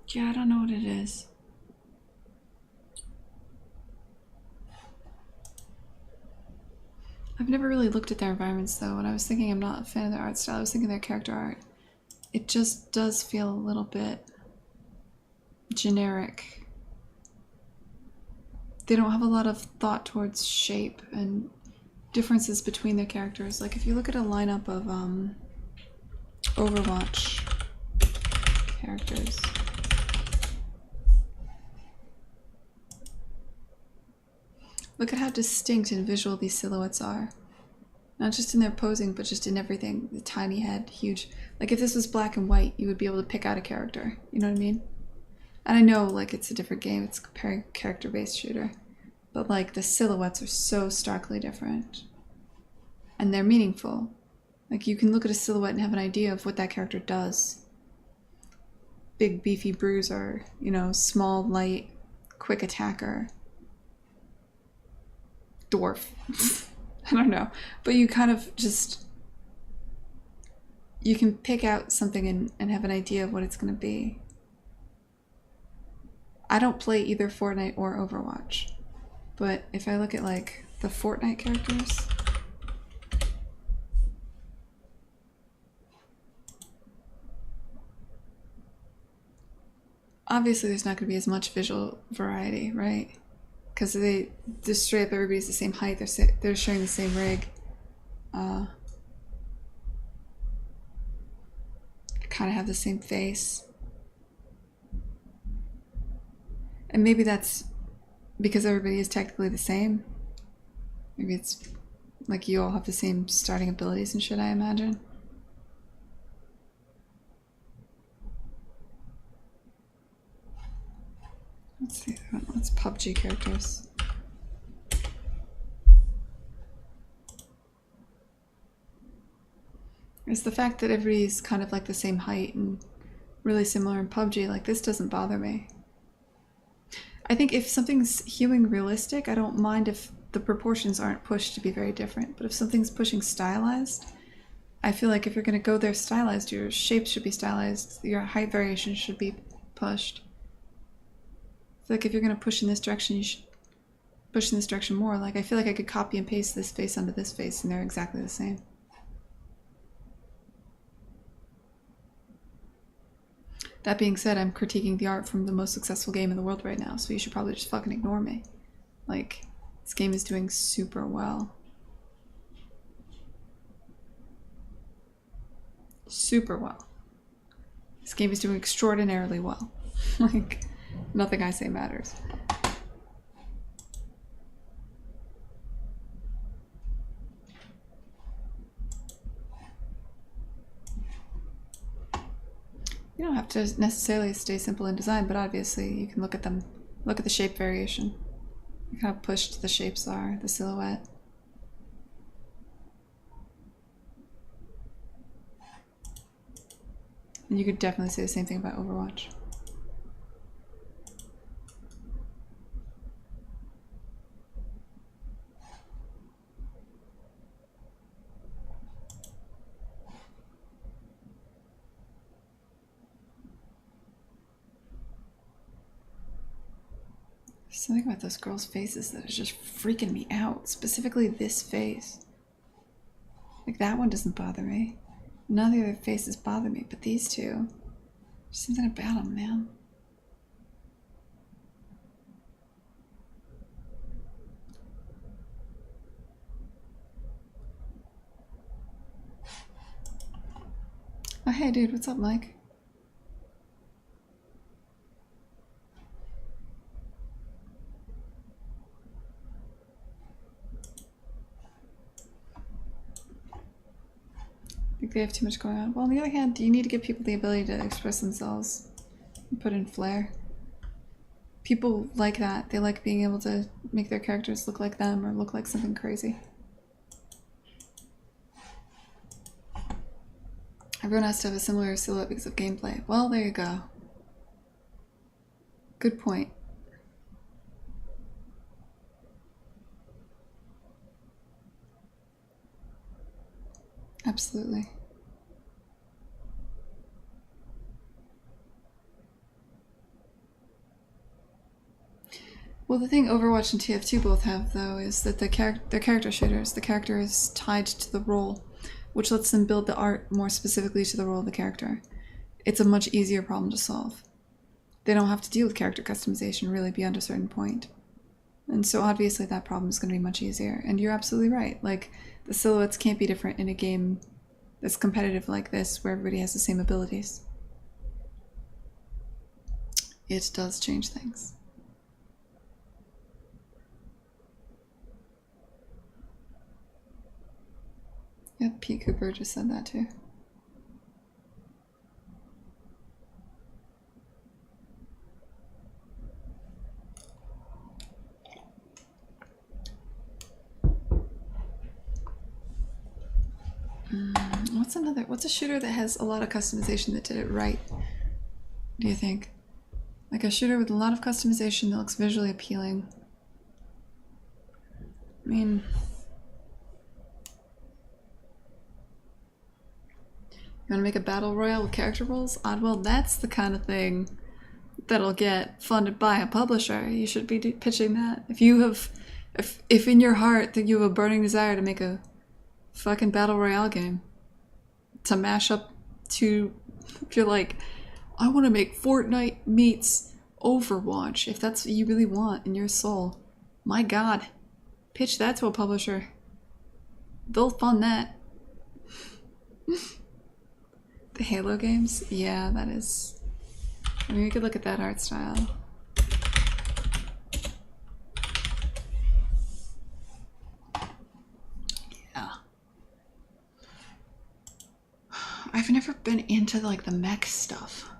yeah, I don't know what it is. I've never really looked at their environments though. When I was thinking I'm not a fan of their art style, I was thinking their character art. It just does feel a little bit generic. They don't have a lot of thought towards shape and differences between their characters. Like if you look at a lineup of Overwatch characters. Look at how distinct and visual these silhouettes are. Not just in their posing, but just in everything. The tiny head, huge. Like if this was black and white, you would be able to pick out a character. You know what I mean? And I know like it's a different game. It's a character-based shooter. But like the silhouettes are so starkly different. And they're meaningful. Like you can look at a silhouette and have an idea of what that character does. Big beefy bruiser, you know, small, light, quick attacker. Dwarf. I don't know. But you kind of just... You can pick out something and have an idea of what it's going to be. I don't play either Fortnite or Overwatch. But if I look at like the Fortnite characters... Obviously there's not going to be as much visual variety, right? Because they just straight up everybody's the same height. They're sharing the same rig. Kind of have the same face. And maybe that's because everybody is technically the same. Maybe it's like you all have the same starting abilities and shit, I imagine. Let's see. Let's PUBG characters. It's the fact that everybody's kind of like the same height and really similar in PUBG. Like this doesn't bother me. I think if something's hewing realistic, I don't mind if the proportions aren't pushed to be very different. But if something's pushing stylized, I feel like if you're going to go there stylized, your shapes should be stylized. Your height variation should be pushed. I feel like if you're going to push in this direction, you should push in this direction more. Like, I feel like I could copy and paste this face onto this face, and they're exactly the same. That being said, I'm critiquing the art from the most successful game in the world right now, so you should probably just fucking ignore me. Like, this game is doing super well. Super well. This game is doing extraordinarily well. Like... Nothing I say matters. You don't have to necessarily stay simple in design, but obviously you can look at them, look at the shape variation. Look how pushed the shapes are, the silhouette. And you could definitely say the same thing about Overwatch. Something about those girls' faces that is just freaking me out. Specifically this face. Like that one doesn't bother me. None of the other faces bother me, but these two. There's something about them, man. Oh hey dude, what's up, Mike? They have too much going on. Well, on the other hand, you need to give people the ability to express themselves and put in flair. People like that. They like being able to make their characters look like them or look like something crazy. Everyone has to have a similar silhouette because of gameplay. Well, there you go. Good point. Absolutely. Well, the thing Overwatch and TF2 both have, though, is that they're character shooters. The character is tied to the role, which lets them build the art more specifically to the role of the character. It's a much easier problem to solve. They don't have to deal with character customization really beyond a certain point. And so obviously that problem is going to be much easier. And you're absolutely right. Like, the silhouettes can't be different in a game that's competitive like this, where everybody has the same abilities. It does change things. Yep, Pete Cooper just said that too. What's a shooter that has a lot of customization that did it right, do you think? Like a shooter with a lot of customization that looks visually appealing. I mean, you want to make a battle royale with character roles? Oddwell, that's the kind of thing that'll get funded by a publisher. You should be pitching that. If in your heart that you have a burning desire to make a fucking battle royale game, to mash up to, if you're like, I want to make Fortnite meets Overwatch, if that's what you really want in your soul, my god, pitch that to a publisher. They'll fund that. The Halo games? Yeah, that is... I mean, we could look at that art style. Yeah. I've never been into, like, the mech stuff.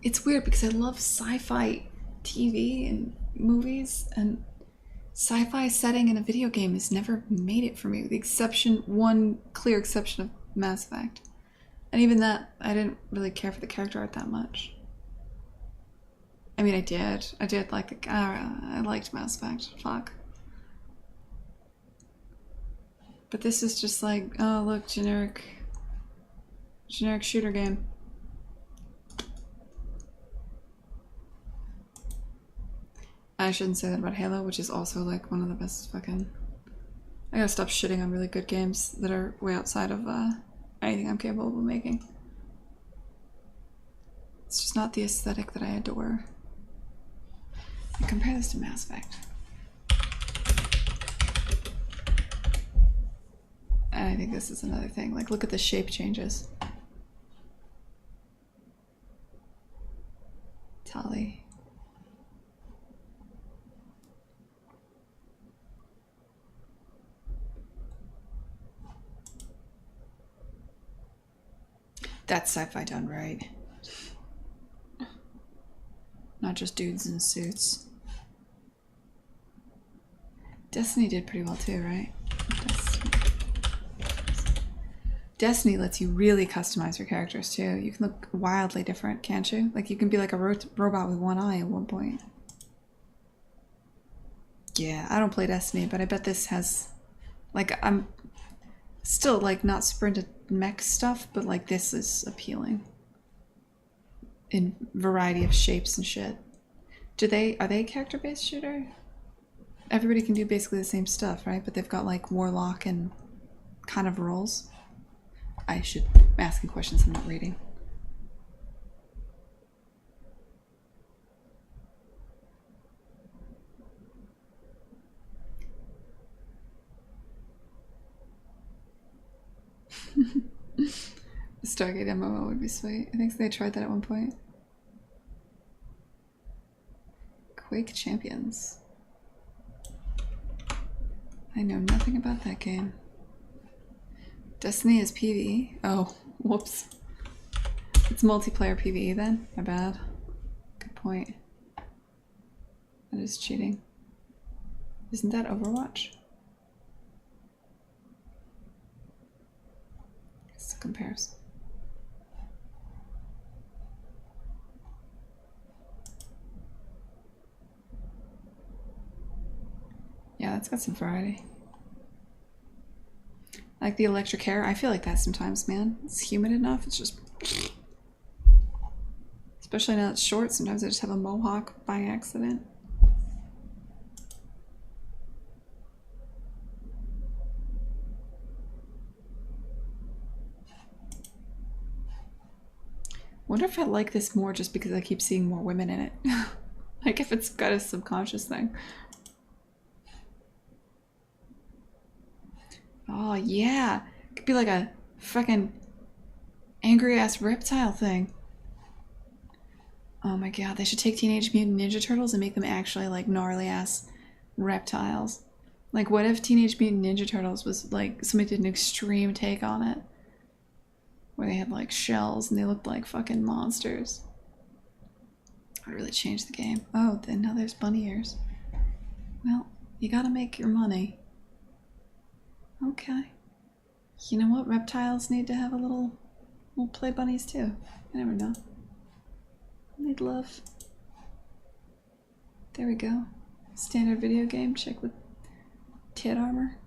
It's weird because I love sci-fi TV and movies, and sci-fi setting in a video game has never made it for me, with the one clear exception of Mass Effect. And even that, I didn't really care for the character art that much. I mean, I did like I liked Mass Effect, fuck. But this is just like, oh look, generic shooter game. I shouldn't say that about Halo, which is also like one of the best fucking... I gotta stop shitting on really good games that are way outside of anything I'm capable of making. It's just not the aesthetic that I adore. I compare this to Mass Effect. And I think this is another thing. Like, look at the shape changes. Tali. That's sci-fi done right. Not just dudes in suits. Destiny did pretty well too, right? Destiny lets you really customize your characters too. You can look wildly different, can't you? Like, you can be like a robot with one eye at one point. Yeah, I don't play Destiny, but I bet this has... Like, I'm still, like, not super into mech stuff, but, like, this is appealing. In variety of shapes and shit. Are they a character-based shooter? Everybody can do basically the same stuff, right? But they've got, like, warlock and kind of roles. I should be asking questions I'm not reading. The Stargate MMO would be sweet. I think they tried that at one point. Quake Champions. I know nothing about that game. Destiny is PvE. Oh, whoops. It's multiplayer PvE then? My bad. Good point. That is cheating. Isn't that Overwatch? compares. Yeah, that's got some variety. Like the electric hair, I feel like that sometimes, man. It's humid enough, it's just... Especially now it's short, sometimes I just have a mohawk by accident. Wonder if I like this more just because I keep seeing more women in it. Like if it's got a subconscious thing. Oh yeah, it could be like a fucking angry ass reptile thing. Oh my god, they should take Teenage Mutant Ninja Turtles and make them actually like gnarly ass reptiles. Like what if Teenage Mutant Ninja Turtles was like somebody did an extreme take on it? Where they had like shells and they looked like fucking monsters. I really changed the game. Oh, then now there's bunny ears. Well, you gotta make your money. Okay. You know what? Reptiles need to have a little play bunnies too. I never know. Need love. There we go. Standard video game. Check with tit armor.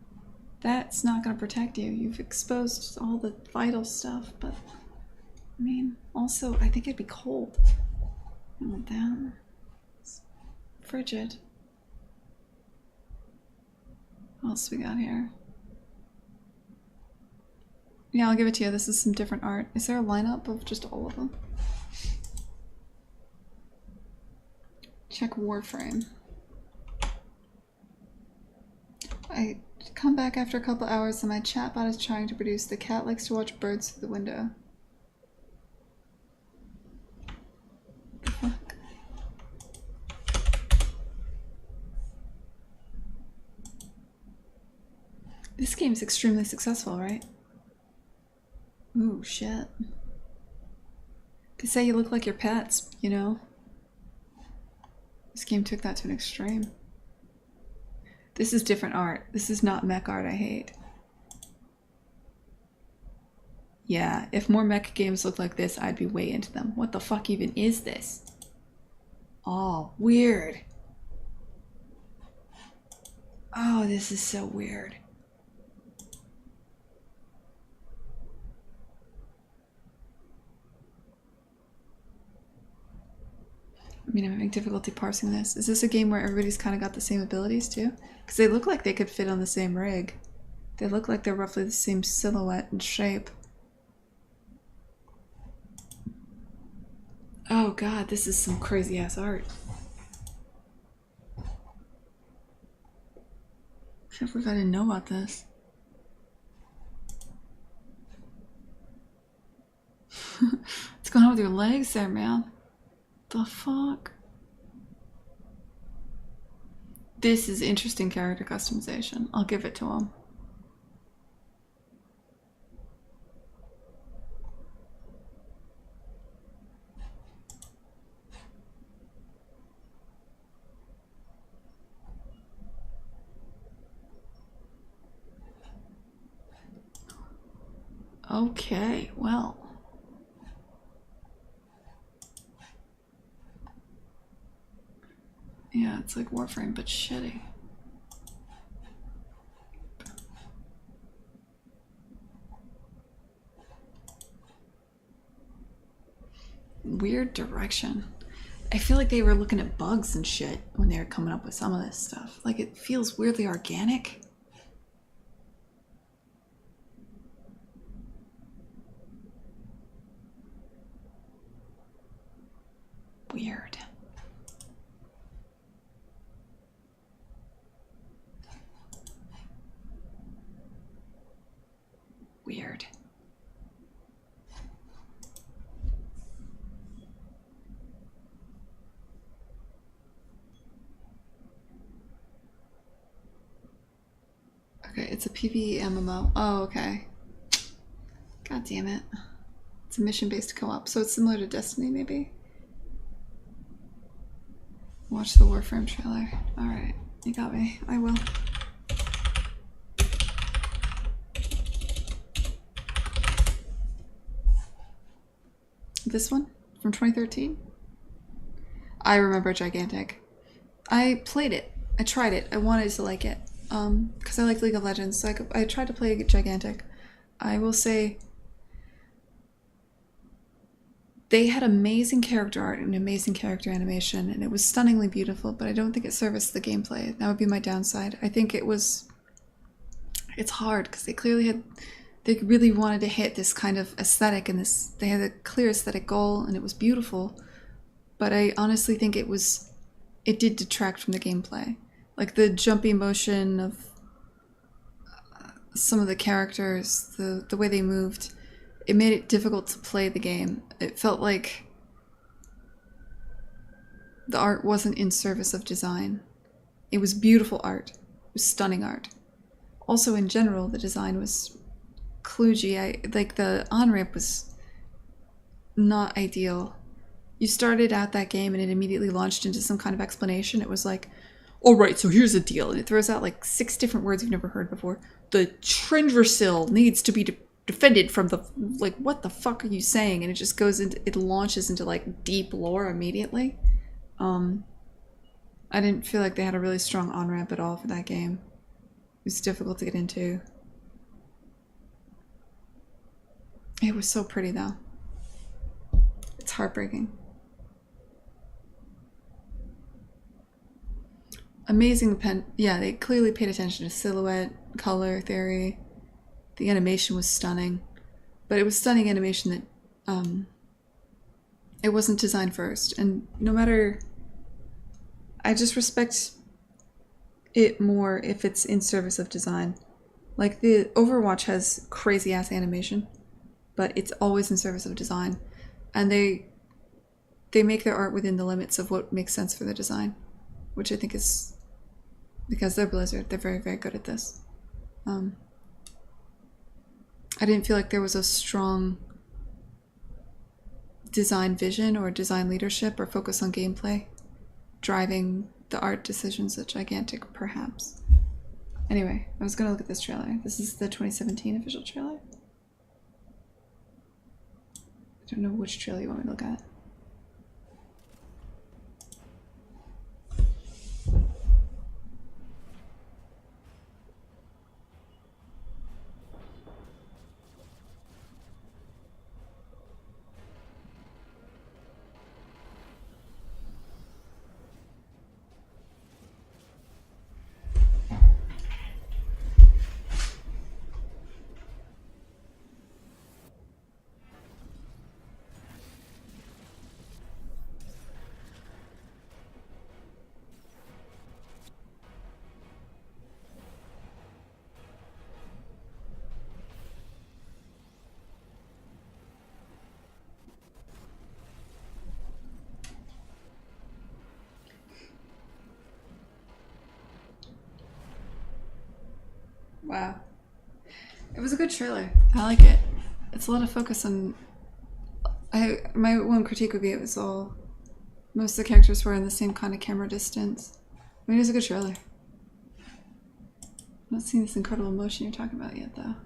That's not going to protect you. You've exposed all the vital stuff, but I mean, also, I think it'd be cold. I don't want that. It's frigid. What else we got here? Yeah, I'll give it to you. This is some different art. Is there a lineup of just all of them? Check Warframe. I come back after a couple hours and my chatbot is trying to produce "The cat likes to watch birds through the window." What the fuck? This game is extremely successful, right? Ooh, shit. They say you look like your pets, you know? This game took that to an extreme. This is different art. This is not mech art I hate. Yeah, if more mech games looked like this, I'd be way into them. What the fuck even is this? Oh, weird. Oh, this is so weird. I mean, I'm having difficulty parsing this. Is this a game where everybody's kind of got the same abilities too? Because they look like they could fit on the same rig. They look like they're roughly the same silhouette and shape. Oh god, this is some crazy ass art. I can't believe I didn't know about this. What's going on with your legs there, man? The fuck? This is interesting character customization. I'll give it to him. Okay, well. Yeah, it's like Warframe, but shitty. Weird direction. I feel like they were looking at bugs and shit when they were coming up with some of this stuff. Like, it feels weirdly organic. Weird. Weird. Okay, it's a PvE MMO. Oh, okay. God damn it. It's a mission-based co-op, so it's similar to Destiny, maybe? Watch the Warframe trailer. Alright, you got me. I will. This one from 2013. I remember Gigantic. I played it. I tried it. I wanted to like it. Because I like League of Legends, so I tried to play Gigantic. I will say they had amazing character art and amazing character animation, and it was stunningly beautiful, but I don't think it serviced the gameplay. That would be my downside. I think it's hard because they really wanted to hit this kind of aesthetic, and they had a clear aesthetic goal, and it was beautiful, but I honestly think it did detract from the gameplay. Like the jumpy motion of some of the characters, the way they moved, it made it difficult to play the game. It felt like the art wasn't in service of design. It was beautiful art. It was stunning art. Also, in general, the design was kludgy. Like the on-ramp was not ideal. You started out that game and it immediately launched into some kind of explanation. It was like, all right, so here's the deal. And it throws out like 6 different words you've never heard before. The Trinversil needs to be defended from the, like, what the fuck are you saying? And it just it launches into like deep lore immediately. I didn't feel like they had a really strong on-ramp at all for that game. It was difficult to get into. It was so pretty though. It's heartbreaking. Amazing yeah, they clearly paid attention to silhouette, color theory. The animation was stunning, but it was stunning animation that it wasn't designed first. And no matter, I just respect it more if it's in service of design. Like the Overwatch has crazy ass animation, but it's always in service of design, and they make their art within the limits of what makes sense for the design, which I think is because they're Blizzard. They're very, very good at this. I didn't feel like there was a strong design vision or design leadership or focus on gameplay driving the art decisions at Gigantic, perhaps. Anyway, I was gonna look at this trailer. This is the 2017 official trailer. I don't know which trailer you want me to look at. Wow. It was a good trailer. I like it. It's a lot of focus on... my one critique would be most of the characters were in the same kind of camera distance. I mean, it was a good trailer. I'm not seeing this incredible motion you're talking about yet, though.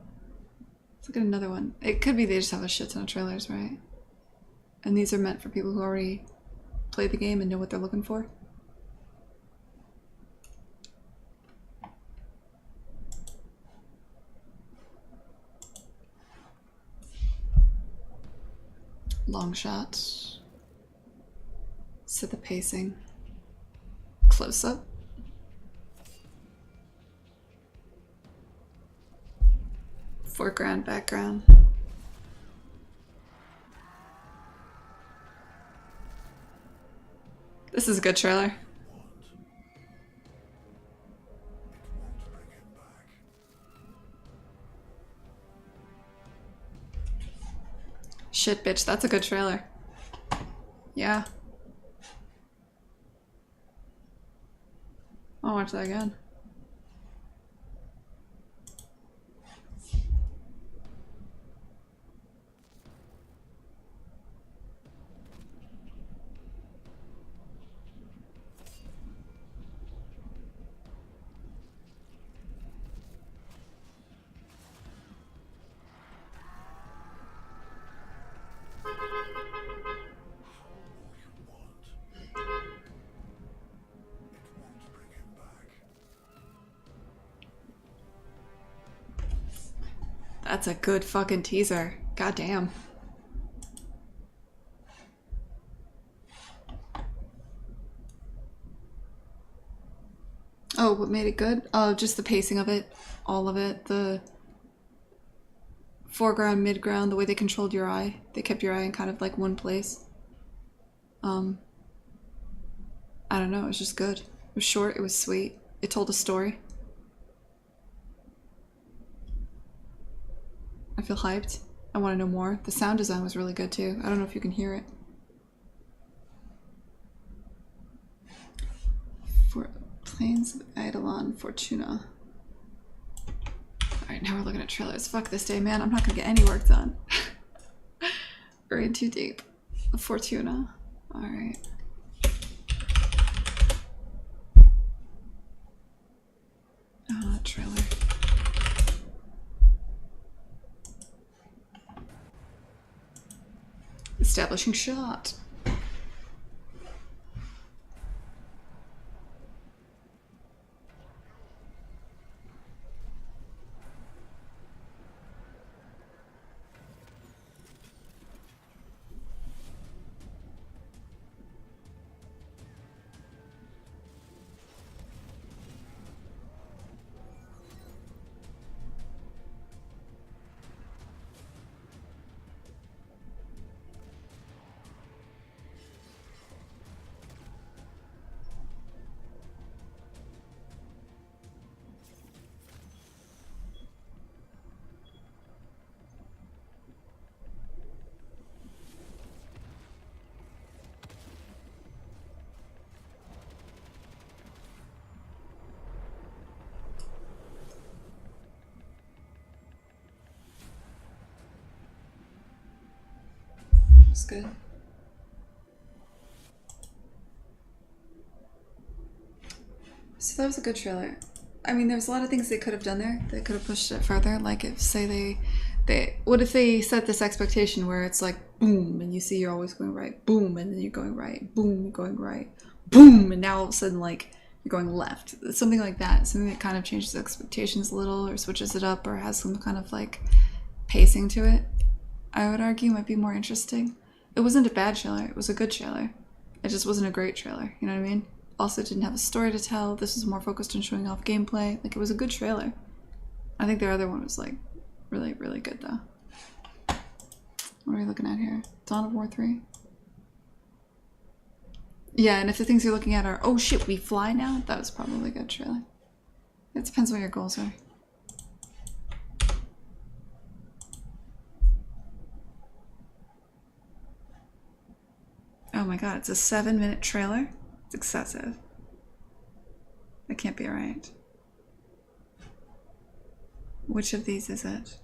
Let's look at another one. It could be they just have a shit ton of trailers, right? And these are meant for people who already played the game and know what they're looking for. Long shot. Set the pacing. Close up. Foreground, background. This is a good trailer. Shit, bitch, that's a good trailer. Yeah. I'll watch that again. That's a good fucking teaser. God damn. Oh, what made it good? Oh, just the pacing of it. All of it. The foreground, midground, the way they controlled your eye. They kept your eye in kind of like one place. I don't know, it was just good. It was short, it was sweet. It told a story. I feel hyped. I want to know more. The sound design was really good too. I don't know if you can hear it. For Plains of Eidolon Fortuna. Alright, now we're looking at trailers. Fuck this day, man. I'm not gonna get any work done. We're in too deep. Fortuna. Alright. Trailer. Establishing shot. That's good. So that was a good trailer. I mean, there's a lot of things they could have done there. They could have pushed it further. Like if, say what if they set this expectation where it's like, boom, and you see you're always going right, boom, and then you're going right, boom, you're going right, boom, and now all of a sudden, like, you're going left. Something like that. Something that kind of changes expectations a little or switches it up or has some kind of, like, pacing to it, I would argue might be more interesting. It wasn't a bad trailer. It was a good trailer. It just wasn't a great trailer. You know what I mean? Also didn't have a story to tell. This was more focused on showing off gameplay. Like, it was a good trailer. I think their other one was, like, really, really good, though. What are we looking at here? Dawn of War 3? Yeah, and if the things you're looking at are, oh shit, we fly now? That was probably a good trailer. It depends what your goals are. Oh my god, it's a 7-minute trailer? It's excessive. That can't be right. Which of these is it?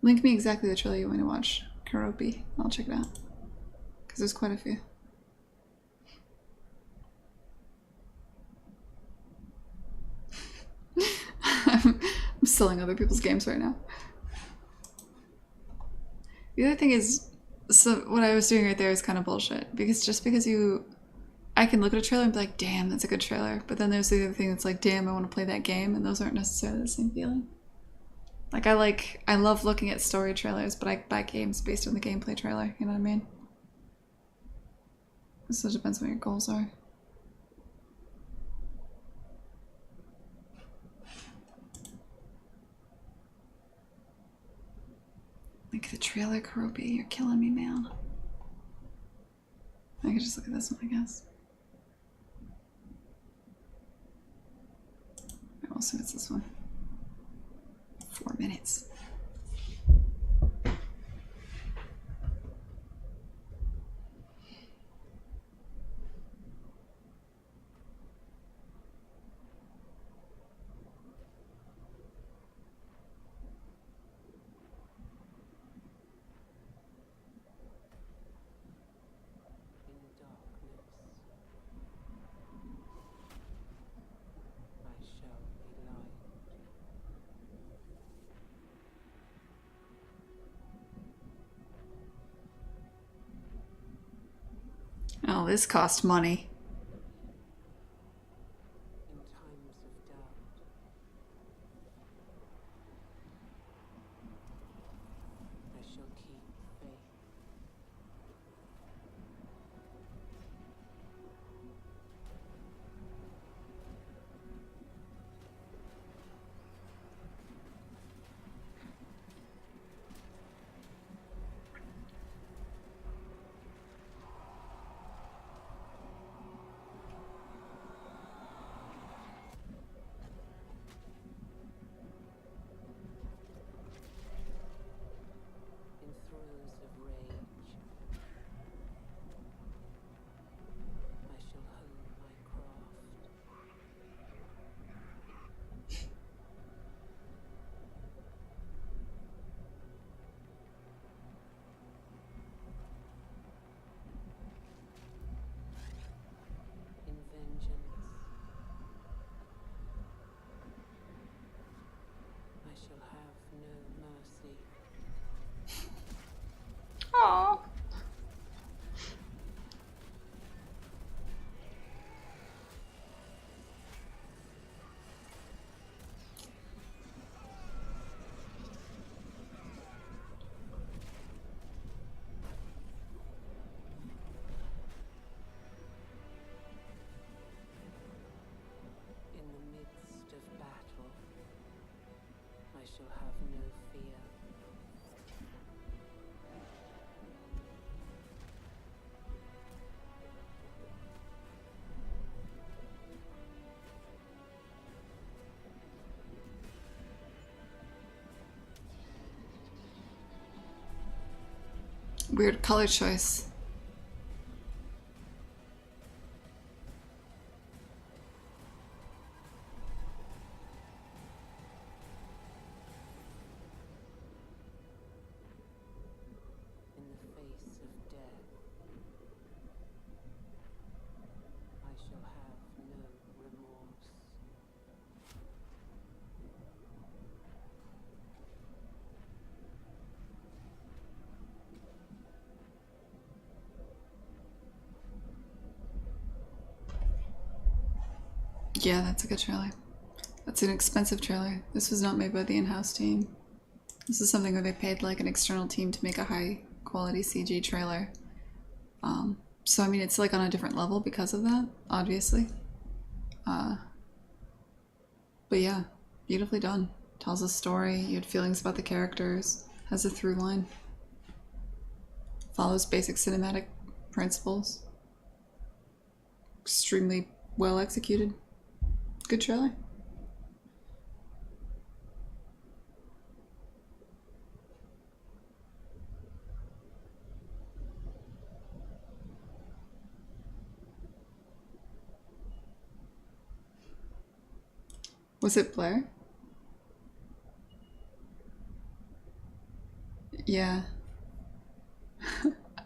Link me exactly the trailer you want to watch, Karopi. I'll check it out. Because there's quite a few. I'm selling other people's games right now. The other thing is, so what I was doing right there is kind of bullshit. Because just because I can look at a trailer and be like, damn, that's a good trailer. But then there's the other thing that's like, damn, I want to play that game. And those aren't necessarily the same feeling. Like, I love looking at story trailers, but I buy games based on the gameplay trailer. You know what I mean? So it depends what your goals are. Like the trailer, Karopi, you're killing me, man. I could just look at this one, I guess. We'll see what's this one. 4 minutes. Oh, this cost money. In times of doubt, Weird color choice. In the face of death, I shall have no remorse. Yeah, that's a good trailer. That's an expensive trailer. This was not made by the in-house team. This is something where they paid like an external team to make a high quality CG trailer. So I mean, it's like on a different level because of that, obviously. But yeah, beautifully done. Tells a story. You had feelings about the characters. Has a through line. Follows basic cinematic principles. Extremely well executed. Good trailer. Was it Blair? Yeah.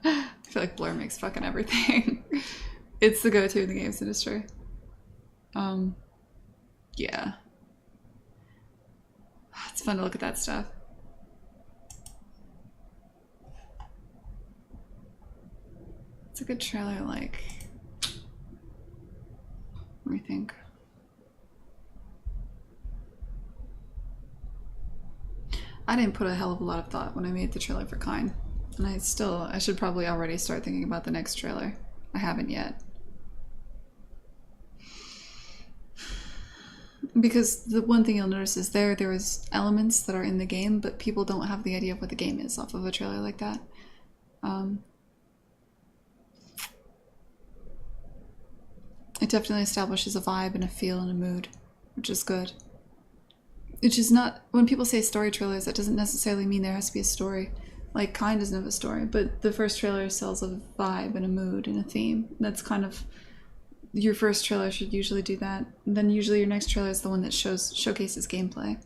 I feel like Blair makes fucking everything. It's the go-to in the games industry. Yeah. It's fun to look at that stuff. It's a good trailer, like... Let me think. I didn't put a hell of a lot of thought when I made the trailer for Kine. And I should probably already start thinking about the next trailer. I haven't yet. Because the one thing you'll notice is there is elements that are in the game, but people don't have the idea of what the game is off of a trailer like that. It definitely establishes a vibe and a feel and a mood, which is good. Which is not, when people say story trailers, that doesn't necessarily mean there has to be a story. Like, Kine doesn't have a story, but the first trailer sells a vibe and a mood and a theme. That's kind of, your first trailer should usually do that. And then usually your next trailer is the one that showcases gameplay.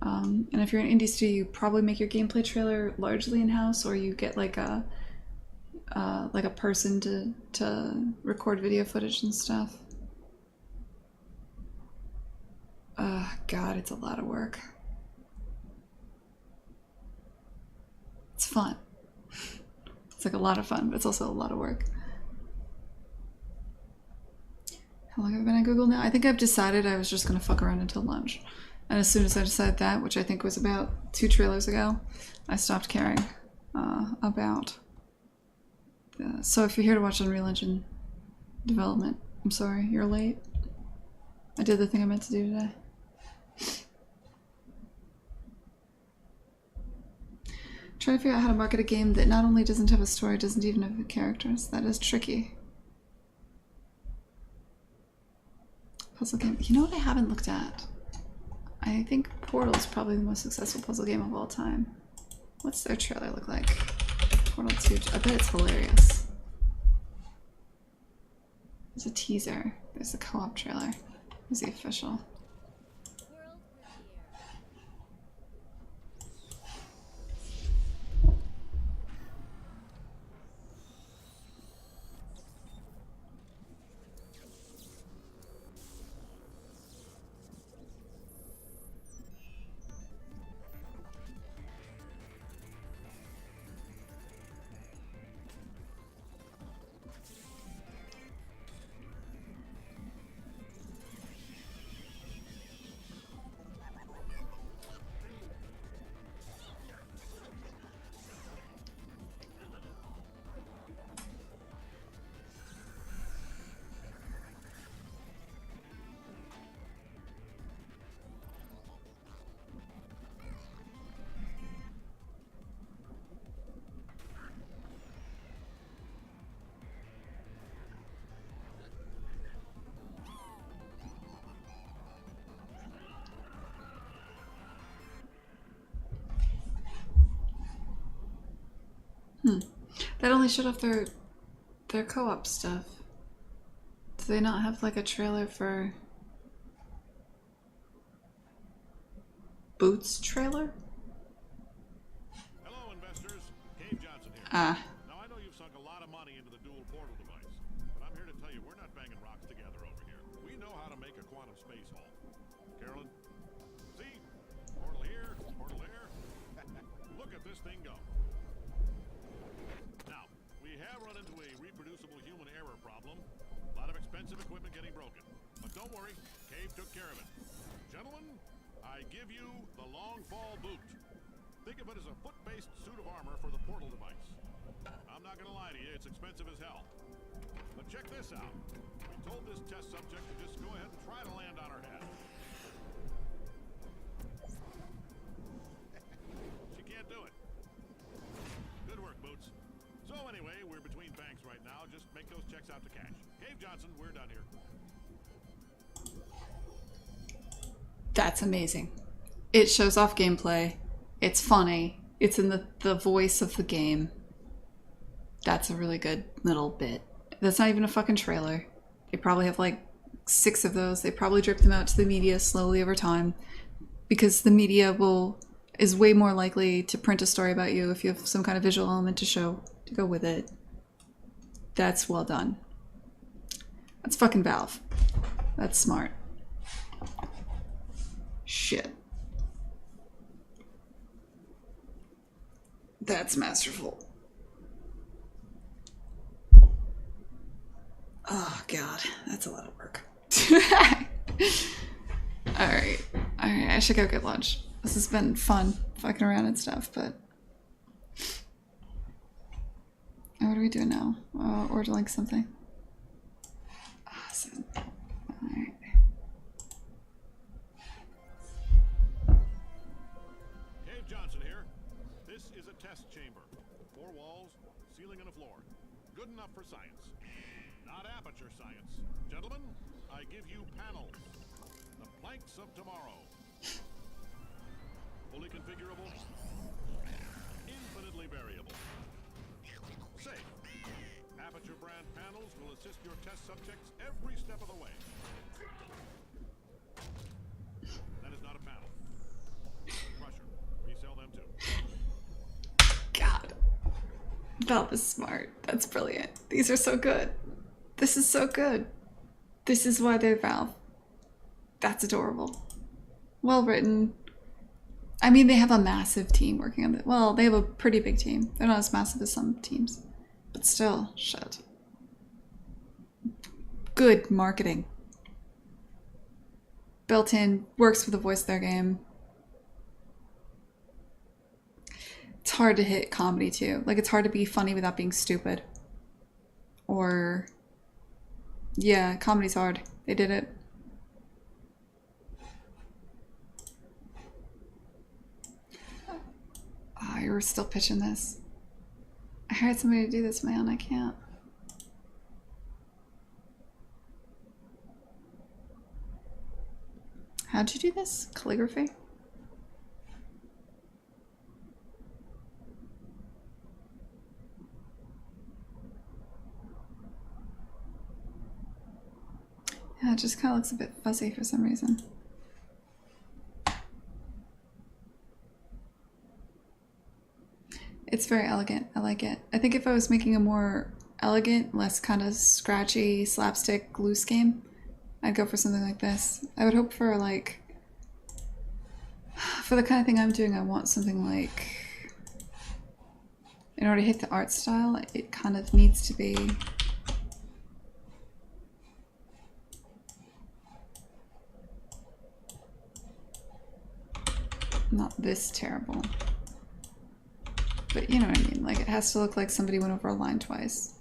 And if you're an indie studio, you probably make your gameplay trailer largely in-house, or you get like a person to record video footage and stuff. God, it's a lot of work. It's fun. It's like a lot of fun, but it's also a lot of work. How long have I been at Google now? I think I've decided I was just gonna fuck around until lunch. And as soon as I decided that, which I think was about 2 trailers ago, I stopped caring about. So if you're here to watch Unreal Engine development, I'm sorry, you're late. I did the thing I meant to do today. Trying to figure out how to market a game that not only doesn't have a story, doesn't even have characters. That is tricky. Puzzle game. You know what I haven't looked at? I think Portal is probably the most successful puzzle game of all time. What's their trailer look like? Portal 2. I bet it's hilarious. There's a teaser. There's the co-op trailer. There's the official. That only showed off their co-op stuff. Do they not have like a trailer for Boots trailer? Hello, investors. Cave Johnson here. Ah. Now, I know you've sunk a lot of money into the dual portal device, but I'm here to tell you we're not banging rocks together over here. We know how to make a quantum space hole. Carolyn, see? Portal here, portal there. Look at this thing go. Now, we have run into a reproducible human error problem. A lot of expensive equipment getting broken. But don't worry, Cave took care of it. Gentlemen, I give you the long fall boot. Think of it as a foot-based suit of armor for the portal device. I'm not gonna lie to you, it's expensive as hell. But check this out. We told this test subject to just go ahead and try to land on her head. She can't do it. Good work, Boots. So anyway, we're between banks right now. Just make those checks out to cash. Cave Johnson, we're done here. That's amazing. It shows off gameplay. It's funny. It's in the voice of the game. That's a really good little bit. That's not even a fucking trailer. They probably have like 6 of those. They probably drip them out to the media slowly over time because the media is way more likely to print a story about you if you have some kind of visual element to show to go with it. That's well done. That's fucking Valve. That's smart. Shit. That's masterful. Oh god, that's a lot of work. Alright. Alright, I should go get lunch. This has been fun, fucking around and stuff, but... Oh, what are we doing now? Ordering something. Awesome. Alright. Cave Johnson here. This is a test chamber. 4 walls, ceiling and a floor. Good enough for science. Not aperture science. Gentlemen, I give you panels. The planks of tomorrow. Fully configurable. Infinitely variable. Safe. Aperture brand panels will assist your test subjects every step of the way. That is not a panel. Crusher. Resell them too. God. Valve is smart. That's brilliant. These are so good. This is so good. This is why they're Valve. That's adorable. Well written. I mean, they have a massive team working on it. Well, they have a pretty big team. They're not as massive as some teams. But still, shit. Good marketing. Built in, works with the voice of their game. It's hard to hit comedy too. Like, it's hard to be funny without being stupid. Or... yeah, comedy's hard. They did it. Oh, you're still pitching this. I hired somebody to do this, man. I can't. How'd you do this? Calligraphy? Yeah, it just kind of looks a bit fuzzy for some reason. It's very elegant. I like it. I think if I was making a more elegant, less kind of scratchy, slapstick, loose game, I'd go for something like this. I would hope for like... for the kind of thing I'm doing, I want something like... in order to hit the art style, it kind of needs to be... not this terrible. But you know what I mean, like it has to look like somebody went over a line twice.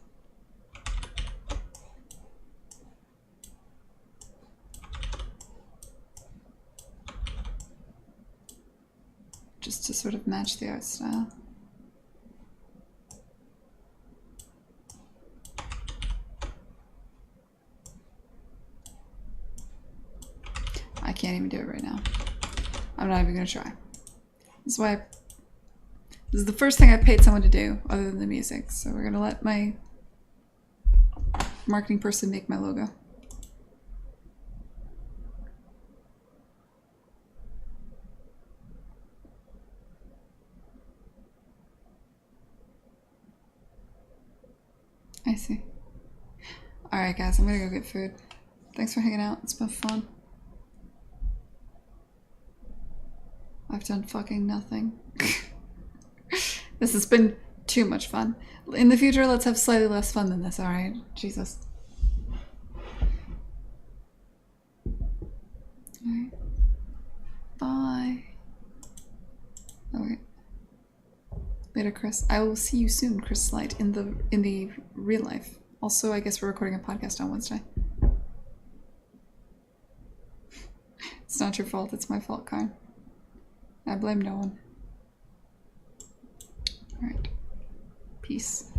Just to sort of match the art style. I can't even do it right now. I'm not even gonna try. That's why This is the first thing I paid someone to do, other than the music. So we're gonna let my marketing person make my logo. I see. Alright guys, I'm gonna go get food. Thanks for hanging out. It's been fun. I've done fucking nothing. This has been too much fun. In the future, let's have slightly less fun than this, alright? Jesus. Alright. Bye. Oh wait. Later, Chris. I will see you soon, Chris Slight, in the real life. Also, I guess we're recording a podcast on Wednesday. It's not your fault, it's my fault, Kine. I blame no one. Alright. Peace.